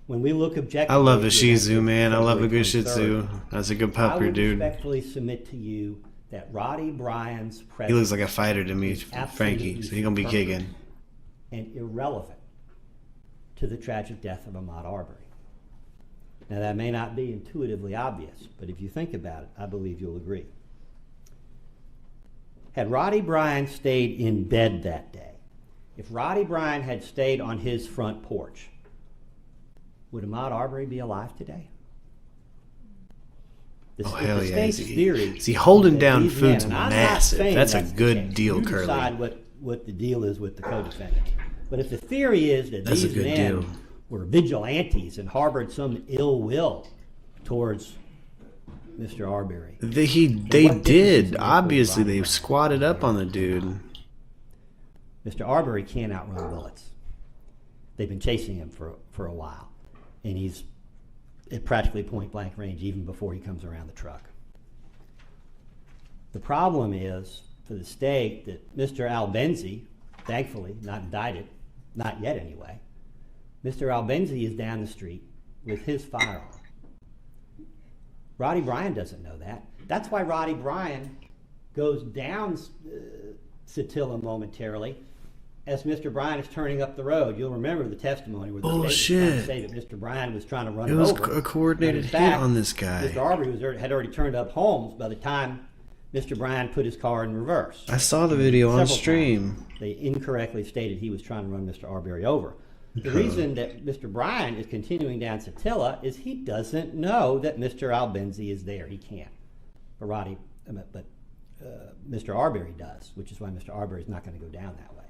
When we look objectively, I love a at Shih the Tzu, man. I love a good February Shih Tzu. 23rd, That's a good I pupper, would dude. respectfully submit to you that Roddy Bryan's presence He looks like a fighter to me, is Frankie. absolutely So he's gonna be superb kicking. and irrelevant to the tragic death of Ahmaud Arbery. Now that may not be intuitively obvious, but if you think about it, I believe you'll agree. Had Roddy Bryan stayed in bed that day, if Roddy Bryan had stayed on his front porch, would Ahmaud Arbery be alive today? Oh, hell yeah. Is See, holding that down these food's men, and I'm not massive. saying That's a the good case. deal, You Curly. decide what the deal is with the co-defendant. But if the theory is that That's a these good men deal. were vigilantes and harbored some ill will towards Mr. Arbery. They did. Obviously, they squatted up on the dude. Mr. Arbery can't outrun bullets. They've been chasing him for a while. And he's at practically point blank range even before he comes around the truck. The problem is for the state that Mr. Albenzi, thankfully not indicted, not yet anyway, Mr. Albenzi is down the street with his firearm. Roddy Bryan doesn't know that. That's why Roddy Bryan goes down Satilla momentarily as Mr. Bryan is turning up the road. You'll remember the testimony where the state was trying to say that Mr. Bryan was trying to run It him was over. a coordinated And in fact, hit on this guy. Mr. Arbery had already turned up Holmes by the time Mr. Bryan put his car in reverse. I saw the video on Several stream. times, they incorrectly stated he was trying to run Mr. Arbery over. The reason that Mr. Bryan is continuing down Satilla is he doesn't know that Mr. Albenzi is there. He can't. But Mr. Arbery does, which is why Mr. Arbery is not going to go down that way.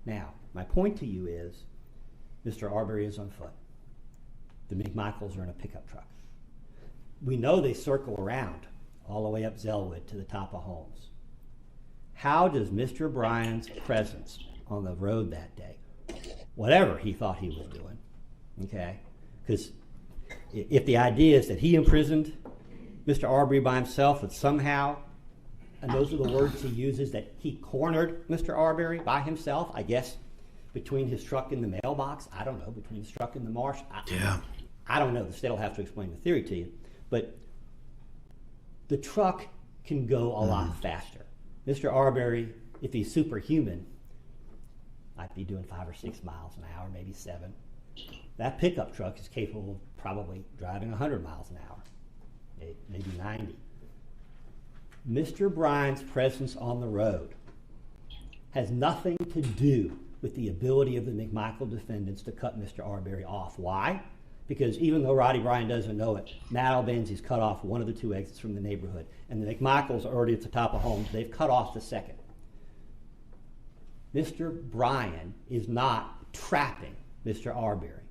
Now, my point to you is Mr. Arbery is on foot. The McMichaels are in a pickup truck. We know they circle around all the way up Zellwood to the top of Holmes. How does Mr. Bryan's presence on the road that day, whatever he thought he was doing, okay? Because if the idea is that he imprisoned Mr. Arbery by himself, that somehow, and those are the words he uses, that he cornered Mr. Arbery by himself, I guess, between his truck and the mailbox, I don't know, between his truck and the marsh. I don't know. The state will have to explain the theory to you. But the truck can go a lot faster. Mr. Arbery, if he's superhuman, might be doing 5 or 6 miles an hour, maybe 7. That pickup truck is capable of probably driving 100 miles an hour, maybe 90. Mr. Bryan's presence on the road has nothing to do with the ability of the McMichael defendants to cut Mr. Arbery off. Why? Because even though Roddy Bryan doesn't know it, Matt Albenzi's cut off one of the two exits from the neighborhood, and the McMichaels are already at the top of homes. They've cut off the second. Mr. Bryan is not trapping Mr. Arbery.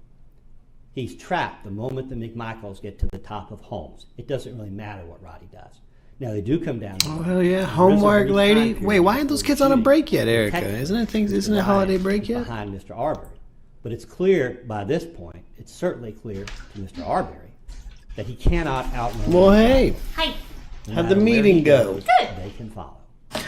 He's trapped the moment the McMichaels get to the top of homes. It doesn't really matter what Roddy does. Now they do come down. Oh hell yeah, homework lady. Wait, why aren't those kids on a break yet, Erica? Isn't it holiday break yet? Behind Mr. Arbery. But it's clear by this point, it's certainly clear to Mr. Arbery that he cannot outrun. Well, hey. Hi. How'd the meeting go? Good. They can follow.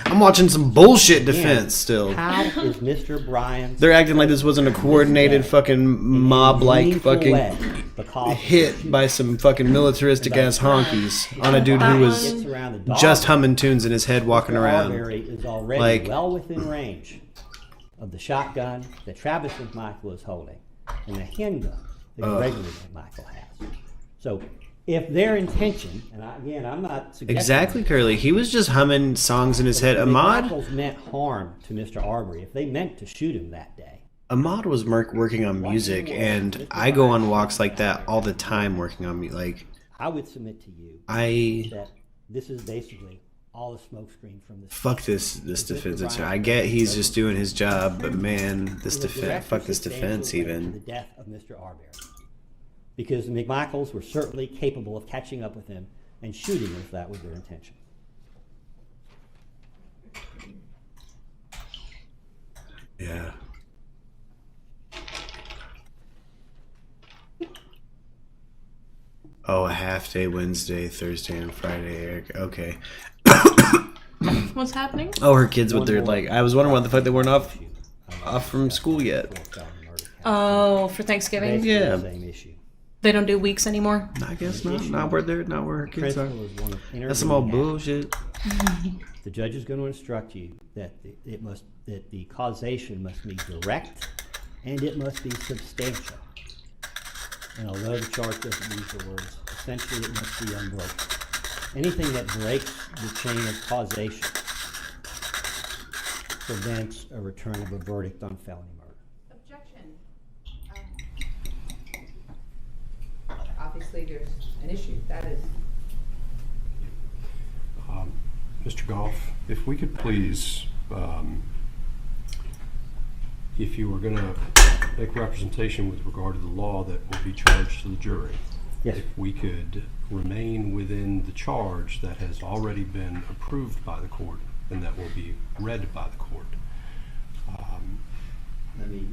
I'm watching some bullshit defense still. How is Mr. Bryan? They're acting like this wasn't a coordinated fucking mob-like fucking hit by some fucking militaristic ass honkies on a dude who was just humming tunes in his head walking around. Arbery is already well within range of the shotgun that Travis McMichael is holding and the handgun that regular McMichael has. So if their intention, and I'm not suggesting Exactly, Curly. He was just humming songs in his head. Ahmad McMichaels meant harm to Mr. Arbery. If they meant to shoot him that day. Ahmad was working on music, and I go on walks like that all the time working on me. Like, I would submit to you that this is basically all the smoke screen from this. Fuck this defense attorney. I get he's just doing his job, but man, this defense, fuck this defense even. The death of Mr. Arbery. Because the McMichaels were certainly capable of catching up with him and shooting him if that was their intention. Yeah. Oh, a half day Wednesday, Thursday, and Friday, Eric. Okay. What's happening? Oh, her kids with their, like, I was wondering why the fuck they weren't off from school yet. Oh, for Thanksgiving? Yeah. They don't do weeks anymore? I guess not. Not where her kids are. That's some old bullshit. The judge is going to instruct you that the causation must be direct and it must be substantial. And although the charge doesn't use the words, essentially it must be unbroken. Anything that breaks the chain of causation prevents a return of a verdict on felony murder. Objection. Obviously, there's an issue. That is. Mr. Goff, if we could please, if you were going to make a representation with regard to the law that will be charged to the jury, yes, if we could remain within the charge that has already been approved by the court and that will be read by the court. Let me,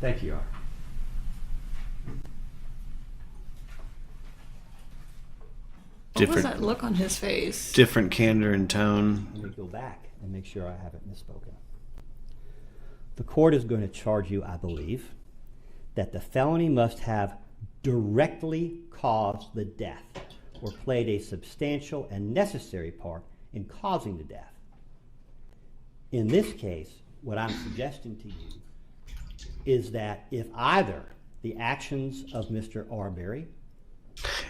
thank you, Your Honor. What was that look on his face? Different candor and tone. Let me go back and make sure I haven't misspoken. The court is going to charge you, I believe, that the felony must have directly caused the death or played a substantial and necessary part in causing the death. In this case, what I'm suggesting to you is that if either the actions of Mr. Arbery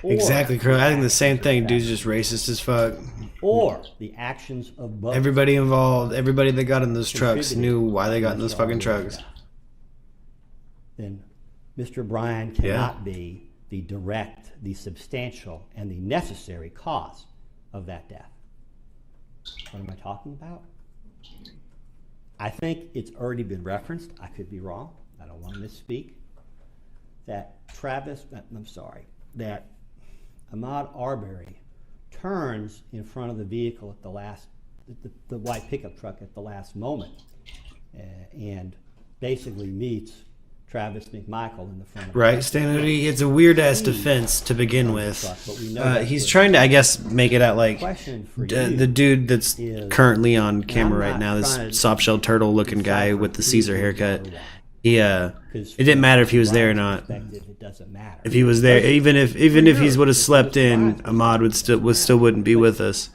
Exactly, Curly. I think the same thing. Dude's just racist as fuck. or the actions of both Everybody involved, everybody that got in those trucks knew why they got in those fucking trucks. then Mr. Bryan cannot be the direct, the substantial, and the necessary cause of that death. What am I talking about? I think it's already been referenced. I could be wrong. I don't want to misspeak. That that Ahmaud Arbery turns in front of the vehicle at the last, the white pickup truck at the last moment, and basically meets Travis McMichael in the front of the Right, Stanley, it's a weird ass defense to begin with. He's trying to, I guess, make it out like the dude that's currently on camera right now, this soft-shell turtle looking guy with the Caesar haircut. It didn't matter if he was there or not. If he was there, even if he would have slept in, Ahmaud would still wouldn't be with us.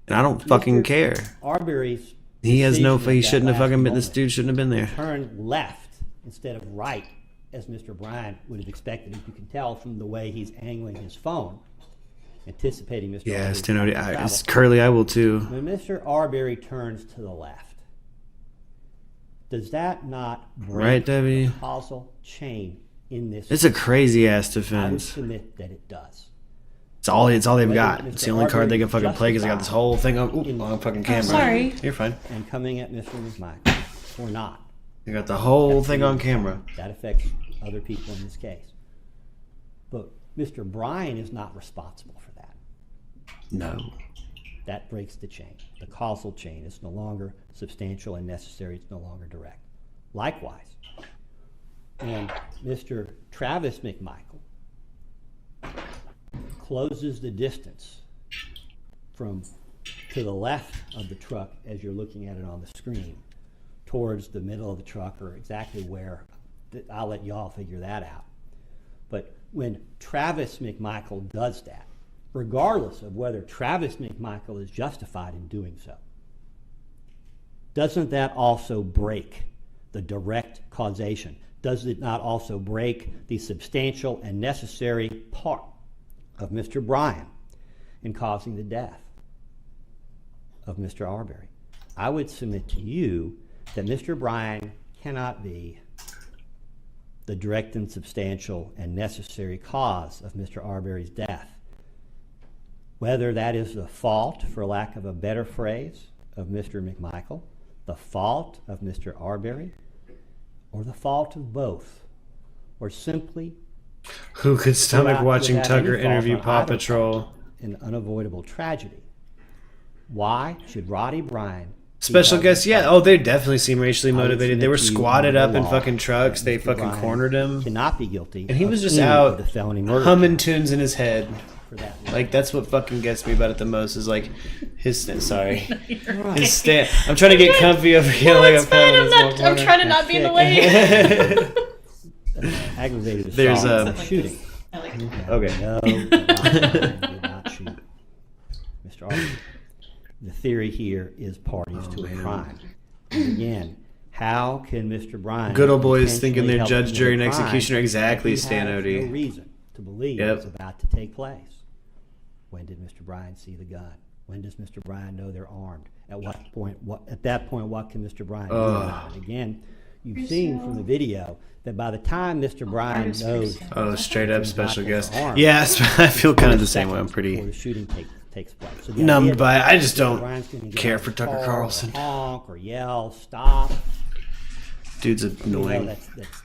And I don't fucking care. He has no. He shouldn't have fucking been. This dude shouldn't have been there. Turn left instead of right as Mr. Bryan would have expected. As you can tell from the way he's angling his phone, anticipating Mr. Yeah, Arbery's Steno, travel. it's Curly. I will too. When Mr. Arbery turns to the left, does that not break Right, Debbie? the causal chain in this? It's a crazy ass I would defense. submit that it does. It's all they've Whether got. Mr. It's the only card they can fucking play because they got this justified whole thing on fucking camera. sorry. You're fine. And coming at Mr. McMichael or not. They got the whole thing on camera. That affects other people in this case. But Mr. Bryan is not responsible for that. No. That breaks the chain. The causal chain is no longer substantial and necessary. It's no longer direct. Likewise, and Mr. Travis McMichael closes the distance from to the left of the truck as you're looking at it on the screen towards the middle of the truck, or exactly where. I'll let y'all figure that out. But when Travis McMichael does that, regardless of whether Travis McMichael is justified in doing so, doesn't that also break the direct causation? Does it not also break the substantial and necessary part of Mr. Bryan in causing the death of Mr. Arbery? I would submit to you that Mr. Bryan cannot be the direct and substantial and necessary cause of Mr. Arbery's death. Whether that is the fault, for lack of a better phrase, of Mr. McMichael, the fault of Mr. Arbery, or the fault of both, or simply Who could stomach without watching any Tucker fault interview on Paw either Patrol? part, an unavoidable tragedy. Why should Roddy Bryan Special guests, yeah. Oh, they definitely seem racially I would motivated. They were submit to you squatted under up in law fucking trucks. They Mr. fucking Bryan cornered him. cannot be guilty And he of was just any out of the felony murder humming charges tunes in his head. for that reason. Like, that's what fucking gets me about it the most is like his sorry. Right. His stand. I'm trying to get comfy over here. No, like it's fine. I'm trying to not be in the way. Aggravated assault. There's and shooting. Okay. No, did not shoot Mr. Arbery. The theory here is parties to a crime. And again, how can Mr. Bryan, Good old boys thinking they're intentionally help judge, commit jury, a and crime executioner. Exactly, if he Stan has Odie. no reason to believe Yep. it's about to take place? When did Mr. Bryan see the gun? When does Mr. Bryan know they're armed? At what point? At that point, what can Mr. Bryan do about it? Again, you've seen from the video that by the time Mr. Bryan knows, straight up special guest. armed, Yes, I feel kind of the same way. I'm before pretty the shooting takes place. So the numbed idea by it. that I just Mr. don't Bryan's gonna get care out for of the Tucker car Carlson. or honk or yell, stop. Dude's annoying.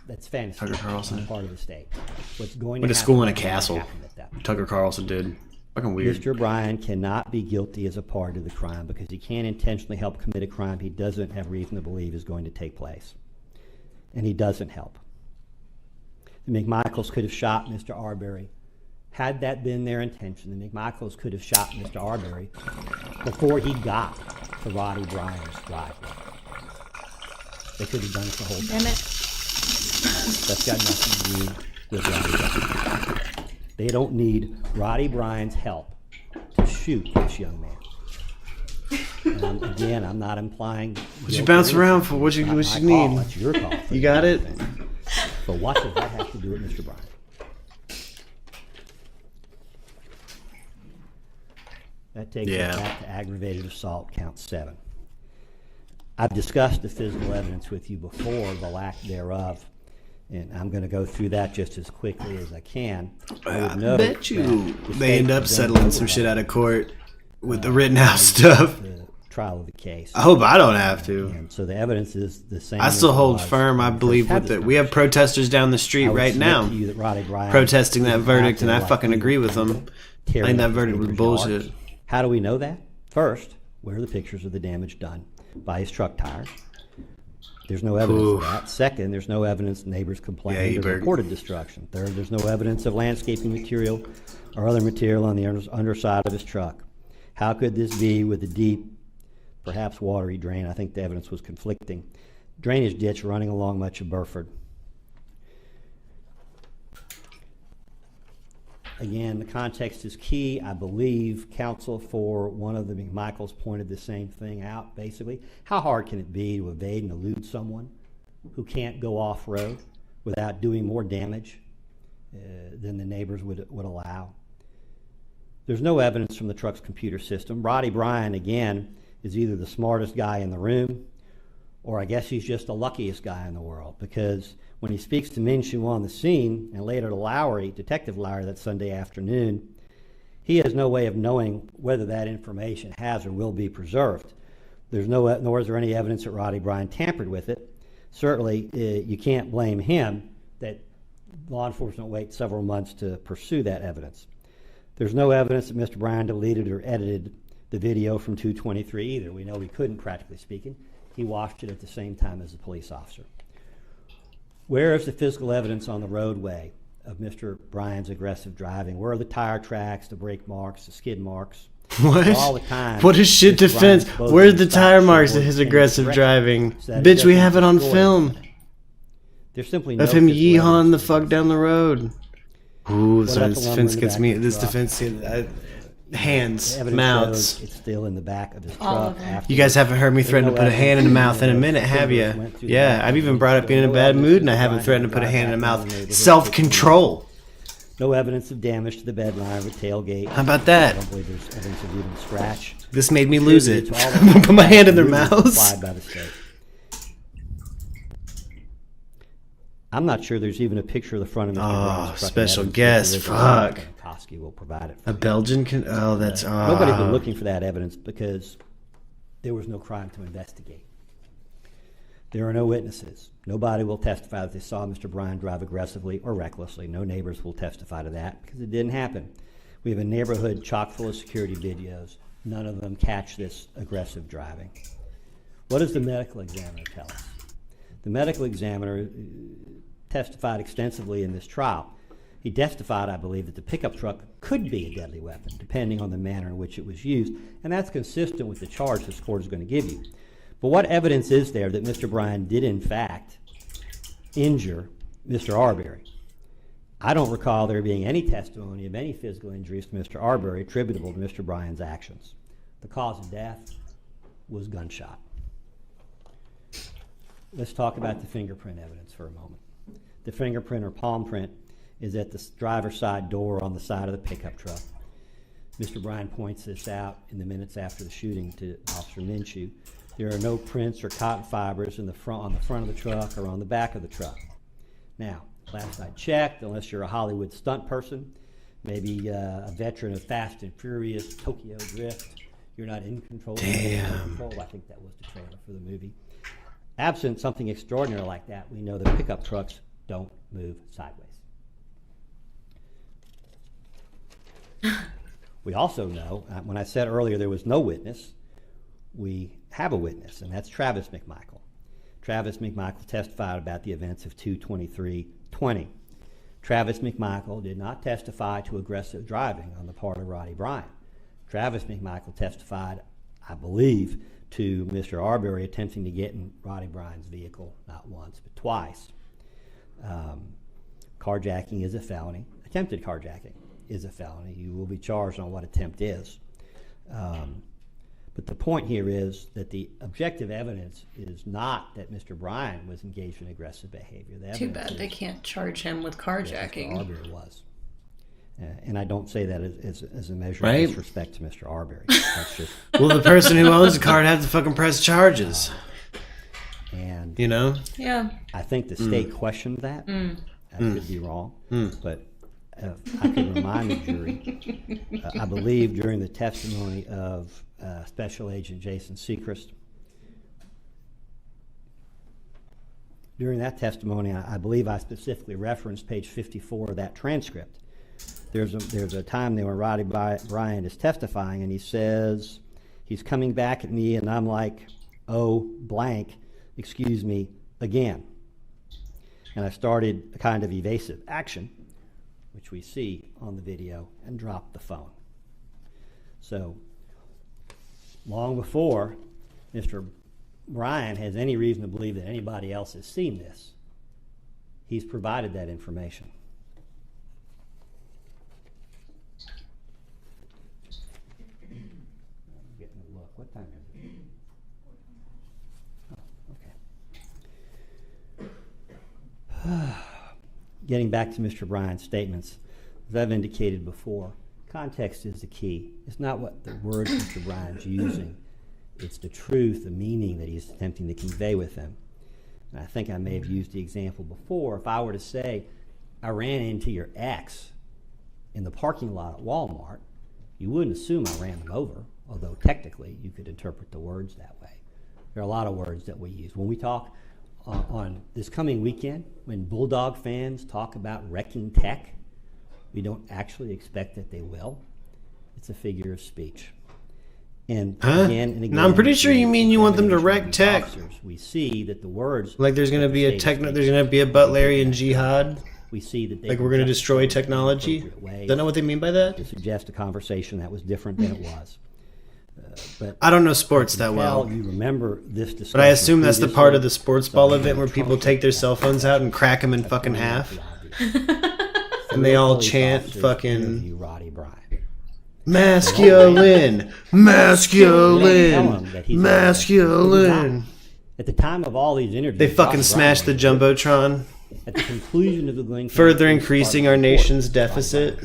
That's fantasy. Tucker Carlson. On the part of the state. What's going Went to happen school in a is going to castle. happen at that point. Tucker Carlson did. Fucking weird. Mr. Bryan cannot be guilty as a part of the crime because he can't intentionally help commit a crime he doesn't have reason to believe is going to take place. And he doesn't help. The McMichaels could have shot Mr. Arbery. Had that been their intention, the McMichaels could have shot Mr. Arbery before he got to Roddy Bryan's driveway. They could have done it the whole time. Damn it. That's got nothing to do with Roddy Bryan. They don't need Roddy Bryan's help to shoot this young man. And again, I'm not implying. What'd you bounce around for? What you need? That's your call. You got it? But what does that have to do with Mr. Bryan? That takes us back to aggravated assault, count 7. I've discussed the physical evidence with you before, the lack thereof, and I'm going to go through that just as quickly as I can. I bet you they end up settling some shit out of court with the Rittenhouse stuff. The trial of the case. I hope I don't have to. And so the evidence is the same. I still hold firm. I believe with it. We have protesters down the street right now protesting that verdict, and I fucking agree with them. I think that verdict was bullshit. How do we know that? First, where are the pictures of the damage done by his truck tires? There's no evidence of that. Second, there's no evidence neighbors complained or reported destruction. Third, there's no evidence of landscaping material or other material on the underside of his truck. How could this be with a deep, perhaps watery drain? I think the evidence was conflicting. Drainage ditch running along much of Burford. Again, the context is key. I believe counsel for one of the McMichaels pointed the same thing out, basically. How hard can it be to evade and elude someone who can't go off-road, without doing more damage than the neighbors would allow. There's no evidence from the truck's computer system. Roddy Bryan, again, is either the smartest guy in the room, or I guess he's just the luckiest guy in the world, because when he speaks to Minshew on the scene and later to Lowry, Detective Lowry, that Sunday afternoon, he has no way of knowing whether that information has or will be preserved. Nor is there any evidence that Roddy Bryan tampered with it. Certainly, you can't blame him that law enforcement wait several months to pursue that evidence. There's no evidence that Mr. Bryan deleted or edited the video from 223 either. We know he couldn't, practically speaking. He watched it at the same time as the police officer. Where is the physical evidence on the roadway of Mr. Bryan's aggressive driving? Where are the tire tracks, the brake marks, the skid marks? What? All the time. What is shit defense? Where's the tire marks of his aggressive driving? Bitch, we have it on film. There's simply no of him yeehawing the fuck down the road. Ooh, so this defense gets me. This defense, hands, mouths. It's still in the back of his truck. You guys haven't heard me threaten to put a hand in the mouth in a minute, have you? Yeah, I've even brought up being in a bad mood, and I haven't threatened to put a hand in the mouth. Self-control. No evidence of damage to the bed liner or tailgate. How about that? I don't believe there's evidence of even scratch. This made me lose it. I'm gonna put my hand in their mouths. By the state. I'm not sure there's even a picture of the front of Mr. Bryan's truck. Special guest. Fuck. Koski will provide it. A Belgian can. Oh, that's. Nobody's been looking for that evidence because there was no crime to investigate. There are no witnesses. Nobody will testify that they saw Mr. Bryan drive aggressively or recklessly. No neighbors will testify to that because it didn't happen. We have a neighborhood chock full of security videos. None of them catch this aggressive driving. What does the medical examiner tell us? The medical examiner testified extensively in this trial. He testified, I believe, that the pickup truck could be a deadly weapon, depending on the manner in which it was used, and that's consistent with the charge this court is going to give you. But what evidence is there that Mr. Bryan did, in fact, injure Mr. Arbery? I don't recall there being any testimony of any physical injuries to Mr. Arbery attributable to Mr. Bryan's actions. The cause of death was gunshot. Let's talk about the fingerprint evidence for a moment. The fingerprint or palm print is at the driver's side door on the side of the pickup truck. Mr. Bryan points this out in the minutes after the shooting to Officer Minshew. There are no prints or cotton fibers on the front of the truck or on the back of the truck. Now, last I checked, unless you're a Hollywood stunt person, maybe a veteran of Fast and Furious, Tokyo Drift, you're not in control. Damn. I think that was the trailer for the movie. Absent something extraordinary like that, we know that pickup trucks don't move sideways. We also know, when I said earlier there was no witness, we have a witness, and that's Travis McMichael. Travis McMichael testified about the events of 2/23/20. Travis McMichael did not testify to aggressive driving on the part of Roddy Bryan. Travis McMichael testified, I believe, to Mr. Arbery attempting to get in Roddy Bryan's vehicle not once but twice. Carjacking is a felony. Attempted carjacking is a felony. You will be charged on what attempt is. But the point here is that the objective evidence is not that Mr. Bryan was engaged in aggressive behavior. Too bad they can't charge him with carjacking. Mr. Arbery was. And I don't say that as a measure Right. of disrespect to Mr. Arbery. That's just, Well, the person who owns the car would have to fucking press charges. And you know? Yeah. I think the state questioned that. I could be wrong. But I could remind the jury, I believe during the testimony of Special Agent Jason Sechrist, during that testimony, I believe I specifically referenced page 54 of that transcript. There's a time there when Roddy Bryan is testifying, and he says, he's coming back at me, and I'm like, oh, blank, excuse me, again. And I started a kind of evasive action, which we see on the video, and dropped the phone. So, long before Mr. Bryan has any reason to believe that anybody else has seen this, he's provided that information. I'm getting a look. What time is it? Oh, okay. getting back to Mr. Bryan's statements, as I've indicated before, context is the key. It's not what the words Mr. Bryan's using. It's the truth, the meaning that he's attempting to convey with them. And I think I may have used the example before. If I were to say, I ran into your ex in the parking lot at Walmart, you wouldn't assume I ran them over, although technically you could interpret the words that way. There are a lot of words that we use. When we talk on this coming weekend, when Bulldog fans talk about wrecking tech, we don't actually expect that they will. It's a figure of speech. And again and again, No, I'm pretty sure you mean you want them to wreck tech. We see that the words like there's going to be there's going to be a Butlerian jihad. We see that like we're going to destroy technology. Is that not what they mean by that? To suggest a conversation that was different than it was. But I don't know sports that well. You remember this discussion, but I assume that's the part of the sports ball event where people take their cell phones out and crack them in fucking half. And they all chant fucking masculine, masculine, masculine. At the time of all these interviews, they fucking smashed the Jumbotron. At the conclusion of the Glenn further increasing our nation's deficit.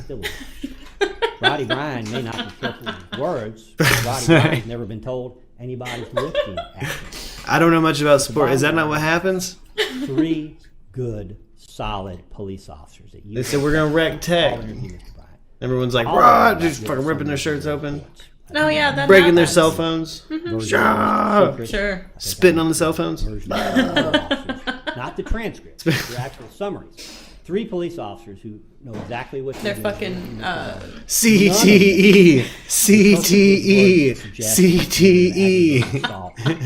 Roddy Bryan may not be careful with his words, but Roddy Bryan's never been told anybody's lifting action. I don't know much about sport. Is that not what happens? 3 good, solid police officers. They said we're gonna wreck tech. Everyone's like, "Rah!" Just fucking ripping their shirts open. Oh yeah, that breaking their happens. cell phones. Sure. Spitting on the cell phones. Not the transcripts, the actual summaries. 3 police officers who know exactly what they're fucking CTE, CTE, CTE.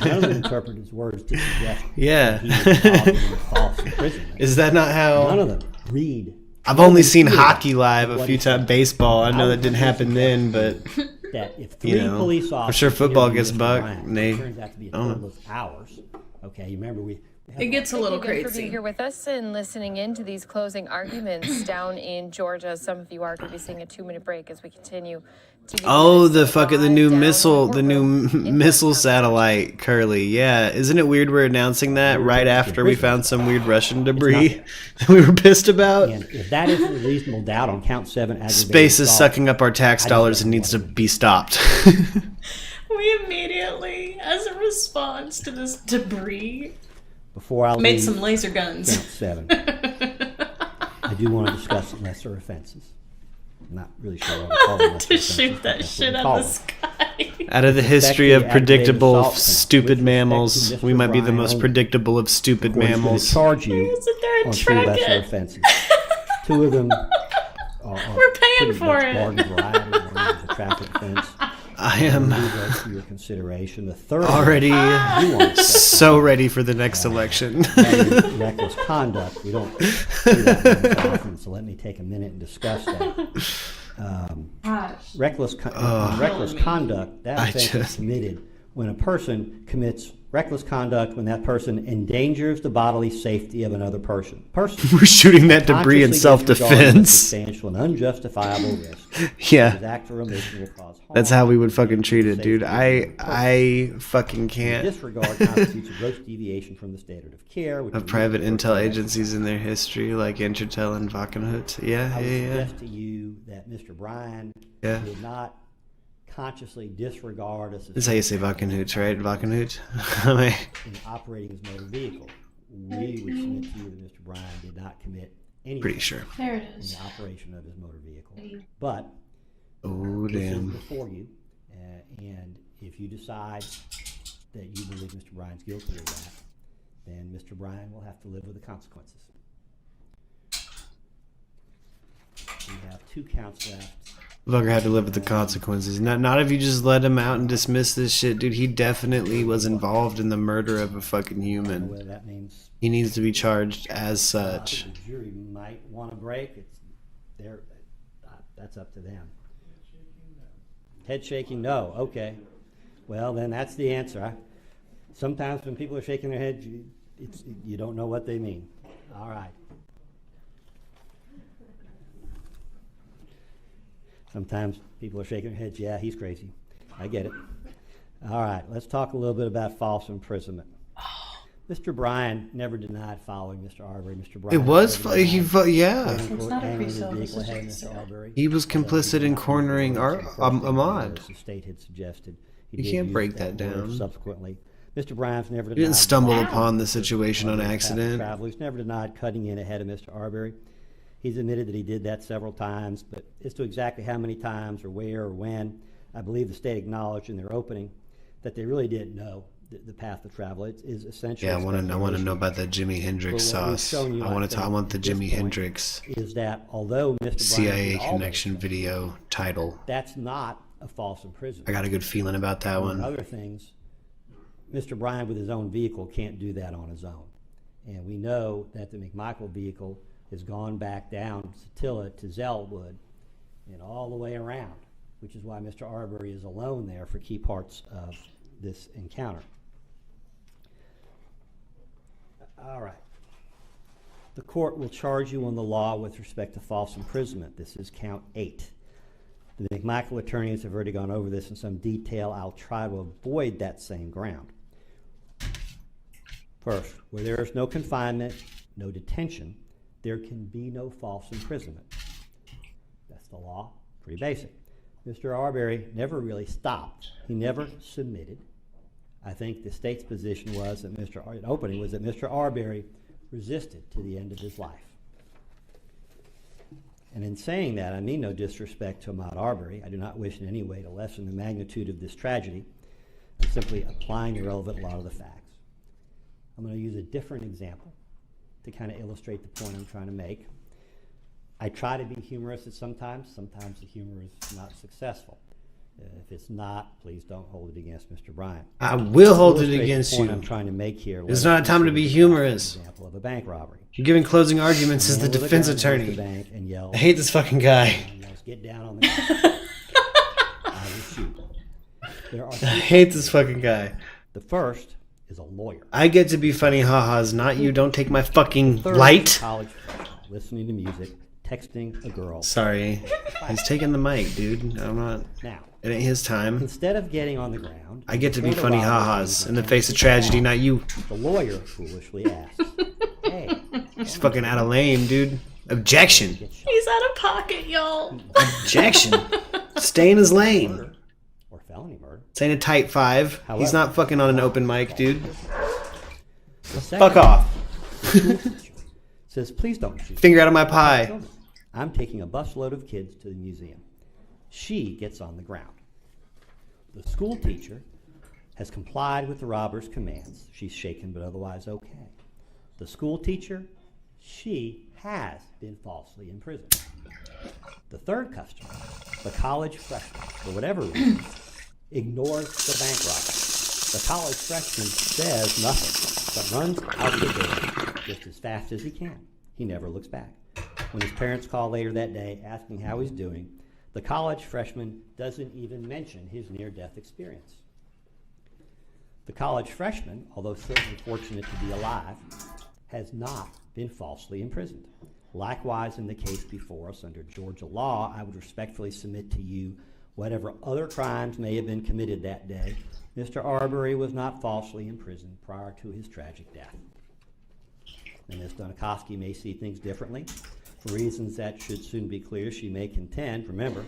None of them interpret his words to suggest yeah. that he was involved in false imprisonment. Is that not how? None of them read. I've only seen hockey live a few times. Baseball, I know that didn't happen then, but that if 3 police officers, I'm sure football gets bucked. It turns out to be a total of hours. Okay, you remember it gets a little crazy. Thank you for crazy. being here with us and listening in to these closing arguments down in Georgia. Some of you are going to be seeing a 2-minute break as we continue. The new missile satellite, Curly. Yeah, isn't it weird we're announcing that right after we found some weird Russian debris that we were pissed about? And if that isn't a reasonable doubt on count 7, aggravated space is assault, sucking up our tax dollars and needs to be stopped. We immediately, as a response to this debris, before I made some laser guns. Count 7. I do want to discuss lesser offenses. I'm not really sure what to call them. To shoot that shit out of the sky. Out of the history of predictable, stupid mammals, we might be the most predictable of stupid mammals. Charge you on 2 lesser offenses. 2 of them are we're paying for it. Garden variety. One is a traffic offense. I am for your consideration. The third already so ready for the next election. Reckless conduct. We don't do that very often, so let me take a minute and discuss that. Reckless conduct, that offense is committed when a person commits reckless conduct when that person endangers the bodily safety of another person. We're shooting that debris in self-defense. Substantial and unjustifiable risk. Yeah. That's how we would fucking treat it, dude. I fucking can't. Disregard constitutes a gross deviation from the standard of care. Of private intel agencies in their history, like Intertel and Wachenhut. Yeah. I would suggest to you that Mr. Bryan did not consciously disregard a That's how you say Wachenhut, right? Wachenhut? in operating his motor vehicle. We would submit to you that Mr. Bryan did not commit any Pretty sure. There it in is. the operation of his motor vehicle. But this is before you, and if you decide that you believe Mr. Bryan's guilty of that, then Mr. Bryan will have to live with the consequences. We have 2 counts left. Bugger had to live with the consequences. Not if you just let him out and dismiss this shit, dude. He definitely was involved in the murder of a fucking human. That means he needs to be charged as such. The jury might want a break. It's there. That's up to them. Head shaking, no. Okay. Well, then that's the answer. Sometimes when people are shaking their head, you don't know what they mean. All right. Sometimes people are shaking their heads, yeah, he's crazy. I get it. All right, let's talk a little bit about false imprisonment. Mr. Bryan never denied following Mr. Arbery. Mr. Bryan. It was, yeah. It's not a pre-sale. Mr. Arbery. He was complicit in cornering Ahmad. The state had suggested. You can't break that down. Subsequently, Mr. Bryan's never denied. He didn't stumble upon the situation on accident. Travelers never denied cutting in ahead of Mr. Arbery. He's admitted that he did that several times, but as to exactly how many times or where or when, I believe the state acknowledged in their opening that they really didn't know the path of travel. It is essentially. Yeah, I want to know about that Jimi Hendrix sauce. I want the Jimi Hendrix. Is that although Mr. CIA connection video title? That's not a false imprisonment. I got a good feeling about that one. Other things, Mr. Bryan with his own vehicle can't do that on his own, and we know that the McMichael vehicle has gone back down Satilla to Zellwood and all the way around, which is why Mr. Arbery is alone there for key parts of this encounter. All right. The court will charge you on the law with respect to false imprisonment. This is count 8. The McMichael attorneys have already gone over this in some detail. I'll try to avoid that same ground. First, where there is no confinement, no detention, there can be no false imprisonment. That's the law, pretty basic. Mr. Arbery never really stopped. He never submitted. I think the state's position was that Mr. Arbery resisted to the end of his life. And in saying that, I mean no disrespect to Ahmaud Arbery. I do not wish in any way to lessen the magnitude of this tragedy. I'm simply applying the relevant law to the facts. I'm going to use a different example to kind of illustrate the point I'm trying to make. I try to be humorous at sometimes the humor is not successful. If it's not, please don't hold it against Mr. Bryan. I will hold it against you. I'm trying to make here. It's not a time to be humorous. Example of a bank robbery. You're giving closing arguments as the defense attorney. I hate this fucking guy. Get down on the ground. I will shoot. I hate this fucking guy. The first is a lawyer. I get to be funny ha-has, not you. Don't take my fucking light. College listening to music, texting a girl. Sorry. He's taking the mic, dude. I'm not. Now. It ain't his time. Instead of getting on the ground, I get to be funny ha-has in the face of tragedy, not you. The lawyer foolishly asks, "Hey." He's fucking out of lane, dude. Objection. He's out of pocket, y'all. Objection. Stay in his lane. Or felony murder. This ain't a tight 5. However, he's not fucking on an open mic, dude. Fuck off. Says, please don't shoot. Finger out of my pie. I'm taking a busload of kids to the museum. She gets on the ground. The school teacher has complied with the robber's commands. She's shaken but otherwise okay. The school teacher, she has been falsely imprisoned. The third customer, the college freshman, for whatever reason, ignores the bank robber. The college freshman says nothing, but runs out the door just as fast as he can. He never looks back. When his parents call later that day asking how he's doing, the college freshman doesn't even mention his near-death experience. The college freshman, although certainly fortunate to be alive, has not been falsely imprisoned. Likewise, in the case before us under Georgia law, I would respectfully submit to you whatever other crimes may have been committed that day, Mr. Arbery was not falsely imprisoned prior to his tragic death. And Ms. Donikoski may see things differently. For reasons that should soon be clear, she may contend, remember,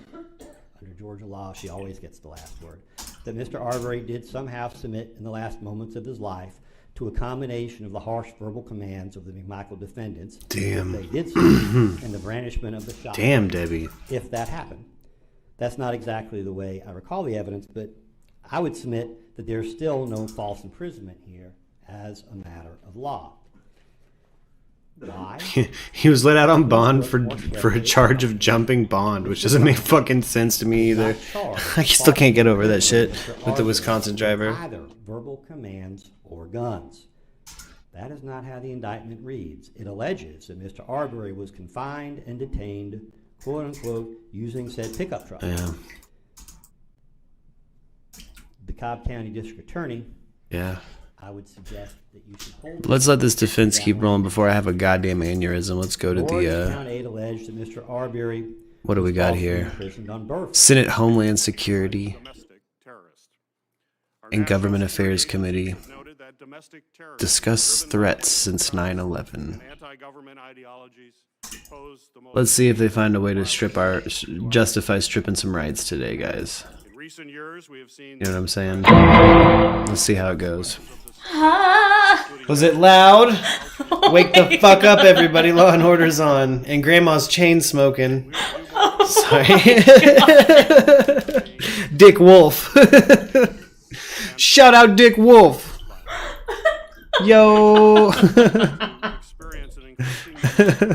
under Georgia law, she always gets the last word, that Mr. Arbery did somehow submit in the last moments of his life to a combination of the harsh verbal commands of the McMichael defendants. Damn. They did so, and the brandishment of the shot. Damn, Debbie. If that happened. That's not exactly the way I recall the evidence, but I would submit that there's still no false imprisonment here as a matter of law. Why? He was let out on bond for a charge of jumping bond, which doesn't make fucking sense to me either. I still can't get over that shit with the Wisconsin driver. Either verbal commands or guns. That is not how the indictment reads. It alleges that Mr. Arbery was confined and detained, quote unquote, using said pickup truck. Yeah. The Cobb County District Attorney. Yeah. I would suggest that you should hold. Let's let this defense keep rolling before I have a goddamn aneurysm. Let's go to the. Count 8 alleged that Mr. Arbery. What do we got here? Senate Homeland Security and Government Affairs Committee. Discuss threats since 9/11. Let's see if they find a way to justify stripping some rights today, guys. You know what I'm saying? Let's see how it goes. Was it loud? Wake the fuck up, everybody. Law and Order's on. And Grandma's chain smoking. Sorry. Dick Wolf. Shout out Dick Wolf. Yo.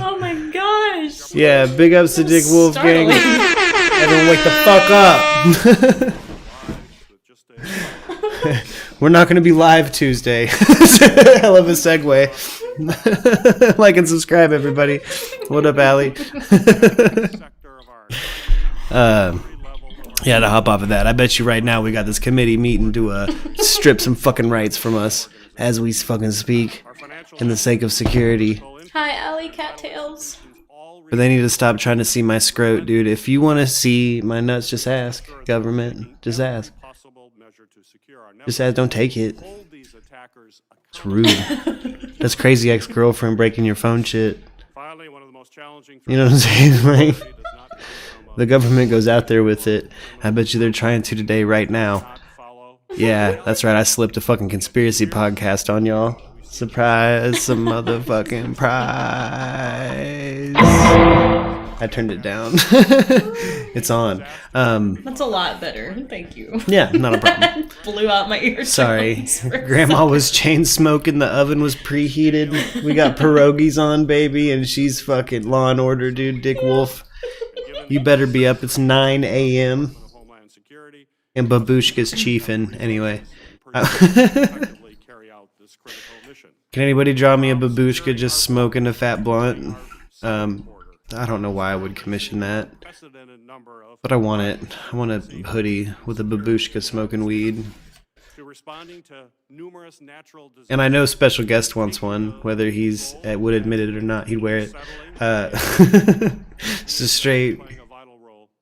Oh my gosh. Yeah, big ups to Dick Wolf, gang. Everyone wake the fuck up. We're not going to be live Tuesday. Hell of a segue. Like and subscribe, everybody. What up, Allie? Yeah, to hop off of that, I bet you right now we got this committee meeting to strip some fucking rights from us as we fucking speak in the sake of security. Hi, Allie Cattails. But they need to stop trying to see my scrot, dude. If you want to see my nuts, just ask. Government, just ask. Just ask, don't take it. It's rude. That's crazy ex-girlfriend breaking your phone shit. You know what I'm saying? Like, the government goes out there with it. I bet you they're trying to today, right now. Yeah, that's right. I slipped a fucking conspiracy podcast on y'all. Surprise, some motherfucking prize. I turned it down. It's on. That's a lot better. Thank you. Yeah, not a problem. Blew out my ears. Sorry. Grandma was chain smoking. The oven was preheated. We got pierogies on, baby, and she's fucking Law and Order, dude. Dick Wolf. You better be up. It's 9 a.m. And Babushka's chiefing. Anyway. Can anybody draw me a babushka just smoking a fat blunt? I don't know why I would commission that, but I want it. I want a hoodie with a babushka smoking weed. And I know special guest wants one, whether he's would admit it or not. He'd wear it. It's just straight.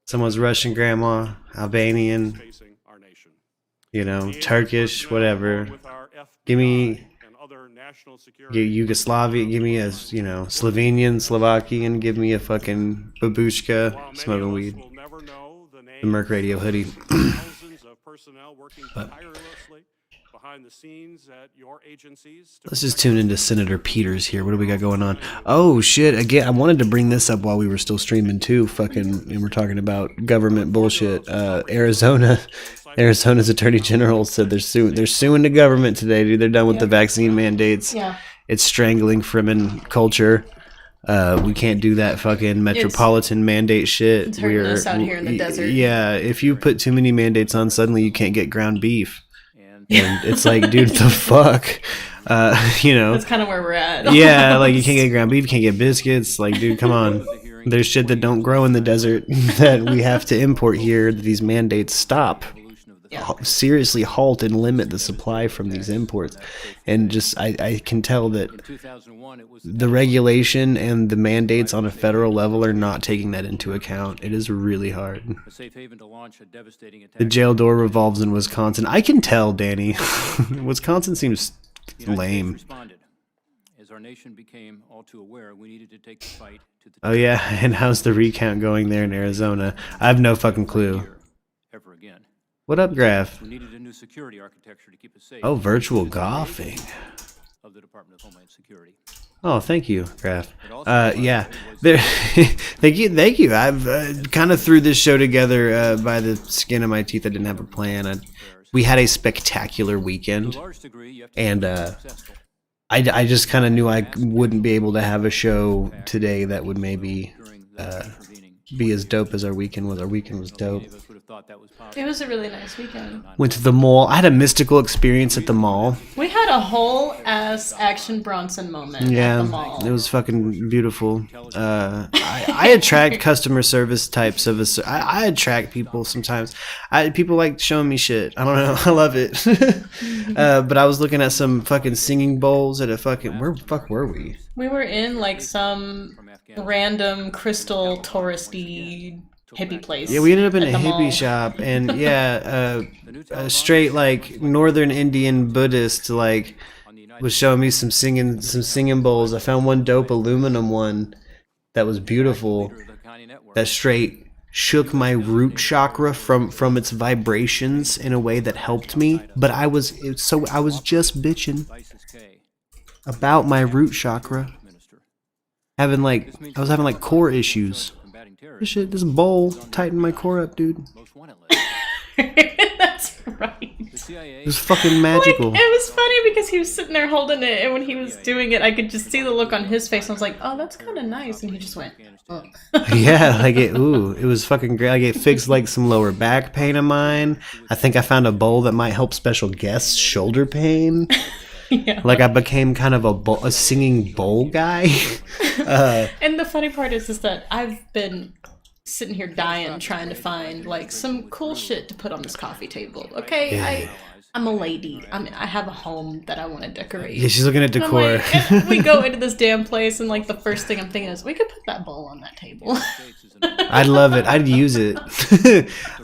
Someone's Russian grandma, Albanian, you know, Turkish, whatever. Give me Yugoslavia, give me a, you know, Slovenian, Slovakian, give me a fucking babushka smoking weed. The Merc Radio hoodie. But let's just tune into Senator Peters here. What do we got going on? Oh shit, again, I wanted to bring this up while we were still streaming too. Fucking, and we're talking about government bullshit. Arizona's Attorney General said they're suing the government today, dude. They're done with the vaccine mandates. Yeah. It's strangling Fremen culture. We can't do that fucking metropolitan mandate shit. It's hurting us out here in the desert. Yeah, if you put too many mandates on, suddenly you can't get ground beef. And it's like, dude, the fuck? You know. That's kind of where we're at. Yeah, like you can't get ground beef, you can't get biscuits. Like, dude, come on. There's shit that don't grow in the desert that we have to import here. These mandates stop. Seriously halt and limit the supply from these imports. And just I can tell that the regulation and the mandates on a federal level are not taking that into account. It is really hard. The jail door revolves in Wisconsin. I can tell, Danny. Wisconsin seems lame. Oh yeah, and how's the recount going there in Arizona? I have no fucking clue. What up, Graf? Oh, virtual golfing. Oh, thank you, Graf. Yeah, thank you. I've kind of threw this show together by the skin of my teeth. I didn't have a plan. We had a spectacular weekend, and I just kind of knew I wouldn't be able to have a show today that would maybe be as dope as our weekend was. Our weekend was dope. It was a really nice weekend. Went to the mall. I had a mystical experience at the mall. We had a whole ass Action Bronson moment at the mall. It was fucking beautiful. I attract customer service types of I attract people sometimes. People like showing me shit. I don't know. I love it. But I was looking at some fucking singing bowls at a fucking, where the fuck were we? We were in like some random crystal touristy hippie place. Yeah, we ended up in at a the hippie mall. shop, and yeah, a straight like Northern Indian Buddhist like was showing me some singing bowls. I found one dope aluminum one that was beautiful. That straight shook my root chakra from its vibrations in a way that helped me. But I was just bitching about my root chakra. I was having like core issues. This bowl tightened my core up, dude. That's right. It was fucking magical. Like, it was funny because he was sitting there holding it, and when he was doing it, I could just see the look on his face. I was like, "Oh, that's kind of nice," and he just went, "Oh." Yeah, like it was fucking great. Like it fixed like some lower back pain of mine. I think I found a bowl that might help special guests shoulder pain. Yeah. Like I became kind of a singing bowl guy. And the funny part is that I've been sitting here dying trying to find like some cool shit to put on this coffee table. Okay, Yeah. I'm a lady. I have a home that I want to decorate. Yeah, she's looking at And I'm decor. like, and we go into this damn place, and like the first thing I'm thinking is, we could put that bowl on that table. I'd love it. I'd use it.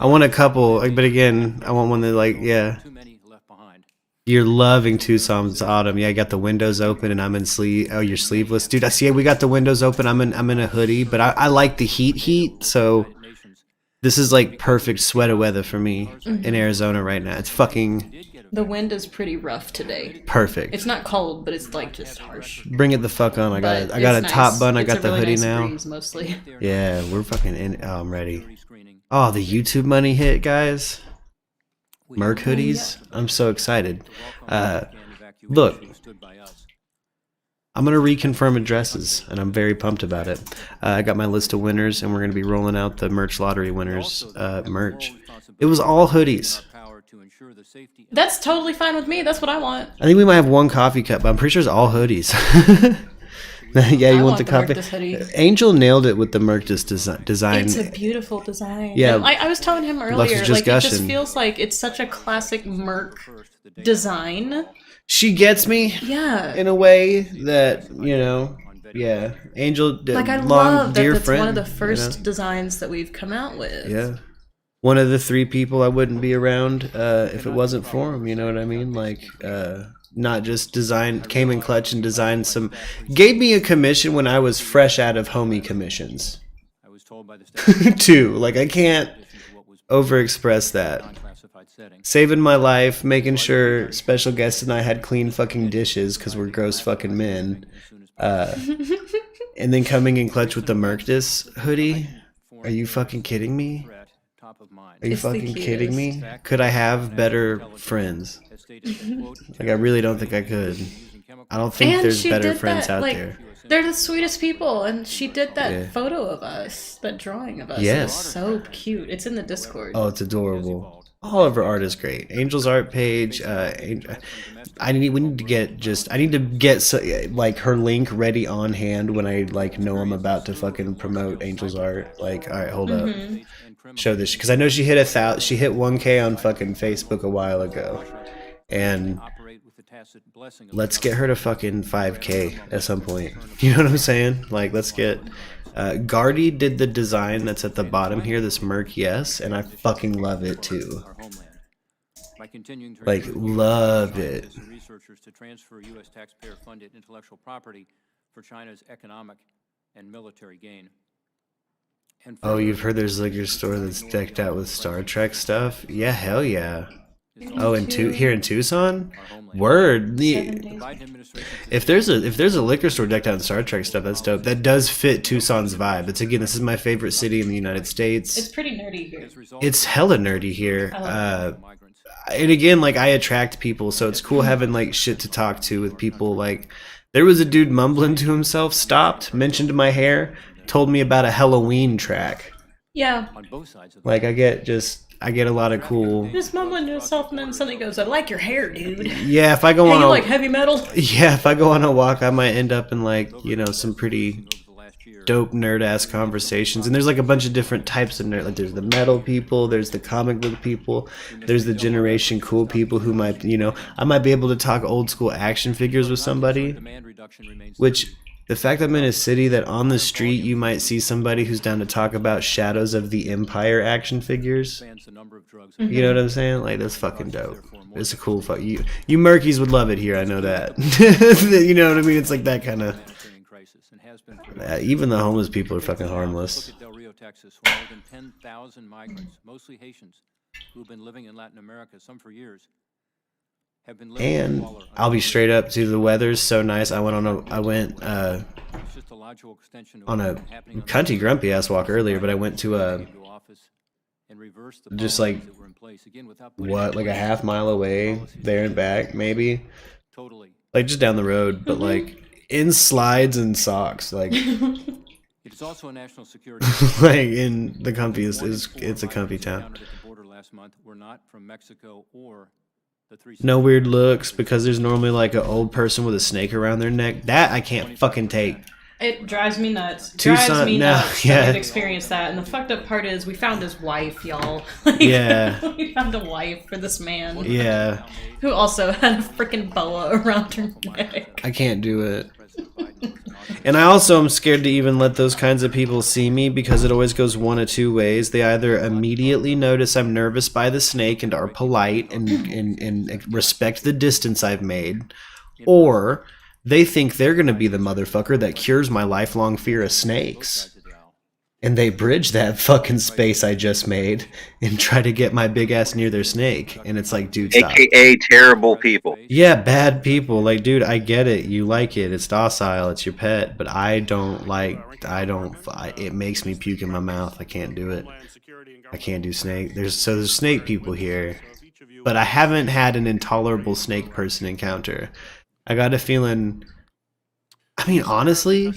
I want a couple, like, but again, I want one that like, yeah. You're loving Tucson's autumn. Yeah, I got the windows open and I'm in sleeve. Oh, you're sleeveless, dude. I see. We got the windows open. I'm in a hoodie, but I like the heat. So this is like perfect sweater weather for me in Arizona right now. It's fucking The wind is pretty rough today. perfect. It's not cold, but it's like just harsh. Bring it the fuck on. I got But a it's top nice. bun. I It's got a the really hoodie nice now. breeze, mostly. Yeah, we're fucking in. Oh, I'm ready. Oh, the YouTube money hit, guys. Merc hoodies. I'm so excited. Look, I'm gonna reconfirm addresses, and I'm very pumped about it. I got my list of winners, and we're gonna be rolling out the merch lottery winners merch. It was all hoodies. That's totally fine with me. That's what I want. I think we might have one coffee cup, but I'm pretty sure it's all hoodies. Yeah, you want the coffee? Merctus hoodie. Angel nailed it with the Merctus design. It's a beautiful design. Yeah. And I was telling him Lux earlier, was just like it just gushing. feels like it's such a classic Merc design. She gets me. Yeah. In a way that, you know, yeah. Angel, Like I long love that dear it's friend. one of the you first know? designs that we've come out with. Yeah. One of the 3 people I wouldn't be around if it wasn't for him, you know what I mean? Like, not just came in clutch and designed some, gave me a commission when I was fresh out of homie commissions. Too. Like, I can't overexpress that. Saving my life, making sure special guests and I had clean fucking dishes because we're gross fucking men. And then coming in clutch with the Merctus hoodie. Are you fucking kidding me? Are you It's the fucking kidding me? cutest. Could I have better friends? Like, I really don't think I could. I don't think And there's she better did friends that, out like, there. They're the sweetest people, and she did that Yeah. photo of us, that drawing of us. Yes. It was so cute. It's in the Discord. Oh, it's adorable. All of her art is great. Angel's art page. We need to get like her link ready on hand when I like know I'm about to fucking promote Angel's art. Like, all right, hold up, show this because I know she hit 1K on fucking Facebook a while ago, and let's get her to fucking 5K at some point. You know what I'm saying? Like, let's get. Gardy did the design that's at the bottom here, this Merc, yes, and I fucking love it too. Like, love it. Researchers to transfer U.S. taxpayer-funded intellectual property for China's economic and military gain. Oh, you've heard there's a liquor store that's decked out with Star Trek stuff? Yeah, hell yeah. Oh, here in Tucson? Word. If there's a liquor store decked out in Star Trek stuff, that's dope. That does fit Tucson's vibe. It's again, this is my favorite city in the United States. It's pretty nerdy here. It's hella nerdy here. I love it. And again, like, I attract people, so it's cool having like shit to talk to with people. Like, there was a dude mumbling to himself, stopped, mentioned my hair, told me about a Halloween track. Yeah. Like, I get a lot of cool. Just mumbling to himself, and then somebody goes, "I like your hair, dude." Yeah, if I go Hey, on you a like heavy metal? Yeah, if I go on a walk, I might end up in like, you know, some pretty dope nerd ass conversations. And there's like a bunch of different types of nerd. Like, there's the metal people, there's the comic book people, there's the generation cool people who might, you know, I might be able to talk old school action figures with somebody, which The fact I'm in a city that on the street you might see somebody who's down to talk about Shadows of the Empire action figures. You know what I'm saying? Like, that's fucking dope. It's a cool fuck. You Murkies would love it here, I know that. You know what I mean? It's like that kind of... even the homeless people are fucking harmless. Del Rio, Texas, where more than 10,000 migrants, mostly Haitians, who've been living in Latin America, some for years, have been living in And squalor. I'll be straight up, dude, the weather's so nice. I went on a cunty grumpy ass walk earlier, but I went to just like what, like a half mile away, there and back, maybe, like just down the road, but like in slides and socks, like It's also a national security. like in the comfy it's a comfy town. No weird looks because there's normally like an old person with a snake around their neck. That I can't fucking take. It drives me nuts. Tucson, Drives me no, nuts yeah. that we've experienced that. And the fucked up part is we found his wife, y'all. Like, Yeah. We found a wife for this man. Yeah. Who also had a freaking boa around her neck. I can't do it. And I also am scared to even let those kinds of people see me because it always goes one of two ways. They either immediately notice I'm nervous by the snake and are polite and respect the distance I've made, or they think they're going to be the motherfucker that cures my lifelong fear of snakes. And they bridge that fucking space I just made and try to get my big ass near their snake. And it's like, dude, stop. AKA terrible people. Yeah, bad people. Like, dude, I get it. You like it. It's docile. It's your pet. But it makes me puke in my mouth. I can't do it. I can't do snake. There's snake people here. But I haven't had an intolerable snake person encounter. I got a feeling, I mean, honestly,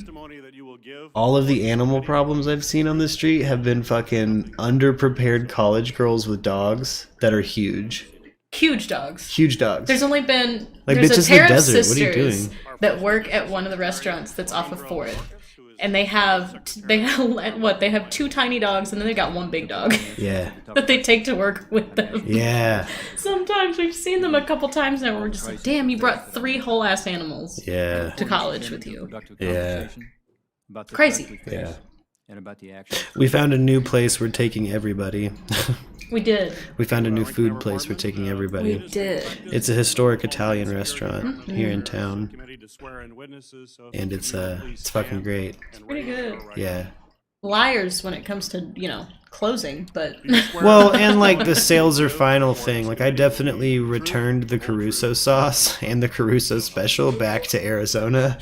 all of the animal problems I've seen on the street have been fucking underprepared college girls with dogs that are huge. Huge dogs. Huge dogs. There's only been like there's bitches a pair in the of desert. What are you sisters doing? that work at one of the restaurants that's off of 4th. And they have what? They have 2 tiny dogs and then they got 1 big dog. Yeah. That they take to work with them. Yeah. Sometimes we've seen them a couple times now where we're just like, damn, you brought 3 whole ass animals Yeah. to college with you. Yeah. Crazy. Yeah. And about the action. We found a new place we're taking everybody. We did. We found a new food place we're taking everybody. We did. It's a historic Italian restaurant here in town. And it's fucking great. It's pretty good. Yeah. Liars when it comes to, closing, but well, and like the sales are final thing. Like I definitely returned the Caruso sauce and the Caruso special back to Arizona.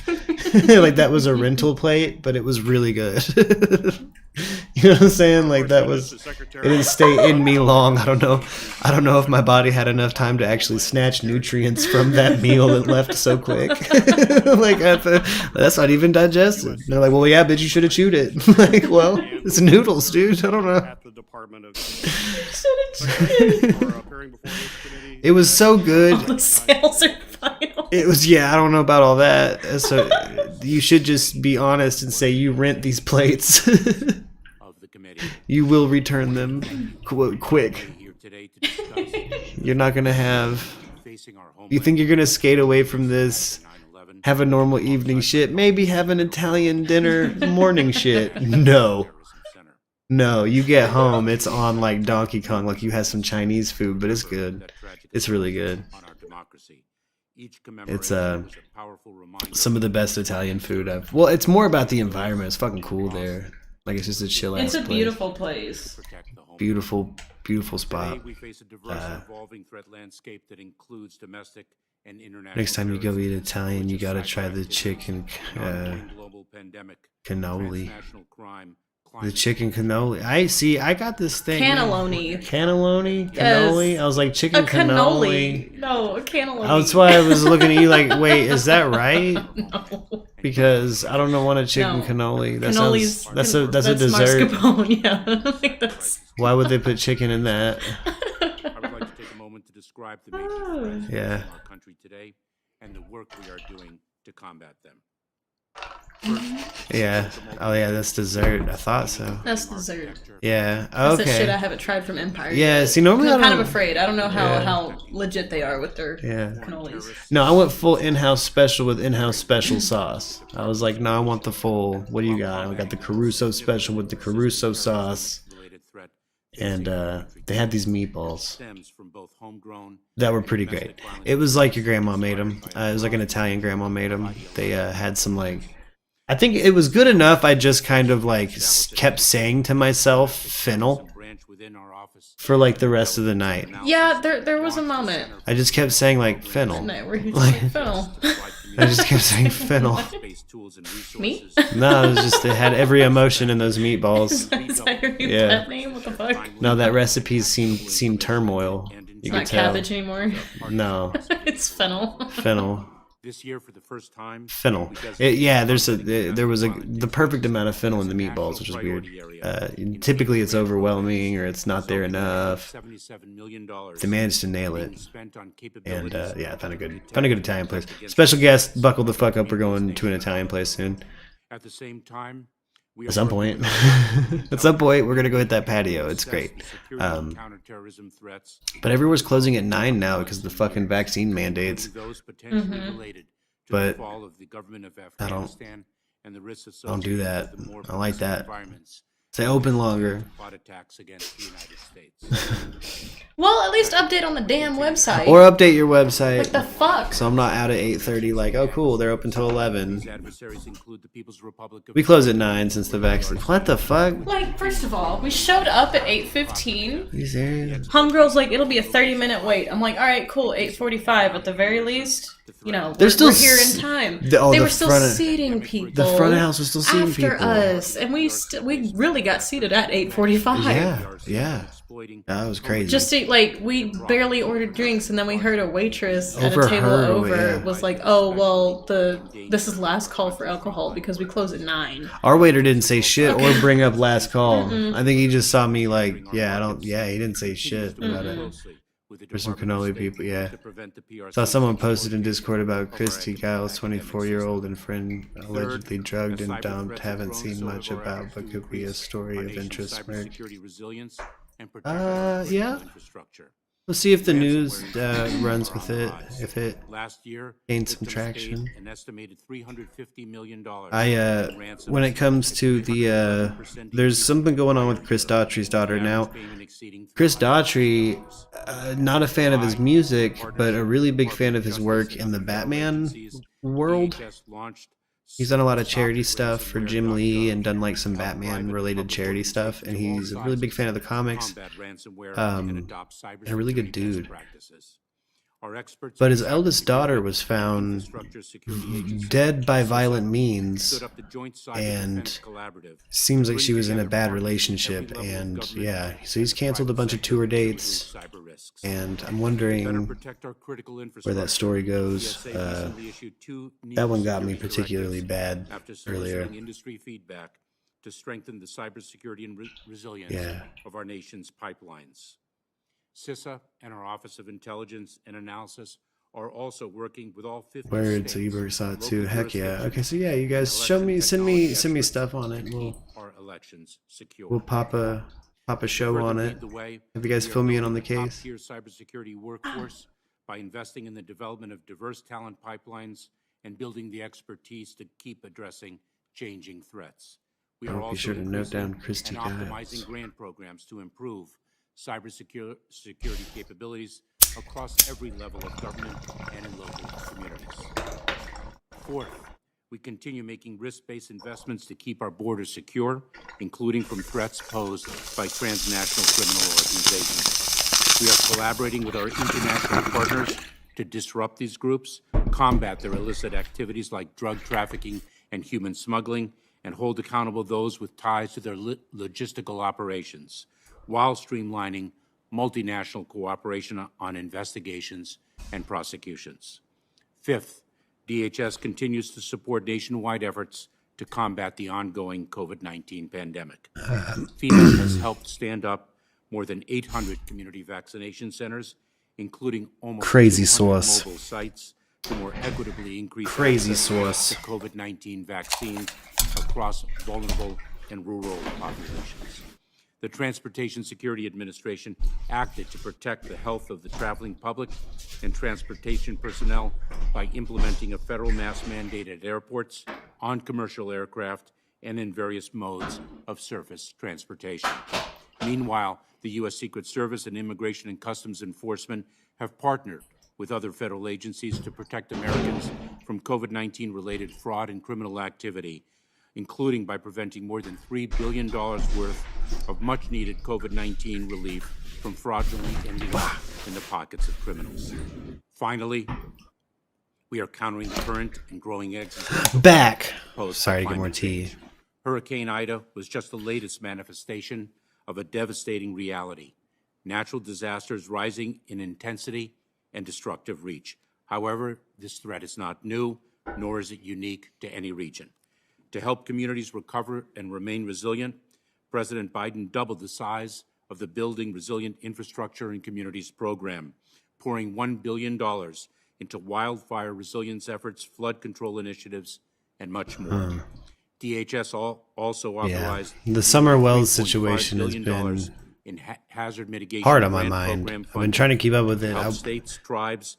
Like that was a rental plate, but it was really good. You know what I'm saying? Like that was, it didn't stay in me long. I don't know if my body had enough time to actually snatch nutrients from that meal that left so quick. Like that's not even digested. And they're like, well, yeah, but you should have chewed it. Like, well, it's noodles, dude. I don't know. It was so good. All the sales are final. It was, yeah, I don't know about all that. So you should just be honest and say you rent these plates. You will return them quick. You're not going to have... You think you're going to skate away from this, have a normal evening shit, maybe have an Italian dinner morning shit? No. No, you get home, it's on like Donkey Kong, like you have some Chinese food, but it's good. It's really good. It's some of the best Italian food I've... Well, it's more about the environment. It's fucking cool there. Like it's just a chill ass It's a place. beautiful place. Beautiful, beautiful spot. Next time you go eat Italian, you gotta try the chicken cannoli. The chicken cannoli. I got this thing. Cannelloni. Cannelloni? Yes. Cannoli? I was like, chicken cannoli. No, a cannelloni. That's why I was looking at you like, wait, is that right? No. Because I don't want a chicken cannoli. That Cannoli's, sounds, that's a dessert. Mascarpone, yeah. I don't think that's... Why would they put chicken in that? I would like to take a moment to describe the major crises Yeah. in our country today and the work we are doing to combat them. Yeah. Oh yeah, that's dessert. I thought so. That's dessert. Yeah. That's Okay. the shit I haven't tried from Empire. Yeah. Yet. See, normally I'm I kind of don't- afraid. I don't know Yeah. how legit they are with their cannolis. No, I went full in-house special with in-house special sauce. I was like, no, I want the full. What do you got? I got the Caruso special with the Caruso sauce, and they had these meatballs that were pretty great. It was like your grandma made them. It was like an Italian grandma made them. They had some like. I think it was good enough. I just kind of like kept saying to myself, "Fennel," for like the rest of the night. Yeah, there was a moment I just kept saying like fennel. that night where he was like, "Fennel." I just kept saying fennel. Me? No, it was just it had every emotion in those meatballs. Is that your new Yeah. pet name? What the fuck? No, that recipe seemed turmoil. You It's could not tell. cabbage anymore. No, It's fennel. fennel. This year, for the first time, Fennel. Yeah, there was the perfect amount of fennel in the meatballs, which is weird. Typically, it's overwhelming or it's not there enough. They managed to nail it, and yeah, I found a good Italian place. Special guest, buckle the fuck up. We're going to an Italian place soon. At the same time, At some point, we're gonna go hit that patio. It's great. But everywhere's closing at 9 now because of the fucking vaccine mandates. But I don't do that. I like that. Say open longer. Well, at least update on the damn website. Or update your website. What the fuck? So I'm not out at 8:30 like, oh cool, they're open till 11. We close at 9 since the vaccine. What the fuck? Like, first of all, we showed up at 8:15. Are you serious? Homegirl's like, it'll be a 30-minute wait. I'm like, all right, cool, 8:45 at the very least. You know, They're still we're here in time. They were still seating people. The front of house was still seating after people. us, and we really got seated at 8:45. Yeah. That was crazy. Just to, like, we barely ordered drinks, and then we heard a waitress at a Overheard, table over yeah. was like, "Oh, well, this is last call for alcohol because we close at 9." Our waiter didn't say shit Okay. or bring up last call. Mm-mm. I think he just saw me like, he didn't say shit about it. For some cannoli people, yeah. Saw someone posted in Discord about Christy Giles, 24-year-old and friend allegedly drugged and dumped. Haven't seen much about, but could be a story of interest. Yeah. We'll see if the news runs with it, if it gains some traction. When it comes to the, there's something going on with Chris Daughtry's daughter now. Chris Daughtry, not a fan of his music, but a really big fan of his work in the Batman world. He's done a lot of charity stuff for Jim Lee and done like some Batman related charity stuff, and he's a really big fan of the comics. And a really good dude. But his eldest daughter was found dead by violent means, and seems like she was in a bad relationship, and yeah, so he's canceled a bunch of tour dates, and I'm wondering where that story goes. That one got me particularly bad earlier. To strengthen the cybersecurity and resilience of our nation's pipelines. CISA and our Office of Intelligence and Analysis are also working with all 50 Word, so you saw it too. Heck yeah. Okay, so yeah, you guys send me stuff on it. We'll pop a show on it. Have you guys fill me in on the case? Top-tier cybersecurity workforce by investing in the development of diverse talent pipelines and building the expertise to keep addressing changing threats. We are also be sure to note down Christy and Giles. optimizing grant programs to improve cybersecurity capabilities across every level of government and in local communities. Fourth, we continue making risk-based investments to keep our borders secure, including from threats posed by transnational criminal organizations. We are collaborating with our international partners to disrupt these groups, combat their illicit activities like drug trafficking and human smuggling, and hold accountable those with ties to their logistical operations, while streamlining multinational cooperation on investigations and prosecutions. Fifth, DHS continues to support nationwide efforts to combat the ongoing COVID-19 pandemic. FEMA has helped stand up more than 800 community vaccination centers, including almost Crazy 200 sauce. mobile sites to more equitably increase Crazy access source. to COVID-19 vaccines across vulnerable and rural populations. The Transportation Security Administration acted to protect the health of the traveling public and transportation personnel by implementing a federal mask mandate at airports, on commercial aircraft, and in various modes of surface transportation. Meanwhile, the U.S. Secret Service and Immigration and Customs Enforcement have partnered with other federal agencies to protect Americans from COVID-19 related fraud and criminal activity, including by preventing more than $3 billion worth of much-needed COVID-19 relief from fraudulently ending up in the pockets of criminals. Finally, we are countering the current and growing Back. Sorry to get more tea. Hurricane Ida was just the latest manifestation of a devastating reality. Natural disasters rising in intensity and destructive reach. However, this threat is not new, nor is it unique to any region. To help communities recover and remain resilient, President Biden doubled the size of the Building Resilient Infrastructure and Communities program, pouring $1 billion into wildfire resilience efforts, flood control initiatives, and much more. DHS also authorized the Summer Wells situation has $3.5 been billion in hazard mitigation hard on my grant mind. program I've been trying to keep up with it. to help I'll states, tribes,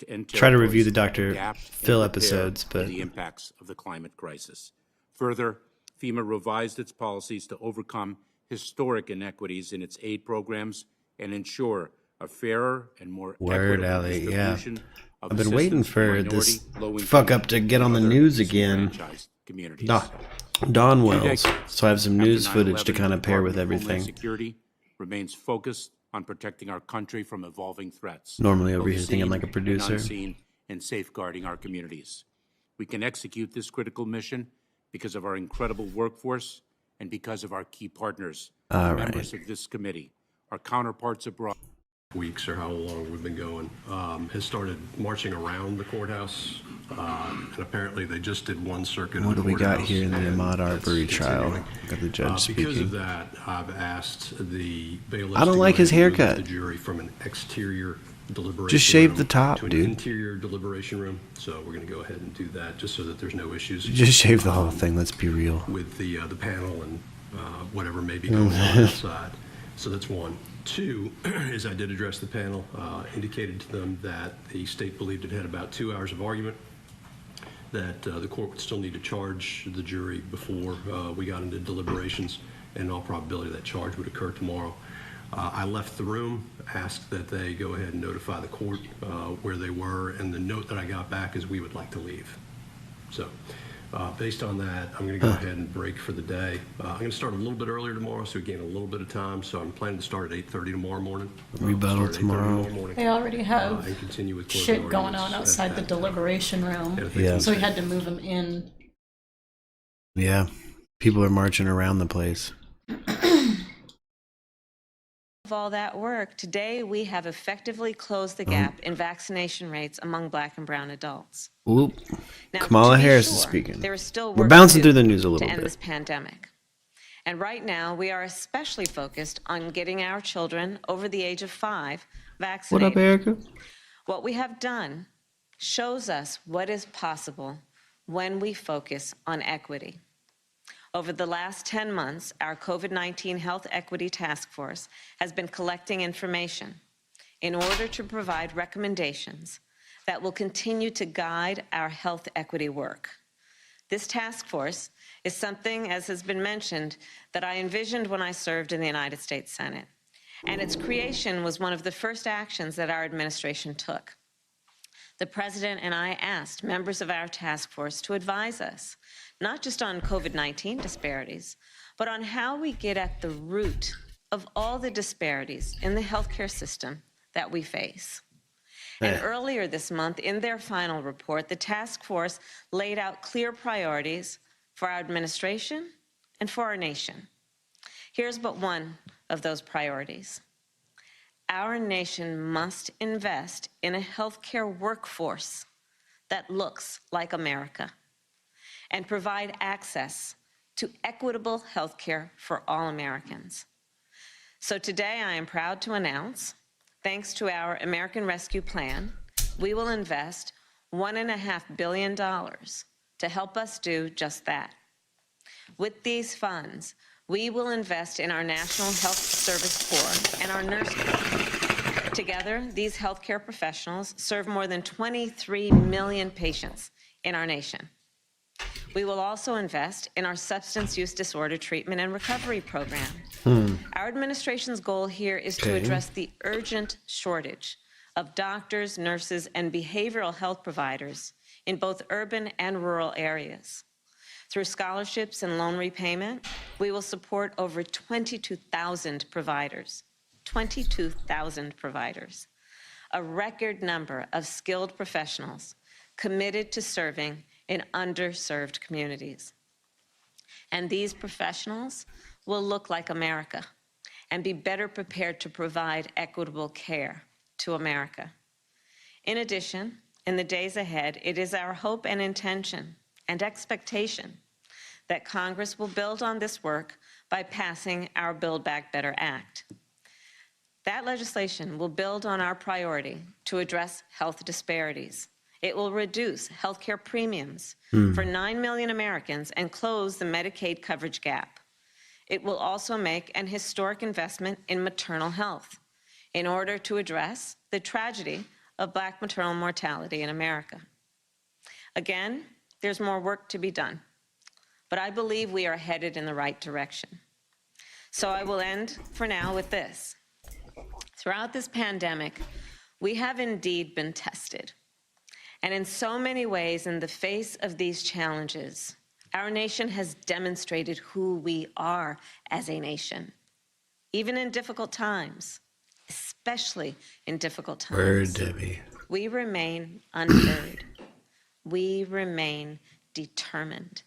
and try to review the territories Dr. adapt and Phil prepare episodes, for but the impacts of the climate crisis. Further, FEMA revised its policies to overcome historic inequities in its aid programs and ensure a fairer and more Word, equitable Allie, yeah. distribution of I've been waiting assistance to for minority, this low-income, fuck up to get on the and other news again. disenfranchised communities. Don 2 Wells. decades So I have some after news footage to 9/11, kind of pair with the Department of Homeland everything. Security remains focused on protecting our country from evolving threats. Normally over both here thinking seen like a and producer. unseen, and safeguarding our communities. We can execute this critical mission because of our incredible workforce and because of our key partners, All members of this committee, our counterparts abroad. Weeks or how long we've been going, has started marching around the courthouse, and apparently they just did one circuit. What of do the we got courthouse, here in the and Ahmaud that's Arbery trial? continuing. Got the judge Because of speaking. that, I've asked the bailiffs I don't to like go his ahead and move haircut. the jury from an exterior deliberation Just shave room the top, to an dude. interior deliberation room. So we're going to go ahead and do that just so that there's no issues. Just shave the whole thing, let's be real. With the panel and whatever may be going on outside. So that's one. Two is I did address the panel, indicated to them that the state believed it had about 2 hours of argument, that the court would still need to charge the jury before we got into deliberations, and in all probability that charge would occur tomorrow. I left the room, asked that they go ahead and notify the court where they were, and the note that I got back is we would like to leave. So based on that, I'm going to go ahead and break for the day. I'm going to start a little bit earlier tomorrow so we gain a little bit of time. So I'm planning to start at 8:30 tomorrow morning. Rebuttal Start at 8:30 tomorrow. morning, They already have and continue with closing shit going arguments on at outside the that time. deliberation room. Yeah. So we had to move them in. Yeah. People are marching around the place. Of all that work, today we have effectively closed the gap in vaccination rates among Black and brown adults. Oop. Now, Kamala to be Harris sure, is speaking. there is still We're work bouncing to do through the news a to little end bit. this pandemic. And right now, we are especially focused on getting our children over the age of 5 What vaccinated. up, Erica? What we have done shows us what is possible when we focus on equity. Over the last 10 months, our COVID-19 Health Equity Task Force has been collecting information in order to provide recommendations that will continue to guide our health equity work. This task force is something, as has been mentioned, that I envisioned when I served in the United States Senate. And its creation was one of the first actions that our administration took. The President and I asked members of our task force to advise us, not just on COVID-19 disparities, but on how we get at the root of all the disparities in the healthcare system that we face. And earlier this month, in their final report, the task force laid out clear priorities for our administration and for our nation. Here's but one of those priorities. Our nation must invest in a healthcare workforce that looks like America and provide access to equitable healthcare for all Americans. So today I am proud to announce, thanks to our American Rescue Plan, we will invest $1.5 billion to help us do just that. With these funds, we will invest in our National Health Service Corps and our nurse corps. Together, these healthcare professionals serve more than 23 million patients in our nation. We will also invest in our substance use disorder treatment and recovery program. Our administration's goal here is to address the urgent shortage of doctors, nurses, and behavioral health providers in both urban and rural areas. Through scholarships and loan repayment, we will support over 22,000 providers. 22,000 providers. A record number of skilled professionals committed to serving in underserved communities. And these professionals will look like America and be better prepared to provide equitable care to America. In addition, in the days ahead, it is our hope and intention and expectation that Congress will build on this work by passing our Build Back Better Act. That legislation will build on our priority to address health disparities. It will reduce healthcare premiums for 9 million Americans and close the Medicaid coverage gap. It will also make an historic investment in maternal health in order to address the tragedy of Black maternal mortality in America. Again, there's more work to be done, but I believe we are headed in the right direction. So I will end for now with this. Throughout this pandemic, we have indeed been tested. And in so many ways, in the face of these challenges, our nation has demonstrated who we are as a nation. Even in difficult times, especially in difficult times, Word, Debbie. we remain unheard. We remain determined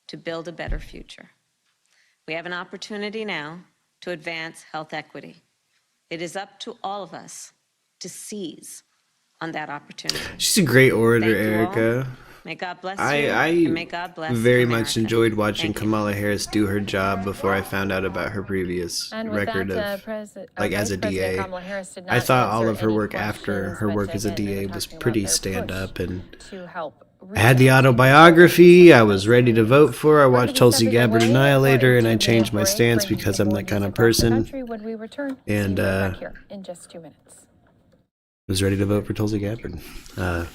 to build a better future. We have an opportunity now to advance health equity. It is up to all of us to seize on that opportunity. She's a great orator, Thank you all. Erica. May God bless you, and may God bless very America. much enjoyed watching Kamala Harris do her job before I found out about her previous And with record that, of, like, as a Vice President DA. Kamala Harris did not I thought all answer of her any work after questions, her but work as a again, they DA were was talking about pretty their stand push up, and to help I had the autobiography I was ready to vote for. I watched Tulsi Gabbard Annihilator, and I changed my stance because I'm that kind of person, when we return. and See you right back here in just 2 minutes. was ready to vote for Tulsi Gabbard. You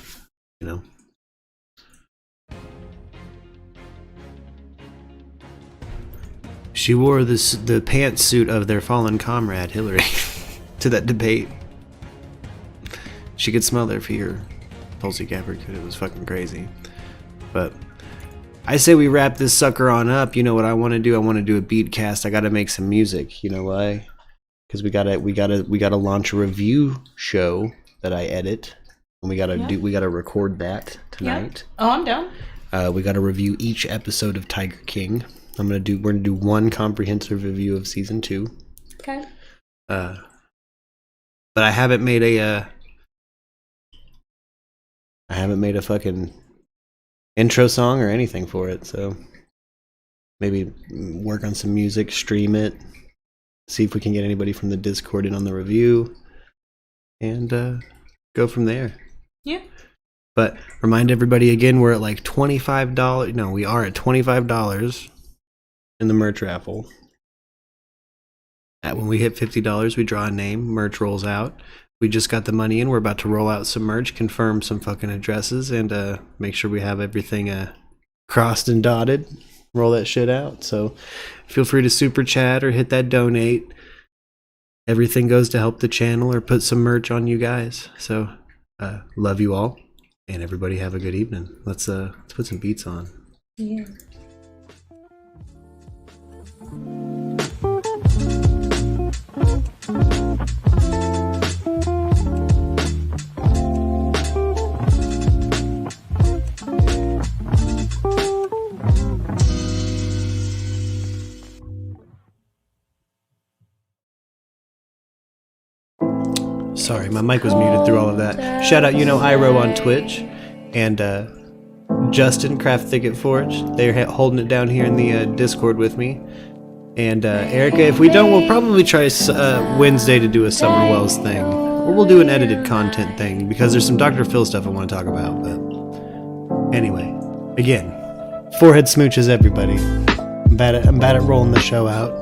know. She wore the pantsuit of their fallen comrade, Hillary, to that debate. She could smell their fear. Tulsi Gabbard could. It was fucking crazy. But I say we wrap this sucker on up. You know what I want to do? I want to do a beat cast. I got to make some music. You know why? Because we gotta launch a review show that I edit, and we gotta record that tonight. Yeah. Oh, I'm down. We gotta review each episode of Tiger King. We're gonna do one comprehensive review of season 2. Okay. But I haven't made a fucking intro song or anything for it, so maybe work on some music, stream it, see if we can get anybody from the Discord in on the review, and go from there. Yeah. But remind everybody again, we're at like $25. No, we are at $25 in the merch raffle. When we hit $50, we draw a name, merch rolls out. We just got the money in, we're about to roll out some merch, confirm some fucking addresses, and make sure we have everything crossed and dotted. Roll that shit out. So feel free to super chat or hit that donate. Everything goes to help the channel or put some merch on you guys. So love you all, and everybody have a good evening. Let's put some beats on. Yeah. Sorry, my mic was muted through all of that. Shout out, Iro on Twitch, and Justin, Craft Thicket Forge. They're holding it down here in the Discord with me. And Erica, if we don't, we'll probably try Wednesday to do a Summer Wells thing. Or we'll do an edited content thing, because there's some Dr. Phil stuff I want to talk about. But Anyway, again, forehead smooches, everybody. I'm bad at rolling the show out.